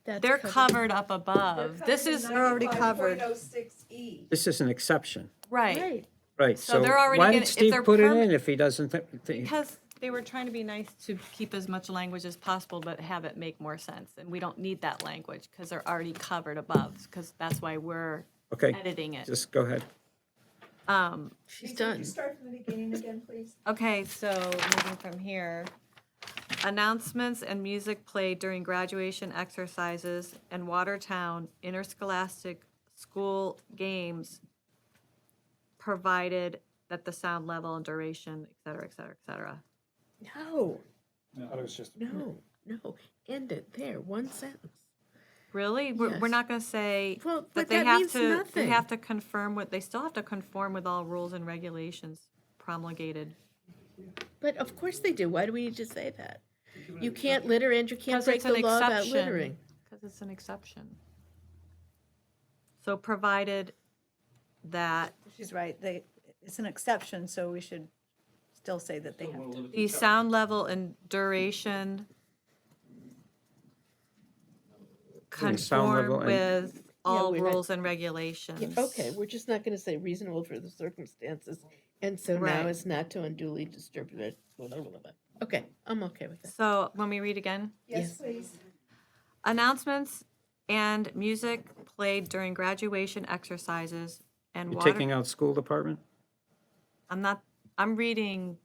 That's they're covered up above. This is, They're already covered. 95.06E. This is an exception, right, Right. right? So So they're already why gonna- did if Steve they're put it permit- in if he doesn't think? because they were trying to be nice to keep as much language as possible, but have it make more sense. And we don't need that language because they're already covered above, because that's why we're Okay, editing it. just go ahead. She's Could done. you start from the beginning again, please? Okay, so moving from here, announcements and music played during graduation exercises and Watertown interscholastic school games, provided that the sound level and duration, et cetera, et cetera, et cetera. No, I thought it was just. no, end it there, one sentence. Really? We're Yes. not gonna say Well, that but they that have means to, they nothing. have to conform with, they still have to conform with all rules and regulations promulgated. But of course they do. Why do we need to say that? You can't litter and you can't Because break it's the an law about exception. littering. Because it's an exception. So provided that She's right, it's an exception, so we should still say that they have to. the sound level and duration sound level conform and- with all we're not- rules and regulations. Yeah, okay, we're just not gonna say reasonable for the circumstances, and so now Right. it's not to unduly disturb it. Blah, blah, blah, blah. Okay, I'm okay with that. So, when we read again? Yes, please. Announcements and music played during graduation exercises and You're water. taking out school department? I'm not, I'm reading,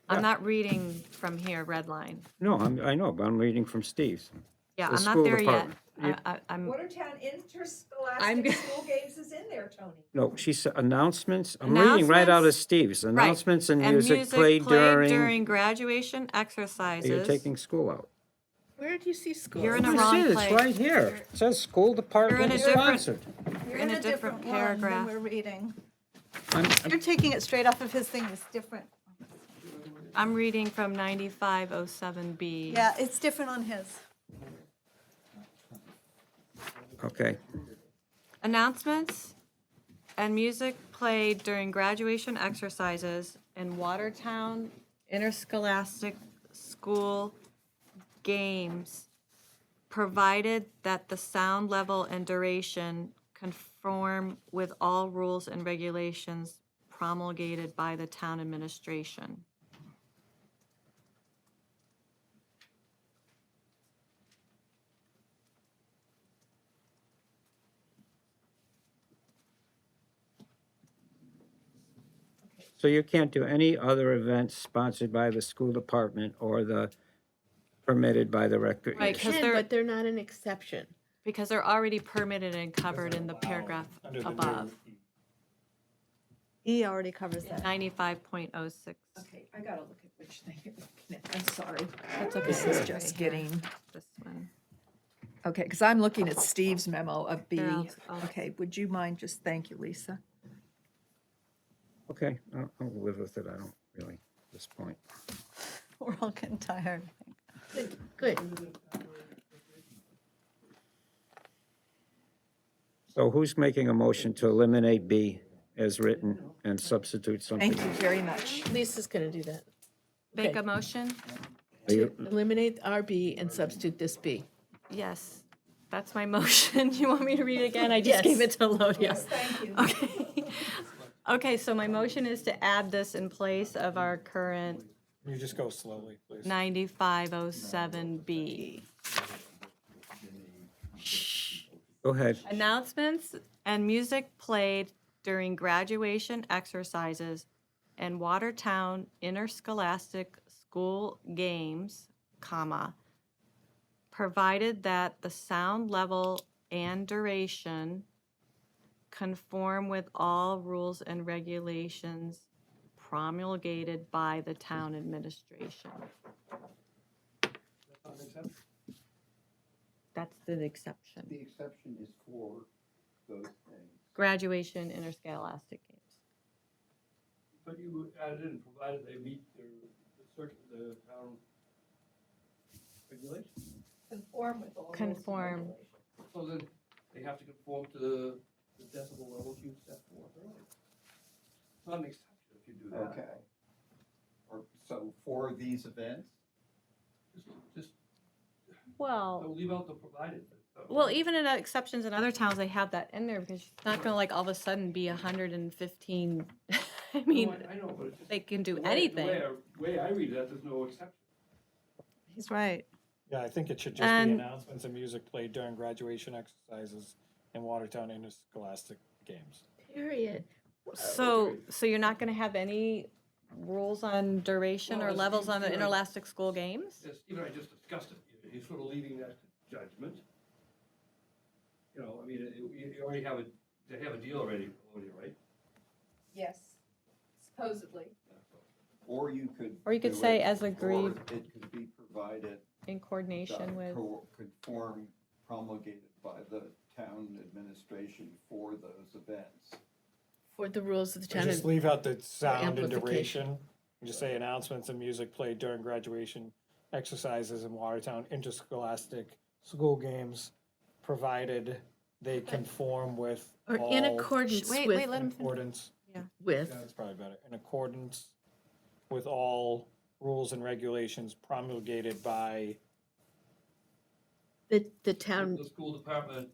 I'm not reading from here, red line. No, I know, but I'm reading from Steve's. Yeah, The I'm not school there yet. department. You- I'm, Watertown I'm interscholastic g- school games is in there, Tony. No, she said announcements, I'm reading right out of Announcements? Steve's. right. Announcements and music played during, graduation exercises. you're taking school out. Where do you see school? You're in a Yes, wrong it is, place. right here. It says school department a different- sponsored. You're in a different one paragraph. than we're reading. I'm- You're taking it straight off of his thing, it's different. I'm reading from 9507B. Yeah, it's different on his. Okay, Announcements and music played during graduation exercises and Watertown interscholastic school games, provided that the sound level and duration conform with all rules and regulations promulgated by the town administration. So you can't do any other events sponsored by the school department or the permitted by the Right, recreation. 'cause Can, they're- but they're not an exception. Because they're already permitted and covered in the paragraph Under the new above, E already covers that. 95.06. Okay, I gotta look at which thing you're looking at, I'm sorry. That's okay. This is Right just here, getting, This one. okay, because I'm looking at Steve's memo of B. Here, I'll- Okay, would you mind, just, thank you, Lisa. Okay, I'll live with it. I don't really, at this point. We're all getting tired. Good. So who's making a motion to eliminate B as written and substitute something? Thank you very much. Lisa's gonna do that. Make Okay. a motion? Are you- Eliminate RB and substitute this B. Yes, that's my motion. You want me to read it again? I just gave it to Lodia. Thank you. Okay. Okay, so my motion is to add this in place of our current Can you just go slowly, please? 9507B. Go ahead. Announcements and music played during graduation exercises and Watertown interscholastic school games, comma, provided that the sound level and duration conform with all rules and regulations promulgated by the town administration. That's the exception. The exception is for those things. Graduation interscholastic games. But you added in, provided they meet the town regulations. Conform with all rules and Conform. regulations. So then they have to conform to the decibel levels you set forth earlier. It's not an exception if you do that. Okay. Or, so for these events, Just Well, don't leave out the provided. well, even in exceptions in other towns, they have that in there because it's not gonna like all of a sudden be 115. I mean, I know, but it's just. they can do the way- anything. The way I read that, there's no exception. He's right. Yeah, I think it should just be And- announcements and music played during graduation exercises and Watertown interscholastic games. Period. So you're not gonna have any rules on duration Well, or as levels on the you know- interscholastic school games? As Steve and I just discussed it, you're sort of leaving that to judgment. You know, I mean, you already have they have a deal already, right? Yes, supposedly. or you could. Or you could do say it, as or agreed it could be provided. in coordination with, Conform promulgated by the town administration for those events. For the rules of the Or town. just leave out the sound and amplification. duration. And just say announcements and music played during graduation exercises in Watertown interscholastic school games, provided they conform with Or all. in accordance wait, with, let him In finish. accordance, with. yeah, that's probably better, in accordance with all rules and regulations promulgated by, The town The school department,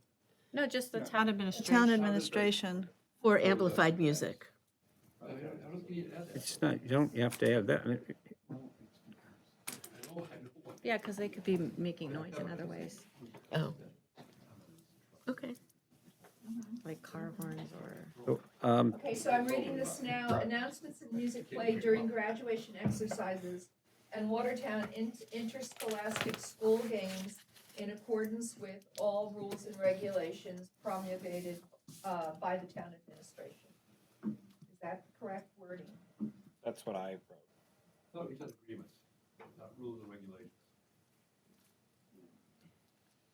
No, just the town administration. Town administration. for amplified music. I don't think you add that. It's not, you have to add that. I know what. Yeah, because they could be making noise in other ways, Oh. Okay. like car horns or. Okay, so I'm reading this now. Announcements and music played during graduation exercises and Watertown interscholastic school games in accordance with all rules and regulations promulgated by the town administration. Is that correct wording? that's what I wrote. No, he said agreements, not rules and regulations.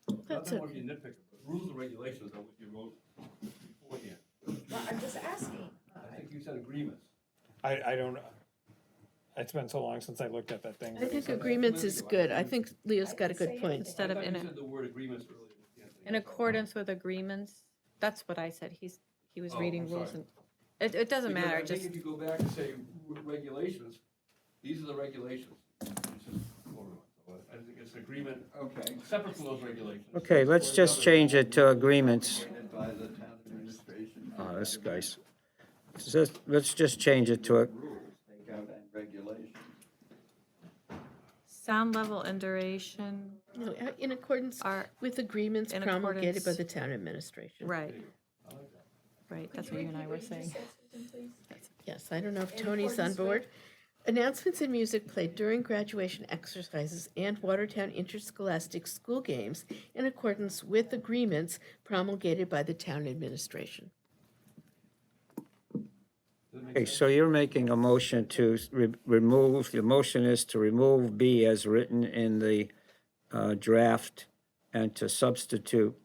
Not That's that I want to be a nitpicker, but rules and regulations are what you wrote beforehand. Well, I'm just asking. I think you said agreements. I don't, it's been so long since I looked at that thing. I think agreements is good. I think Leo's got a good point. Instead of I thought in you a- said the word agreements earlier. In accordance with agreements, that's what I said, he was Oh, reading I'm rules sorry. and, it doesn't Because matter, I think just, if you go back and say regulations, these are the regulations. It's just, hold on. I think it's an agreement Okay. separate from those regulations. Okay, let's just change it to agreements. Appointed by the town administration. Oh, this guy's, let's just change it to a, Rules, take out and regulations. Sound level and duration, No, in accordance Are with agreements in promulgated by accordance- the town administration. right. Right, that's what you and I were saying. Yes, I don't know if Tony's on board. Announcements and music played during graduation exercises and Watertown interscholastic school games in accordance with agreements promulgated by the town administration. okay, so you're making a motion to remove, the motion is to remove B as written in the draft and to substitute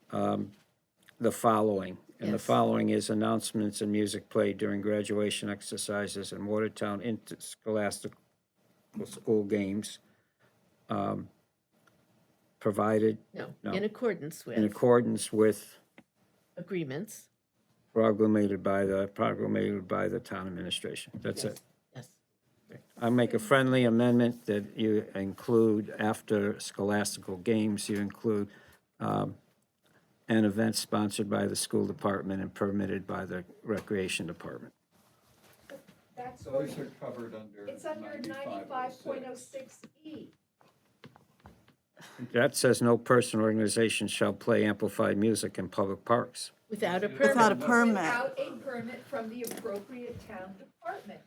the following. And the Yes. following is announcements and music played during graduation exercises and Watertown interscholastic school games, provided No, No. in accordance in with accordance with agreements. promulgated by the town administration. That's it. Yes. I make a friendly amendment that you include, after scholastical games, you include an event sponsored by the school department and permitted by the recreation department. That's Those are covered under it's under 95.06E. That says no person or organization shall play amplified music in public parks. Without a permit. Without a permit. Without a permit from the appropriate town department.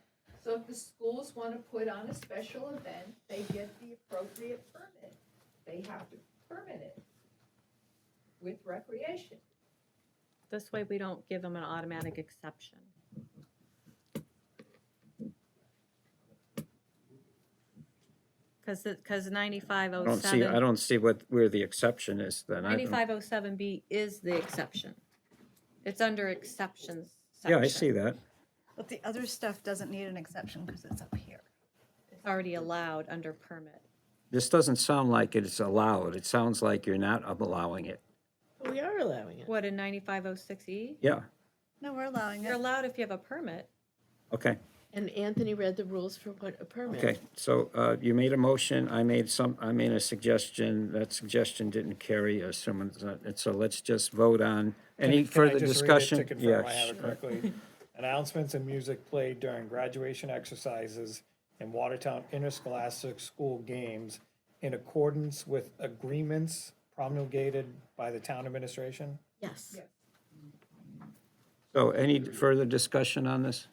So if the schools want to put on a special event, they get the appropriate permit. They have to permit it with recreation. This way we don't give them an automatic exception. Because I don't see where the exception is then. I don't- 9507B is the exception. It's under exceptions Yeah, I section. see that. But the other stuff doesn't need an exception because it's up here. It's already allowed under permit. This doesn't sound like it's allowed. It sounds like you're not allowing it. We are allowing it. What, in 9506E? Yeah, No, we're allowing You're it. allowed if you have a permit. okay, And Anthony read the rules for what a permit. okay. So you made a motion, I made a suggestion. That suggestion didn't carry, assuming it's not, and so let's just vote on, any Can I further just read it discussion? to confirm I have it correctly? Announcements and music played during graduation exercises and Watertown interscholastic school games in accordance with agreements promulgated by the town administration? Yes. So any further discussion on this?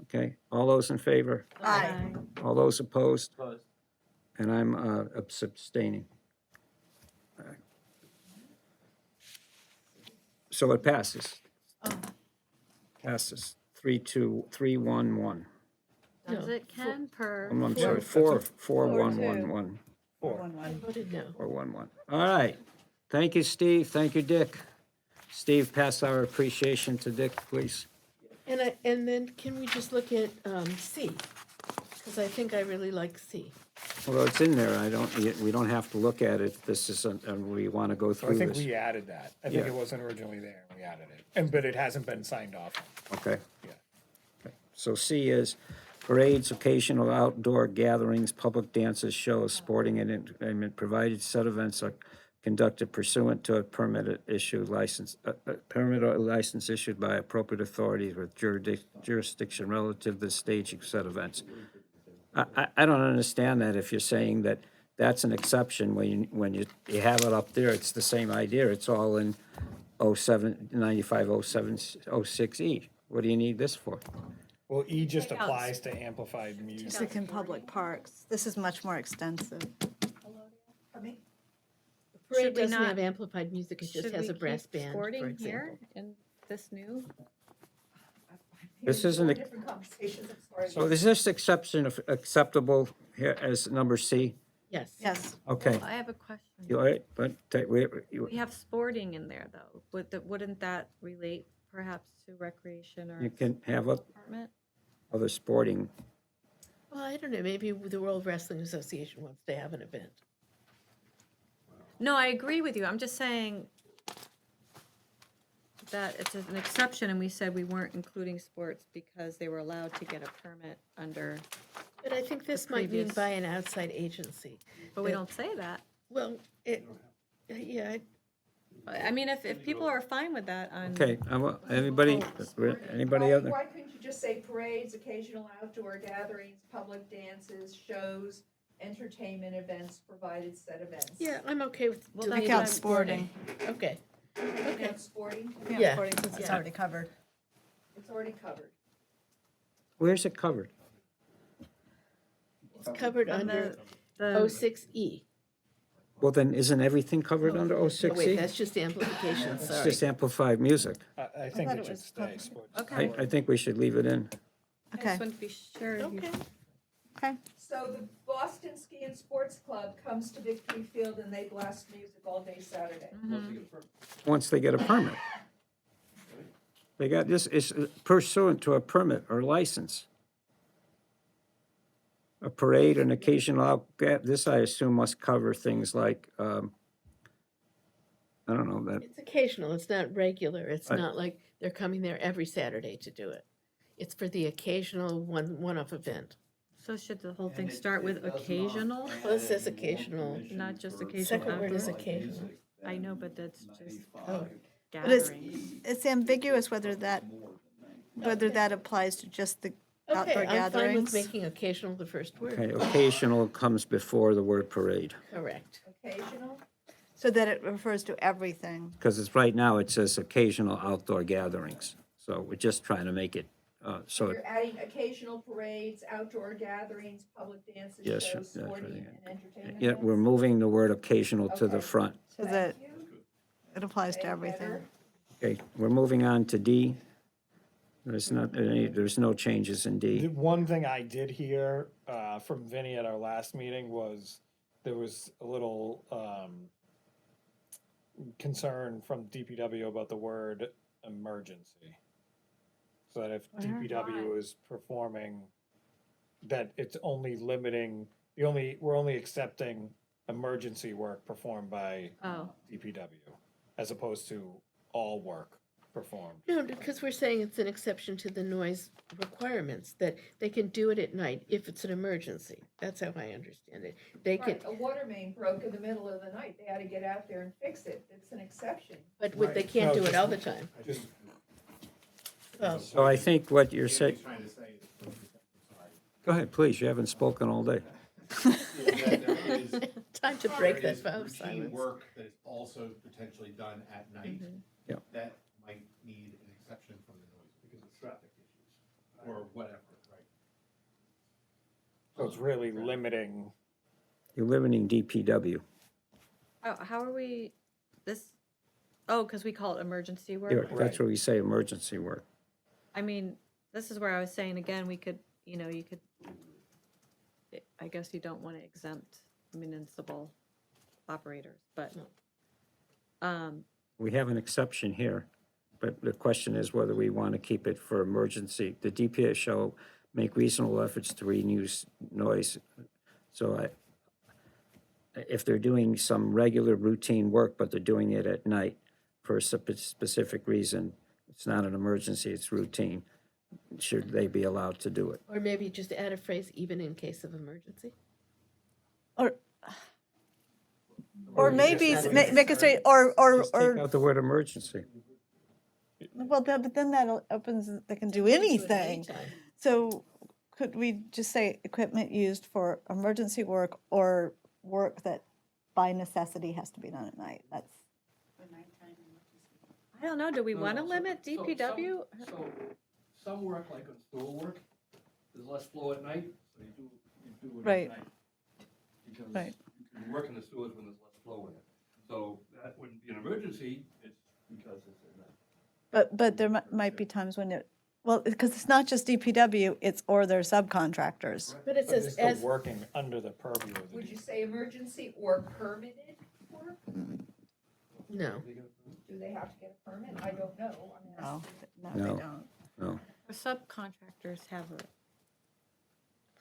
Okay, all those in favor? Aye. All those opposed? And I'm abstaining. So it passes. Passes, 3-1-1. Does No, it, Ken, per? I'm sorry, 4-1-1-1, I voted no. 4-1-1. All right, thank you, Steve, thank you, Dick. Steve, pass our appreciation to Dick, please. And then can we just look at C? Because I think I really like C. Well, it's in there, we don't have to look at it, this is, and we want to go So I through think this. we added that. I think Yeah. it wasn't originally there, we added it. But it hasn't been signed off. Okay. Yeah. Okay. So C is parades, occasional outdoor gatherings, public dances, shows, sporting and entertainment, provided said events are conducted pursuant to a permit or license issued by appropriate authorities with jurisdiction relative to the staging of said events. I don't understand that if you're saying that that's an exception when you have it up there, it's the same idea, it's all in 9506E. What do you need this for? Well, E just Take out. applies to amplified music. Music in public parks. This is much more extensive. The parade Should we doesn't not- have amplified music, it just Should has we a brass keep band, for sporting example. here in this new? This isn't a- Different conversations, I'm sorry. So is this exception acceptable here as number C? Yes. Yes. Okay, I have a question. you all right? But We have sporting in there, though. Wouldn't that relate perhaps to recreation or you can have apartment? other sporting, Well, I don't know, maybe the World Wrestling Association wants to have an event. No, I agree with you. I'm just saying, that it's an exception, and we said we weren't including sports because they were allowed to get a permit under, But I think this might mean previous- by an outside agency. but we don't say that. Well, yeah, I mean, if people are fine with that on. Okay, anybody other? Why couldn't you just say parades, occasional outdoor gatherings, public dances, shows, entertainment events, provided said events? yeah, I'm okay with Well, deleting Take out sporting. Okay, okay. And sporting, Yeah. Sporting, since it's Yeah. already covered. it's already covered. Where's it covered? It's covered on under the- 06E. Well, then, isn't everything covered under Oh, 06E? wait, that's just amplification, It's sorry. just amplified music. I think thought it it should was stay public. sports. Okay, I think we should leave it in. I Okay, just want to be sure. you- Okay, okay. So the Boston Ski and Sports Club comes to Victory Field and they blast music all day Saturday. Once they get a permit. They got this, is pursuant to a permit or license. A parade, an occasional, this I assume must cover things like, I don't know, that, it's occasional, it's not regular, it's I- not like they're coming there every Saturday to do it. It's for the occasional one-off event. So should the whole thing start with occasional? Well, it says occasional. Not just occasional Second word is outdoor? occasional. I know, but that's just Oh. But it's, gathering. it's ambiguous whether that applies to just the outdoor Okay, I'm fine with gatherings. making occasional the first word. okay, occasional comes before the word parade. Correct. Occasional, So that it refers to everything. Because it's, right now, it says occasional outdoor gatherings. So we're just trying to make it, so, you're adding occasional parades, outdoor gatherings, public dances, Yes, shows, that's right, sporting yeah. and entertainment yeah, we're events? moving the word occasional to the Okay. front. So that Thank you. it applies to Okay, everything. better. Okay, we're moving on to D. There's no changes in The D. one thing I did hear from Vinny at our last meeting was there was a little concern from DPW about the word emergency. So that if DPW is performing, that it's only limiting, we're only accepting emergency work performed by Oh, DPW as opposed to all work performed. No, because we're saying it's an exception to the noise requirements, that they can do it at night if it's an emergency. That's how I understand it. They can, Right, a water main broke in the middle of the night, they had to get out there and fix it, it's an exception. but they can't do it all the time. Just Well, So I think what you're saying, Trying to say is, sorry. go ahead, please, you haven't spoken all day. time to break that vow of silence. Work that is also potentially done at night. Yep. That might need an exception from the noise because of traffic issues or whatever, right? so it's really limiting. You're limiting DPW. oh, how are we, because we call it emergency work? Yeah, that's what we say, emergency work. I mean, this is where I was saying, again, we could, you could, I guess you don't want to exempt municipal operators, but, We have an exception here, but the question is whether we want to keep it for emergency. The DPS shall make reasonable efforts to reduce noise. So if they're doing some regular routine work, but they're doing it at night for a specific reason, it's not an emergency, it's routine, should they be allowed to do it? Or maybe just add a phrase, even in case of emergency. Or maybe just- make it straight, or, Just take out the word emergency. well, but then that opens, they can do anything. Anytime. So could we just say equipment used for emergency work or work that by necessity has to be done at night? That's, I don't know, do we No, want to no, limit so- so DPW? So, some work, like on store work, there's less flow at night, so you do it Right. at night. Because Right. you can work in the sewers when there's less flow in it. So that wouldn't be an emergency, it's because it's at night. but there might be times when it, well, because it's not just DPW, it's or their subcontractors. But it But they're says still as, working under the purview of the Would you say emergency or permitted work? no. Do they have to get a permit? I don't know. I'm No, asking. no, No. they don't. No. Our subcontractors have a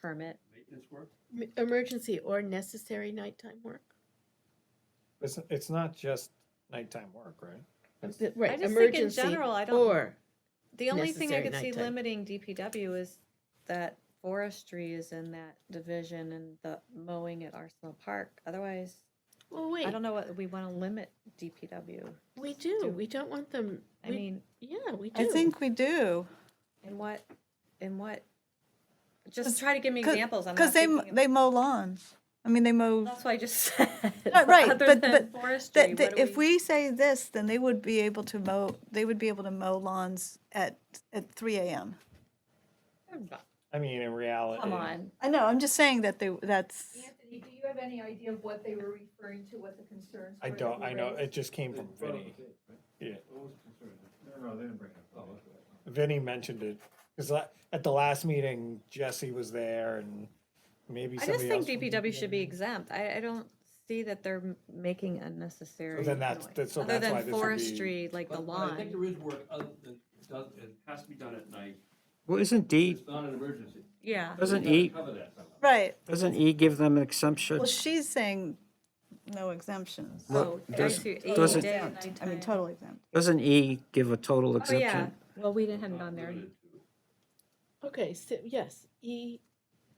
permit. Maintenance work? Emergency or necessary nighttime work. It's not just nighttime work, right? Right, I just think in emergency general, I don't- or, The only thing I necessary could see nighttime. limiting DPW is that forestry is in that division and the mowing at Arsenal Park. Otherwise, well, I wait, don't know what we want to limit DPW. we do, we don't want them, I mean, yeah, we do. I think we do. in what, just try to give me examples. I'm Because not thinking they mow lawns. I mean, they mow. That's what I just said. Right, Other but, than but forestry, what do if we say this, then they would be able to mow lawns at 3 a.m. I mean, in reality. Come on. I know, I'm just saying that's, Anthony, do you have any idea of what they were referring to, what the concerns were? I that don't, were I know, raised? it just came from Vinny. Yeah, No, they didn't bring it up. Vinny mentioned it, because at the last meeting, Jesse was there and maybe I somebody just else. think from DPW should be exempt. I don't see that they're making unnecessary Well, then that's- noise. that's- so Other that's why than this would be- forestry, like the But I think lawn. there is work other than, it has to be done at night. Well, isn't D, It's not an emergency. Yeah. doesn't We gotta E, cover that somehow. right. doesn't E give them an exemption? Well, she's saying no exemptions. Oh, I does- see. does it- Day, I mean, nighttime. totally exempt. Doesn't E give a total Oh, yeah. exemption? Well, we didn't have it on there. Okay, so, yes, E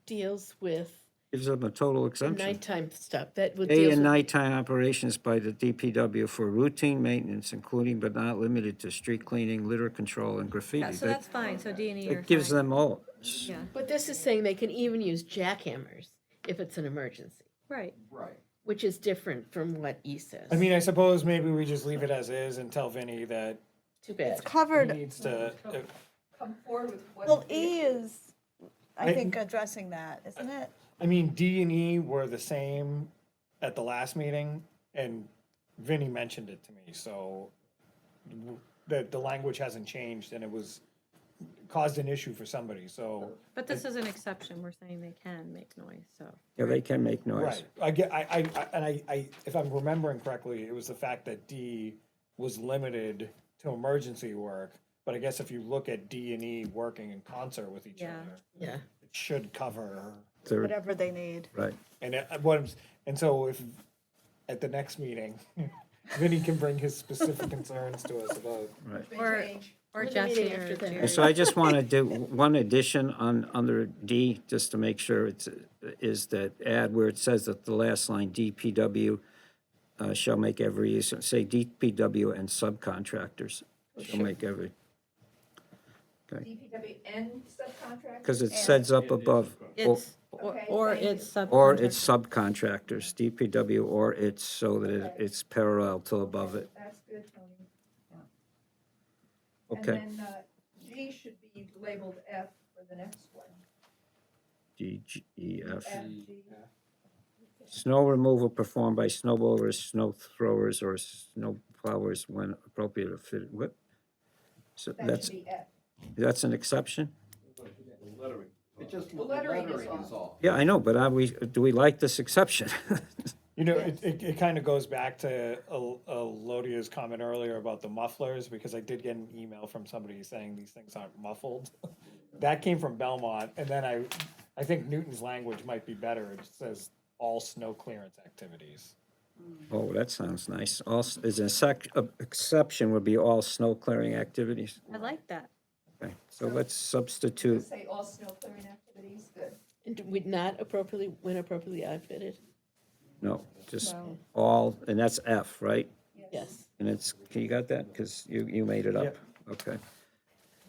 deals with Gives them a total the exemption. nighttime stuff, that would Day deal and with, nighttime operations by the DPW for routine maintenance, including but not limited to street cleaning, litter control, and graffiti. Yeah, so That- that's fine. So D and E are It gives fine. them all. Yeah, but this is saying they can even use jackhammers if it's an emergency, right. Right. which is different from what E says. I mean, I suppose maybe we just leave it as is and tell Vinny that Too bad. It's he covered, needs to, Come forward with what. well, E is, I I- think, addressing that, isn't it? I mean, D and E were the same at the last meeting, and Vinny mentioned it to me, so the language hasn't changed, and it was, caused an issue for somebody, so. But this is an exception. We're saying they can make noise, so. Yeah, they can make noise. Right, I get, and I, if I'm remembering correctly, it was the fact that D was limited to emergency work, but I guess if you look at D and E working in concert with each Yeah. other, Yeah, it should cover, They're- Whatever they need. Right. and and so if, at the next meeting, Vinny can bring his specific concerns to us about. May Or- change. Or Or the meeting Jesse after or that. Jerry. So I just want to do one addition on, under D, just to make sure is that add where it says that the last line, DPW shall make every use, say DPW and subcontractors shall make every, DPW and subcontractors? because it says up above, It's, Okay, or thank you. it's subcontractor. or it's subcontractors, DPW, or it's so that it's parallel to above it. That's good, Tony. Okay. And then, G should be labeled F for the next one. D, G, E, F. F, G. Snow removal performed by snow blowers, snow throwers, or snow plowers when appropriate or fit, what? So That that's, should be F. that's an exception? Lettering. It just, The the lettering is lettering is off. off. Yeah, I know, but do we like this exception? You know, it kind of goes back to Lodia's comment earlier about the mufflers, because I did get an email from somebody saying these things aren't muffled. That came from Belmont, and then I think Newton's language might be better. It says all snow clearance activities. Oh, that sounds nice. All, is an exception would be all snow clearing activities. I like that. Okay, so let's substitute, Say all snow clearing activities, good. and would not appropriately, when appropriately outfitted, no, just No. all, and that's F, right? yes. And it's, you got that? Because you made it up. Yep. Okay.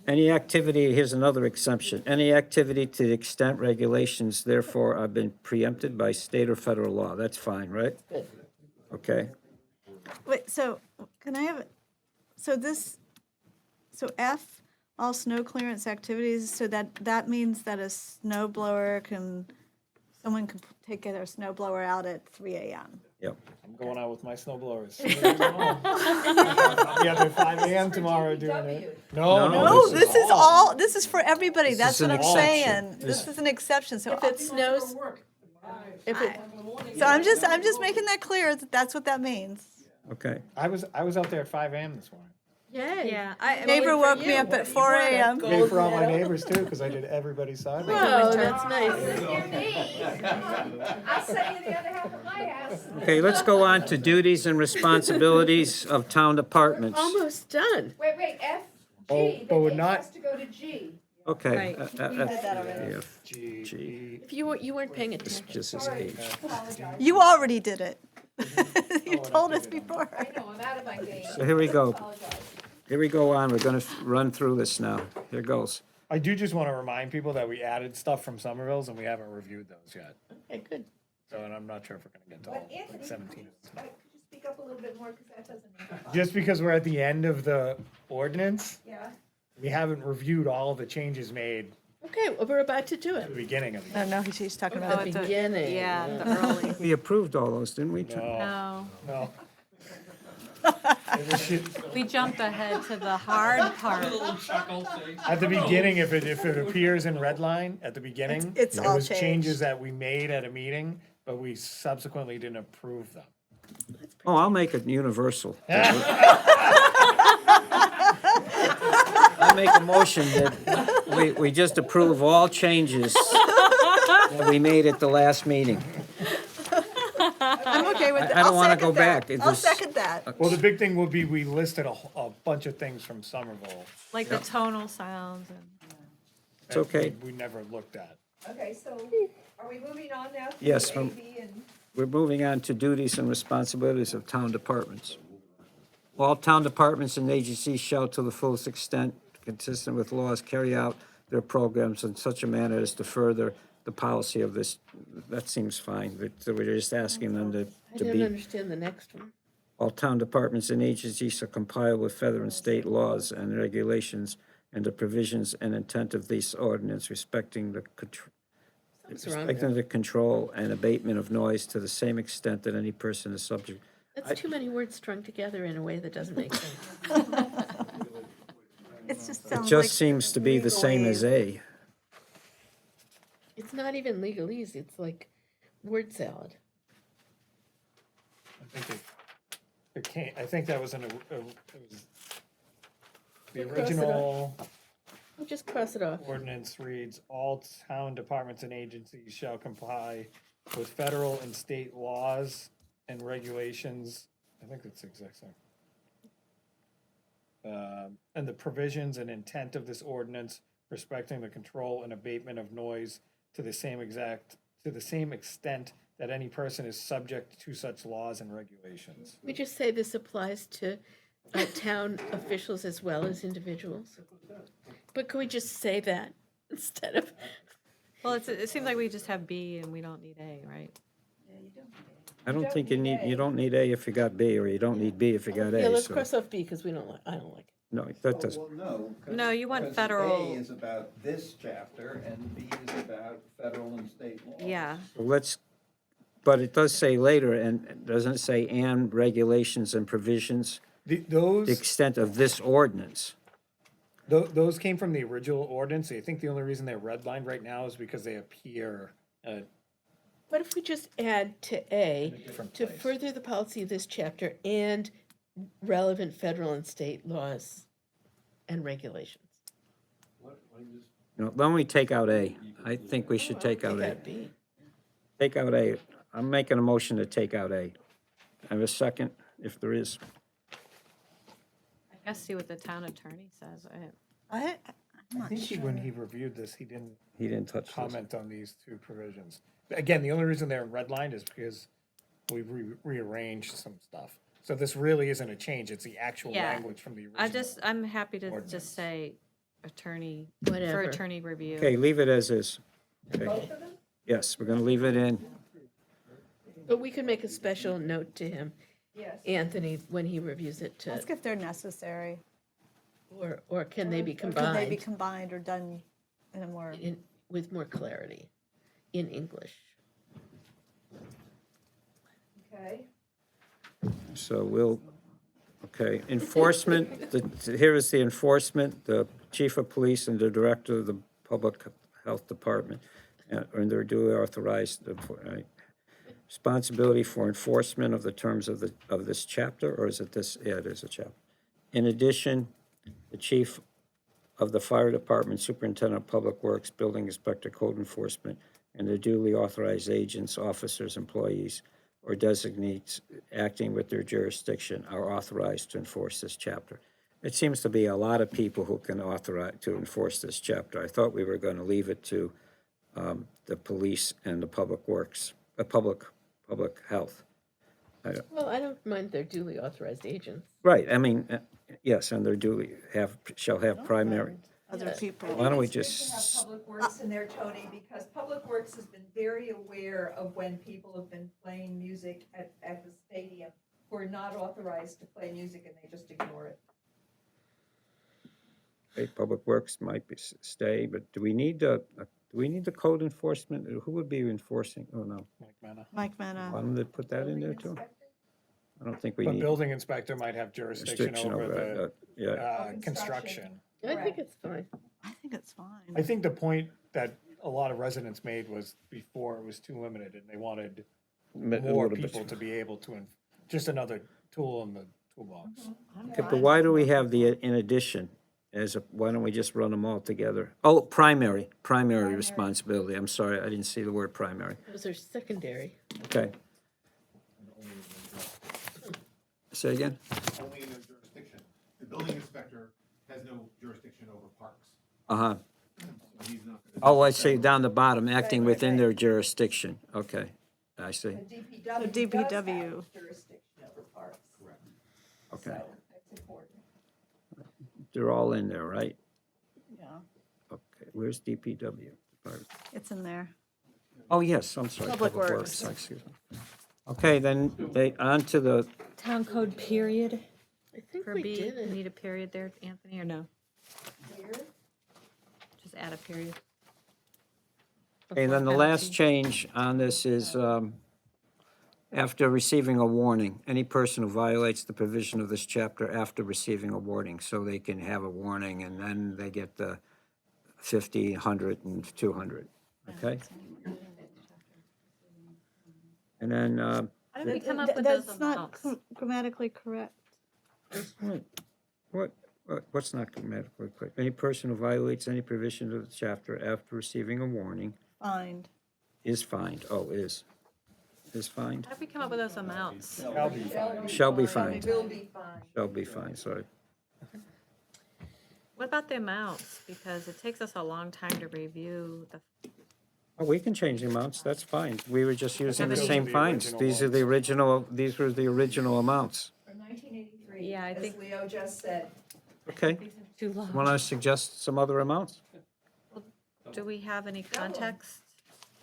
Any activity, here's another exemption. Any activity to the extent regulations therefore have been preempted by state or federal law. That's fine, right? Good. Okay. Wait, so can I have, so F, all snow clearance activities, so that means that a snow blower someone can take their snow blower out at 3 a.m. Yep. I'm going out with my snow blowers. I'll be out there at 5 a.m. tomorrow doing it. No, No, No, this is for everybody, This that's is what an I'm exception. saying. This is an exception, so, If it snows, if it, so I'm just making that clear, that that's what that means. Okay. I was out there at 5 a.m. this morning. Yay. Yeah, Neighbor woke me up at 4 a.m. Pay for all my neighbors too, because I did everybody's side. Oh, that's nice. I'll send you the other half of my house. Okay, let's go on to duties and responsibilities of town departments. Almost done. Wait, F, Oh, G, but then we're it not- has to go to G. Okay. Right. We did that already. F, G, G. E. If you weren't paying attention. This is Sorry, H. apologize. You already did it. You told us before. I know, I'm out of my game. So here we go. Apologize. Here we go on. We're gonna run through this now. Here goes. I do just want to remind people that we added stuff from Somerville's and we haven't reviewed those yet. Okay, good. So, and I'm not sure if we're gonna get to But all Anthony, 17 of them. could you speak up a little bit more, because that doesn't make sense. Just because we're at the end of the ordinance, Yeah, we haven't reviewed all the changes made Okay, well, we're about to do at the it. beginning of the. No, he's talking At about the it's a- beginning. Yeah, the early. We approved all those, didn't we? No, No, no. It should- we jumped ahead to the hard part. At the beginning, if it appears in red line, at the beginning, It's there all was changed. changes that we made at a meeting, but we subsequently didn't approve them. Oh, I'll make it universal. I'll make a motion that we just approve all changes that we made at the last meeting. I'm okay with that. I don't I'll wanna second go that. back. It I'll was- second that. Well, the big thing will be, we listed a bunch of things from Somerville. Like the tonal sounds and. It's okay. We never looked at. okay, so are we moving on now? to Yes, A, from- B, and We're moving on to duties and responsibilities of town departments. All town departments and agencies shall, to the fullest extent consistent with laws, carry out their programs in such a manner as to further the policy of this. That seems fine, but we're just asking them I to don't be. understand the next one. All town departments and agencies shall comply with federal and state laws and regulations and the provisions and intent of these ordinance respecting the Something's wrong. respecting the control and abatement of noise to the same extent that any person is subject. That's too many words strung together in a way that doesn't make sense. It just It sounds like. just seems to be the same as A. It's not even legalese, it's like word salad. I think it can't, I think that was it was the We cross it off. original We'll just cross it off. ordinance reads, all town departments and agencies shall comply with federal and state laws and regulations. I think that's the exact same. And the provisions and intent of this ordinance respecting the control and abatement of noise to the same extent that any person is subject to such laws and regulations. We just say this applies to town officials as well as individuals. But can we just say that instead of, Well, it seems like we just have B and we don't need A, right? I don't think you don't need A if you got B, or you don't need B if you got A. yeah, let's so- cross off B because I don't like it. No, that doesn't. Well, no. 'cause- No, you want because federal- A is about this chapter and B is about federal and state law. Yeah, But it does say later, and doesn't it say and regulations and provisions, the Those, extent of this ordinance? those came from the original ordinance. I think the only reason they're redlined right now is because they appear What if we just add to A, in a different to place. further the policy of this chapter and relevant federal and state laws and regulations? No, why don't we take out A? I think we should take out A. B. Take out A. I'm making a motion to take out A. I have a second, if there is. I guess see what the town attorney says. I'm I not think sure. when he reviewed this, he didn't He didn't touch this. comment on these two provisions. Again, the only reason they're redlined is because we rearranged some stuff. So this really isn't a change, it's the actual Yeah. language from the original. I'm happy to Ordinance. just say attorney, for Whatever. attorney review. Okay, leave it as is. Okay. both of them? Yes, we're gonna leave it in. But we could make a special note to him, Yes. Anthony, when he reviews it to, Ask if they're necessary. or can they be Could they be combined combined or done in a more, with more clarity in English? Okay. So we'll, okay, enforcement, here is the enforcement, the chief of police and the director of the public health department, and they're duly authorized, responsibility for enforcement of the terms of this chapter, or is it this, yeah, it is a chapter. In addition, the chief of the fire department, superintendent of public works, building inspector, code enforcement, and the duly authorized agents, officers, employees, or designates acting with their jurisdiction are authorized to enforce this chapter. It seems to be a lot of people who can authorize to enforce this chapter. I thought we were going to leave it to the police and the public works, public health. Well, I don't mind their duly authorized agents. Right, I mean, yes, and they're duly shall have primary. Other people. Why don't we It's good to just, have Public Works in there, Tony, because Public Works has been very aware of when people have been playing music at the stadium who are not authorized to play music and they just ignore it. okay, public works might be stay, but do we need the code enforcement? Who would be enforcing? Oh, no. Mike Mena. Mike Mena. Why don't they put that in there too? Building inspector? I don't think we But need building inspector might have jurisdiction restriction over over the, that, yeah. construction. I think it's fine. I think it's fine. I think the point that a lot of residents made was before it was too limited and they wanted A more little bit. people to be able to, just another tool in the toolbox. Okay, but why do we have the in addition why don't we just run them all together? Oh, primary responsibility. I'm sorry, I didn't see the word primary. Those are secondary. Okay. Say again? Only in their jurisdiction. The building inspector has no jurisdiction over parks, Uh-huh. so he's not gonna. Oh, I see, down the bottom, acting Right, within right. their jurisdiction. Okay, I see. And DPW does have DPW. jurisdiction over parks, Correct. Okay, so that's important. they're all in there, right? Yeah, Okay, where's DPW? it's in there. Oh, yes, I'm sorry. Public Works. Excuse me. Okay, then on to the, Town code period I think for we B, did it. need a period there, Anthony, or no? Here, Just add a period. okay, then the Before last penalty. change on this is, after receiving a warning, any person who violates the provision of this chapter after receiving a warning, so they can have a warning, and then they get the 50, 100, and 200, okay? And then, How did we come up with those That's not amounts? grammatically correct. what's not grammatically correct? Any person who violates any provision of the chapter after receiving a warning Fined. is fined. Oh, is fined? How did we come up with those amounts? Shall be fine. Shall be fine, fined. will be fine. Shall be fined, sorry. What about the amounts? Because it takes us a long time to review the, Oh, we can change the amounts, that's fine. We were just using the those are same the fines. original These were the original amounts. From 1983, Yeah, I as think- Leo just said. Okay, too long. want to suggest some other amounts? Do we have any context?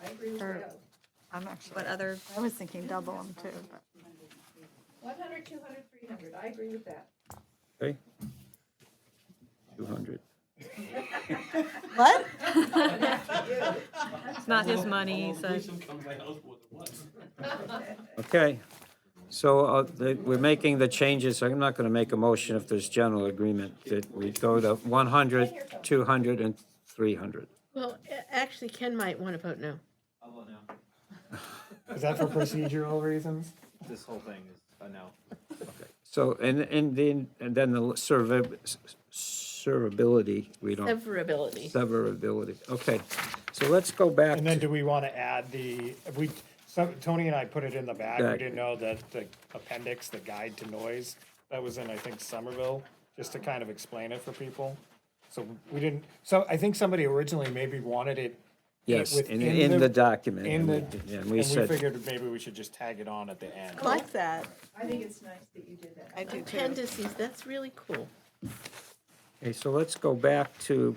I agree with For- Leo. I'm actually, What other, I was thinking double them too, but. 100, 200, 300, I agree with that. Okay? 200. What? it's not his money, so. Police will come to my house more than once. Okay, so we're making the changes, I'm not going to make a motion if there's general agreement that we go to 100, 200, and 300. Well, actually, Ken might want to vote no. I'll vote no. Is that for procedural reasons? This whole thing is a no. So, and then the servability, we don't, Severability. severability, okay. So let's go back And then to, do we want to add Tony and I put it in the back, we Back. didn't know that the appendix, the guide to noise, that was in, I think, Somerville, just to kind of explain it for people. So we didn't, so I think somebody originally maybe wanted it. yes, within in the document. In and the, we- and and we we said, figured maybe we should just tag it on at the end. I like that. I think it's nice that you did that. I do too. Appendices, that's really cool. okay, so let's go back to,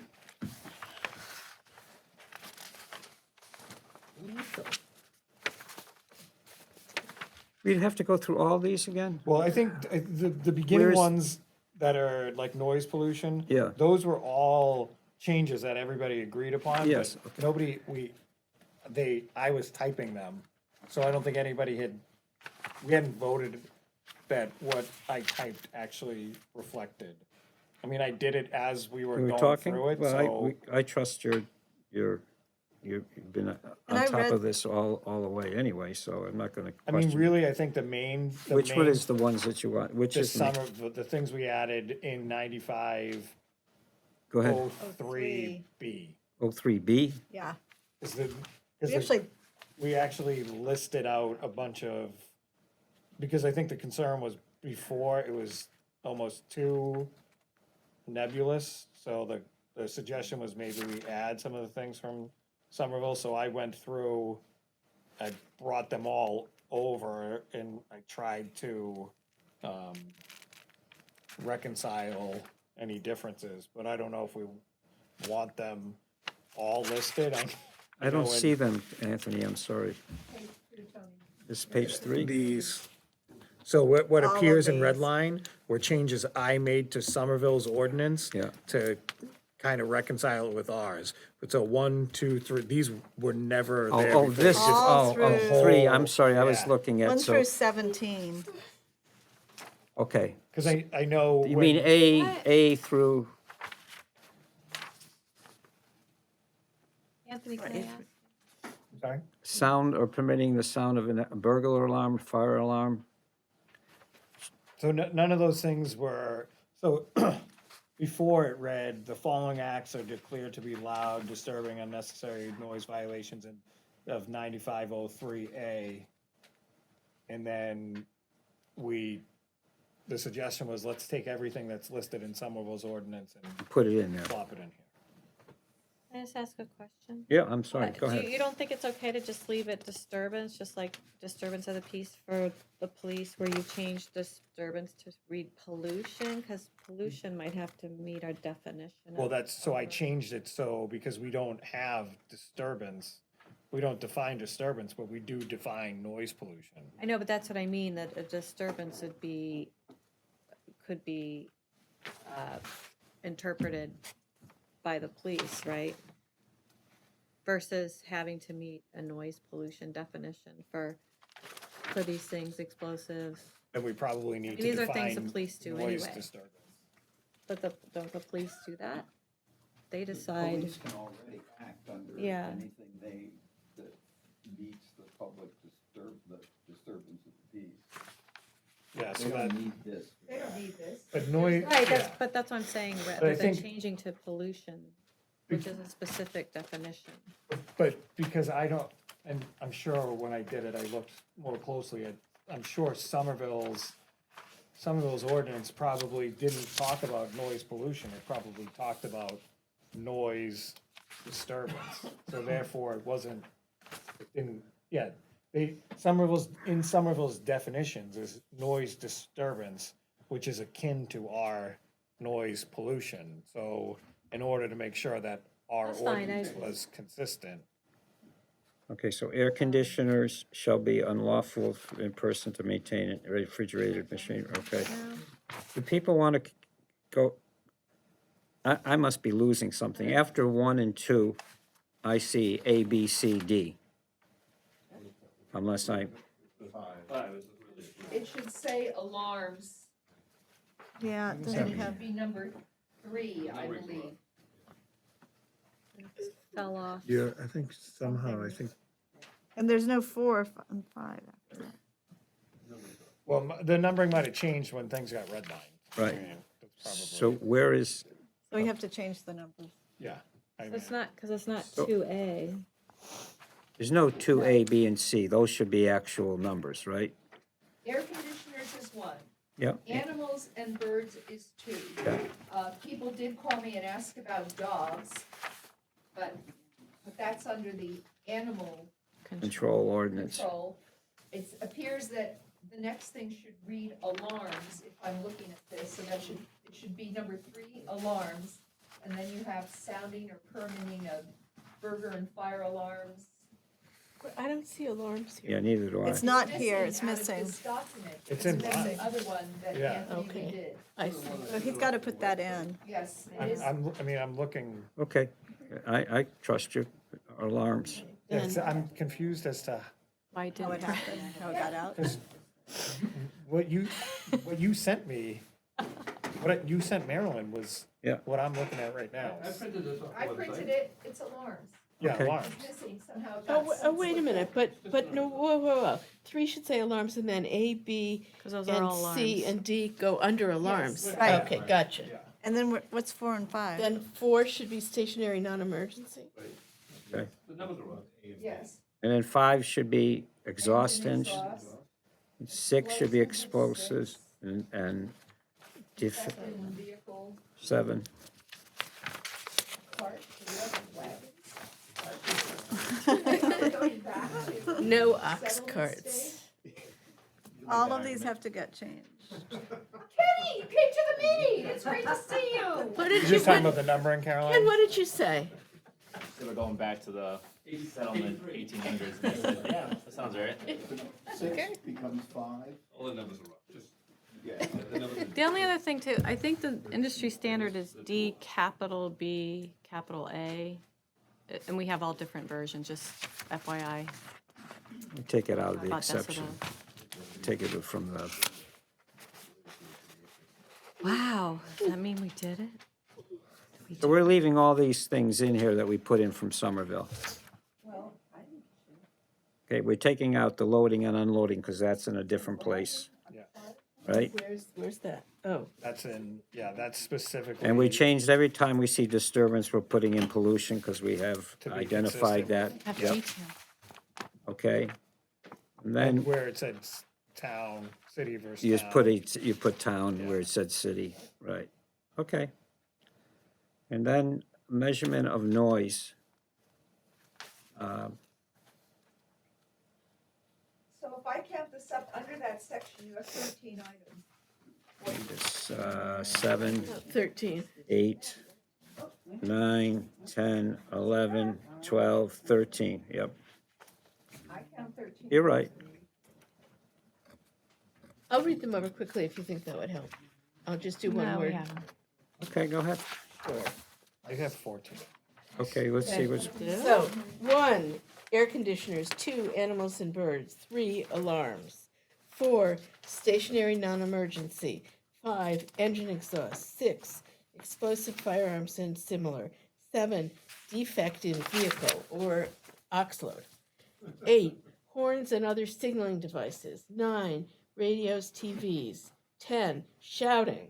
Lethal. we'd have to go through all these again? Well, I think the beginning Where's- ones that are like noise pollution. Yeah. Those were all changes that everybody agreed upon. but Yes, okay. Nobody, I was typing them, so I don't think anybody we hadn't voted that what I typed actually reflected. I mean, I did it as we were We were going talking? through it, Well, so. I trust your been And on I top read- of this all the way anyway, so I'm not gonna I mean, question. really, I think the Which one is the ones that you want, which the is, summer, the things we added in 95 go ahead, 03B. 03B? Yeah. Is the, We actually, we actually listed out a bunch of, because I think the concern was before it was almost too nebulous. So the suggestion was maybe we add some of the things from Somerville. So I went through, I brought them all over and I tried to reconcile any differences, but I don't know if we want them all listed. I don't know see them, Anthony, I'm sorry. This is page 3? These. So what All of appears in red these. line were changes I made to Somerville's ordinance. Yeah. To kind of reconcile it with ours. But so 1, 2, 3, these were never there. Oh, before. this It's is, just All oh, through- 3, I'm sorry, I was Yeah. looking 1 at, so, through 17. okay. Cause I know. You when- mean A through, Anthony, can I ask? Sorry? sound or permitting the sound of a burglar alarm, fire alarm? So none of those things were, so before it read, the following acts are declared to be loud, disturbing, unnecessary noise violations of 9503A. And then the suggestion was, let's take everything that's listed in Somerville's ordinance and Put it in there. plop it in here. Can I just ask a question? Yeah, I'm sorry, What, go do ahead. You don't think it's okay to just leave it disturbance, just like disturbance of the peace for the police, where you change disturbance to read pollution? Because pollution might have to meet our definition. Well, of- so I changed it so, because we don't have disturbance, we don't define disturbance, but we do define noise pollution. I know, but that's what I mean, that a disturbance could be interpreted by the police, right? Versus having to meet a noise pollution definition for these things, explosives. And we probably need to These are define things the police do noise anyway. disturbance. But don't the police do that? They The decide. police can already act under Yeah. anything that meets the public disturbance of the peace. Yeah, so They that, don't need this. They don't need this. but noise, Right, yeah. but that's what I'm saying, I rather than think- changing to pollution, which is a specific definition. But because I don't, and I'm sure when I did it, I looked more closely at, I'm sure Somerville's ordinance probably didn't talk about noise pollution. It probably talked about noise disturbance. So therefore, it wasn't, Somerville's definitions is noise disturbance, which is akin to our noise pollution. So in order to make sure that our That's fine, ordinance was consistent. Okay, so air conditioners shall be unlawful in person to maintain a refrigerated machine, okay. Do people want to go, I must be losing something. After 1 and 2, I see A, B, C, D. Unless I, It should say alarms, Yeah, it and doesn't it have, should be number 3, I believe. Fell off. Yeah, I think somehow, and there's no 4 and 5 after that. well, the numbering might have changed when things got redlined. Right. I mean, that's so probably, where is, So we have to change the numbers. yeah. I So it's mean, not, because it's not So- 2A. there's no 2A, B, and C. Those should be actual numbers, right? Air conditioners is 1. Yeah. Animals and birds is 2. People did call me and ask about dogs, but that's under the animal Control ordinance. control. It appears that the next thing should read alarms, if I'm looking at this, so it should be number 3, alarms. And then you have sounding or permitting of burger and fire alarms. But I don't see alarms here. Yeah, neither do I. It's not here, it's out of missing. this document. It's in That's mine. the other one that Yeah. Anthony Okay. did. I see. So he's got to put that in. Yes, it is. I'm looking, Okay, I trust you. Alarms. I'm confused as to, Why How it didn't? happened, how it got out. because what you sent me, what you sent Marilyn was Yeah. what I'm looking at right now. I printed this off the I website. printed it, it's alarms. Yeah, Okay. alarms. Missing somehow Oh, got wait a minute, but no, whoa. 3 should say alarms, and then A, B, 'Cause those are and all C, alarms. and D go under alarms. Right. Okay, gotcha. Yeah. And then what's 4 and 5? Then 4 should be stationary, non-emergency. Okay. The numbers are wrong. Yes. And then 5 should be exhaust engine. Exhaust, 6 should be explosives, and second vehicle, 7. cart, wagons. Going back to No ox settlement carts. stage. All of these have to get changed. Kenny, you came to the meeting. It's great to see you. What You're did you, just talking what, about the numbering, Ken, Caroline? what did you say? They were going back to the settlement 1800s. And I said, yeah, that sounds right. 6 becomes 5. All the numbers are wrong, just, Yeah. the numbers are. The only other thing too, I think the industry standard is D capital B capital A, and we have all different versions, just FYI. Take it out of the about exception. decibel. Take it from the, Wow, does that mean we did it? so we're leaving all these things in here that we put in from Somerville. Well, I think Okay, we're taking out the loading and unloading because that's in a different place, Yeah, right? Where's that? Oh, that's that's specifically. And we changed every time we see disturbance, we're putting in pollution because we have To be identified that. consistent. Have Yep, detail. okay. And And then where it said town, city versus you just town. you put town where it said city, right? Okay. And then measurement of noise. So if I count this up under that section, you have 13 items. It's 7, 13. 8, 9, 10, 11, 12, 13, yep. I count 13. You're right. I'll read them over quickly if you think that would help. I'll just do one No, we word. haven't. Okay, go ahead. I have 14. Okay, let's see what's, So, 1, air conditioners. 2, animals and birds. 3, alarms. 4, stationary non-emergency. 5, engine exhaust. 6, explosive firearms and similar. 7, defect in vehicle or ox load. 8, horns and other signaling devices. 9, radios, TVs. 10, shouting.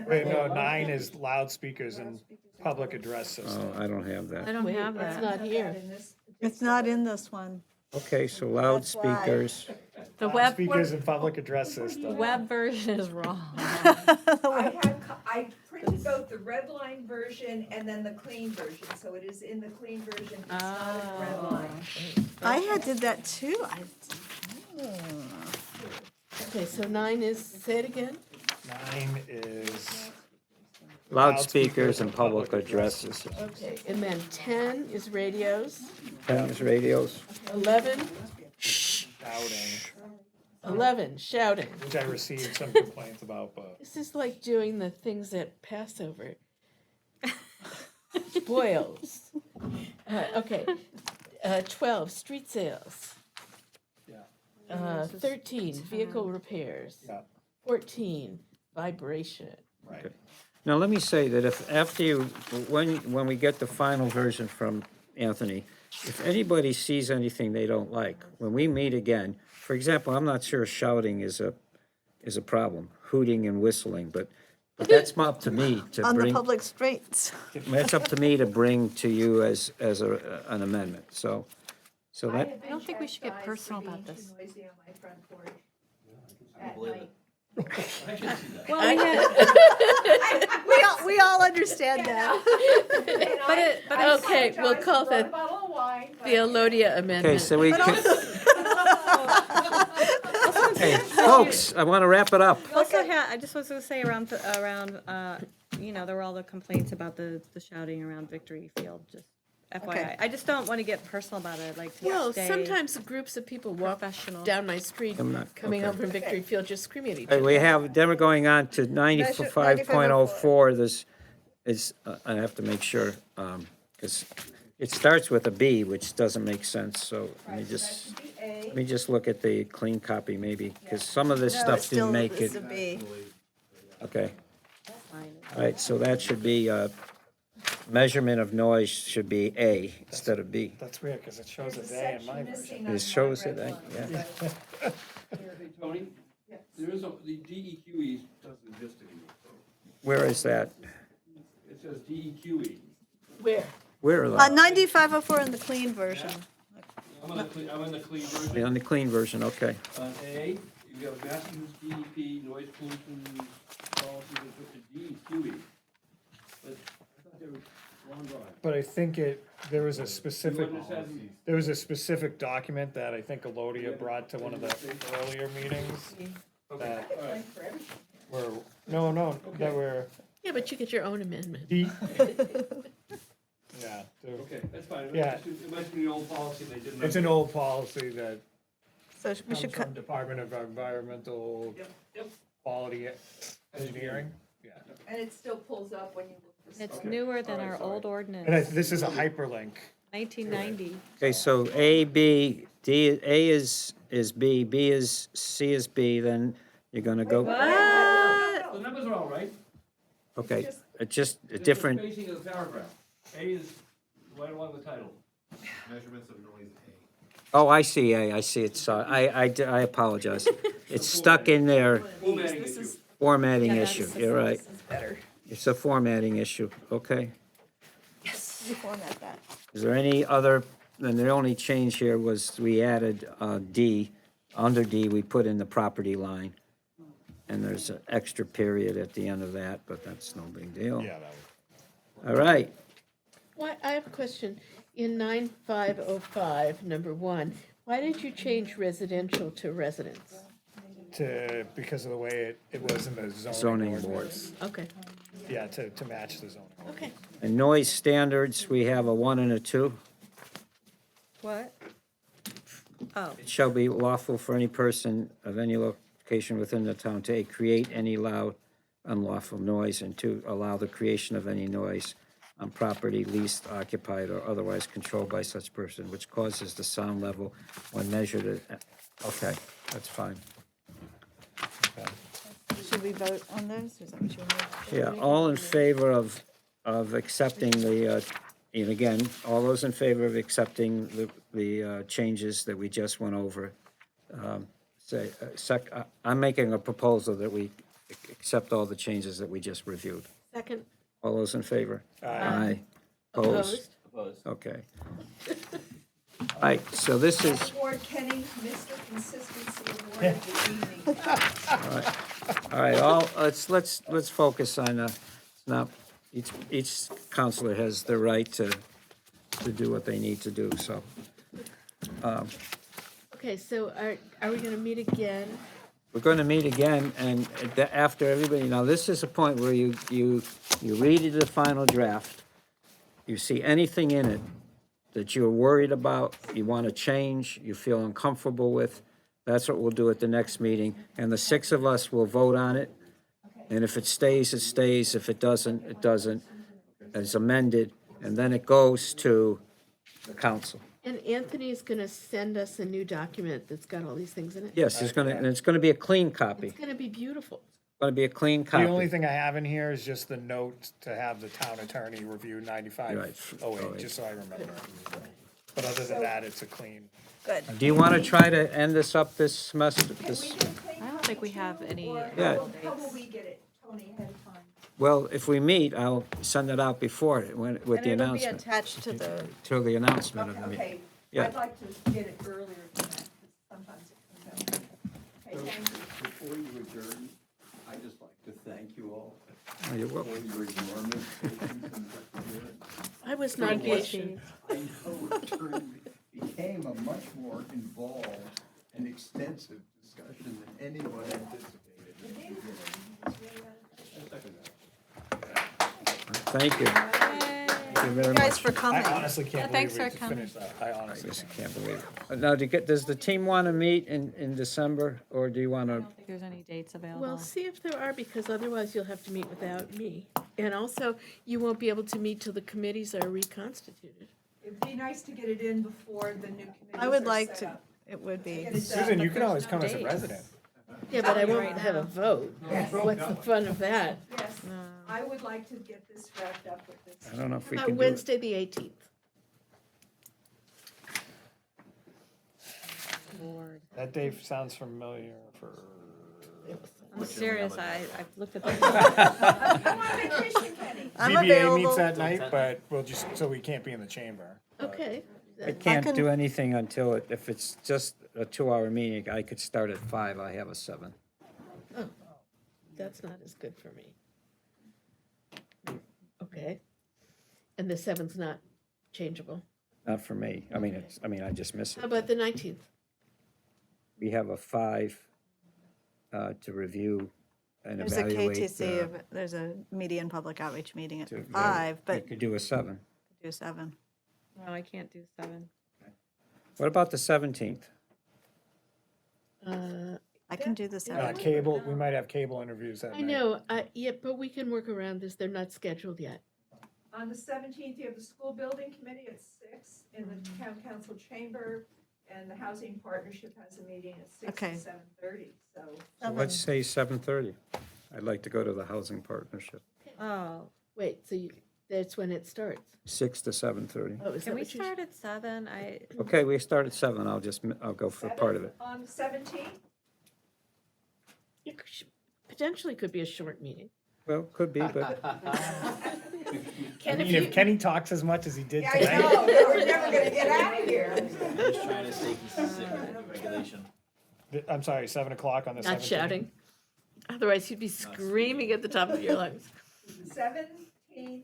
Wait, no, 9 is loudspeakers and public address system. oh, I don't have I that. don't Wait, have it's that. not here. In this It's not in this one. Okay, so That's why. loudspeakers, The web, Speakers and public address system. web version is wrong. I printed both the red line version and then the clean version, so it is in the clean version, it's not in the red line. I did that too. Okay, so 9 is, say it again? 9 is loudspeakers and public addresses. Okay, and then 10 is radios. 10 is radios. 11, shouting, 11, shouting. which I received some complaints about, but This is like doing the things at Passover. Boils. Okay. 12, street sales. yeah, 13, vehicle repairs. yeah, 14, vibration. right. Now, let me say that if, after you, when we get the final version from Anthony, if anybody sees anything they don't like, when we meet again, for example, I'm not sure shouting is a problem, hooting and whistling, but that's up to me to On the bring, public streets. that's up to me to bring to you as an amendment, so that, I don't think we should get personal about this. Too noisy on my front porch at night. Well, we had, We all understand that. but Okay, we'll call that A bottle of wine, but- the Alodia okay, amendment. so we can, hey, folks, I want to wrap it up. also had, I just was gonna say around, there were all the complaints about the shouting around Victory Field, just FYI. Okay. I just don't want to get personal about it, I'd like to Well, stay sometimes groups of people walk professional. down my street I'm not- coming okay. home from Victory Field just screaming at each Hey, other. we have, then we're going on to 95.04, this is, I have to make sure, because it starts with a B, which doesn't make sense, so let me Right, so that just, should be A. let me just look at the clean copy maybe, because some of this No, stuff it's still, didn't make it's it. a B. Okay, all right, so that should be measurement of noise should be A instead of B. That's weird, because it shows There's a a day in my section version. missing on It my shows red it, one. yeah. Hey, Tony, Yes. there is the DEQE doesn't exist anymore. Where is that? It says DEQE. Where? Where are they? 9504 in the clean version. I'm in the clean version. On the clean version, okay. On A, you have Massachusetts DEP, noise pollution policies, and put the DEQE. But I thought they were long gone. But I think there was a You specific, understand? there was a specific document that I think Alodia brought to one of the earlier meetings that All right. For everything. were, no, that were, Yeah, but you get your own amendment. yeah. Okay, that's fine. Yeah. It must be the old policy, they didn't. It's an old policy that So we comes should from cut, Department of Environmental Yep. Quality Engineering. Yeah. And it still pulls up when you look for It's stuff. newer than All right, our sorry. old And ordinance, this is a hyperlink. 1990. Okay, so A, B, D, A is B, B is, C is B, then you're gonna go, The numbers are all right. okay, it's just a It's the different, spacing of the paragraph. A is right along the title. Measurements of noise oh, I see A, I see it, I apologize. It's stuck in there, Formatting issue. formatting Yeah, issue, that's- you're right. this is better. It's a formatting issue, okay. Yes. You format that. Is there any other, and the only change here was we added D, under D, we put in the property line. And there's an extra period at the end of that, but that's no big deal. Yeah, that was. All right, Why, I have a question. In 9505, number 1, why did you change residential to residence? Because of the way it was in the zoning Zoning ordinance. Okay, Yeah, to match the zoning. okay. and noise standards, we have a 1 and a 2. What? Oh, It shall be lawful for any person of any location within the town to create any loud, unlawful noise, and to allow the creation of any noise on property leased, occupied, or otherwise controlled by such person, which causes the sound level when measured at, okay, that's fine. Should we vote on those? Is that what you want? Yeah, all in favor of accepting the, and again, all those in favor of accepting the changes that we just went over, say, I'm making a proposal that we accept all the changes that we just reviewed. Second, All those in favor? Aye. Opposed? opposed? Opposed. Okay. All right, so this is, Award Kenny, Mr. Consistency Award of the evening. all right, let's focus on, it's not, each counselor has the right to do what they need to do, so. Okay, so are we gonna meet again? We're going to meet again, and after everybody, now this is a point where you read the final draft, you see anything in it that you're worried about, you want to change, you feel uncomfortable with, that's what we'll do at the next meeting, and the 6 of us will vote on it, and if it stays, it stays, if it doesn't, it doesn't, it's amended, and then it goes to the council. And Anthony's gonna send us a new document that's got all these things in it? Yes, and it's going to be a clean copy, It's gonna be beautiful. going to be a clean The copy. only thing I have in here is just the note to have the town attorney review Right. 9508, just so I remember. But other than that, it's a clean. Good. Do you want to try to end this up this semester? Can we This, do a clean I don't think we copy have too, any or Yeah. How will we get it, Tony, ahead of time? well, if we meet, I'll send it out before, with the And it'll be announcement, attached to the, to the announcement of the meeting. Okay, Yeah. I'd like to get it earlier than that, because sometimes it comes out. Okay, thank you. Before you adjourn, I'd just like to thank you all Oh, you're for welcome. your enormous patience and perseverance. I was not patient. I know it became a much more involved and extensive discussion than anyone anticipated. Thank you. Thank you very guys much. for coming. I honestly can't Yeah, believe thanks we for have to coming. finish that. I honestly Just can't. can't believe it. Now, does the team want to meet in December, or do you want I to? don't think there's any dates available. Well, see if there are, because otherwise you'll have to meet without me. And also, you won't be able to meet till the committees are reconstituted. It'd be nice to get it in before the new committees I would are like set to, up. it would be. Get it done. Susan, you can there's always no come as a dates. resident. Yeah, but I Tell me won't right have a now. vote. Yes. What's the fun of that? Yes, I would like to get this wrapped up with this. I don't know if we How can about do it. Wednesday, the 18th? Lord. That day sounds familiar for. I'm serious, I've looked at this. Come on vacation, Kenny. I'm ZBA available. meets that night, but we'll just, so we can't be in the chamber. Okay. I can't can- do anything until, if it's just a 2-hour meeting, I could start at 5, I have a 7. Oh, that's not as good for me. Okay. And the 7th's not changeable. Not for me, I mean, I just miss How it. about the 19th? We have a 5 to review and There's a evaluate. KTC, there's a media and public outreach meeting at to- 5, We but could do a 7. do 7. No, I can't do 7. What about the 17th? I can do the 7. Cable, we might have cable interviews that I night. know, yeah, but we can work around this. They're not scheduled yet. On the 17th, you have the school building committee at 6 in the town council chamber, and the housing partnership has a meeting at 6 Okay. and 7:30, so. So let's say 7:30. I'd like to go to the housing partnership, Oh, Wait, so that's when it starts? 6 to 7:30. Oh, is that can we what you? start at 7? Okay, we start at 7, I'll go for part of it. On the 17th, It potentially could be a short meeting. Well, could be, but I Ken, mean, if Kenny talks as much as he did yeah, I tonight. know, we're never gonna get out of here. I'm just trying to stay consistent with the new regulation. I'm sorry, 7 o'clock on the 17th. Not shouting. Otherwise, you'd be screaming at the top of your lungs. 17th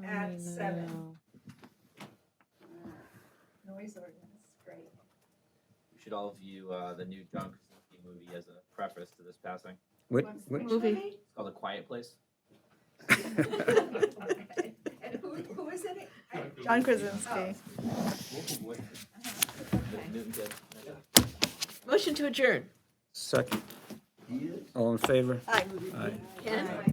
at 7. No. Noise ordinance, great. We should all view the new John Krasinski movie as a preface to this passing. what, Which Movie. movie? It's called A Quiet Place. And who is in it? John Krasinski. With Newton Kid. Motion to adjourn. second? All in favor? Aye. Aye. Ken?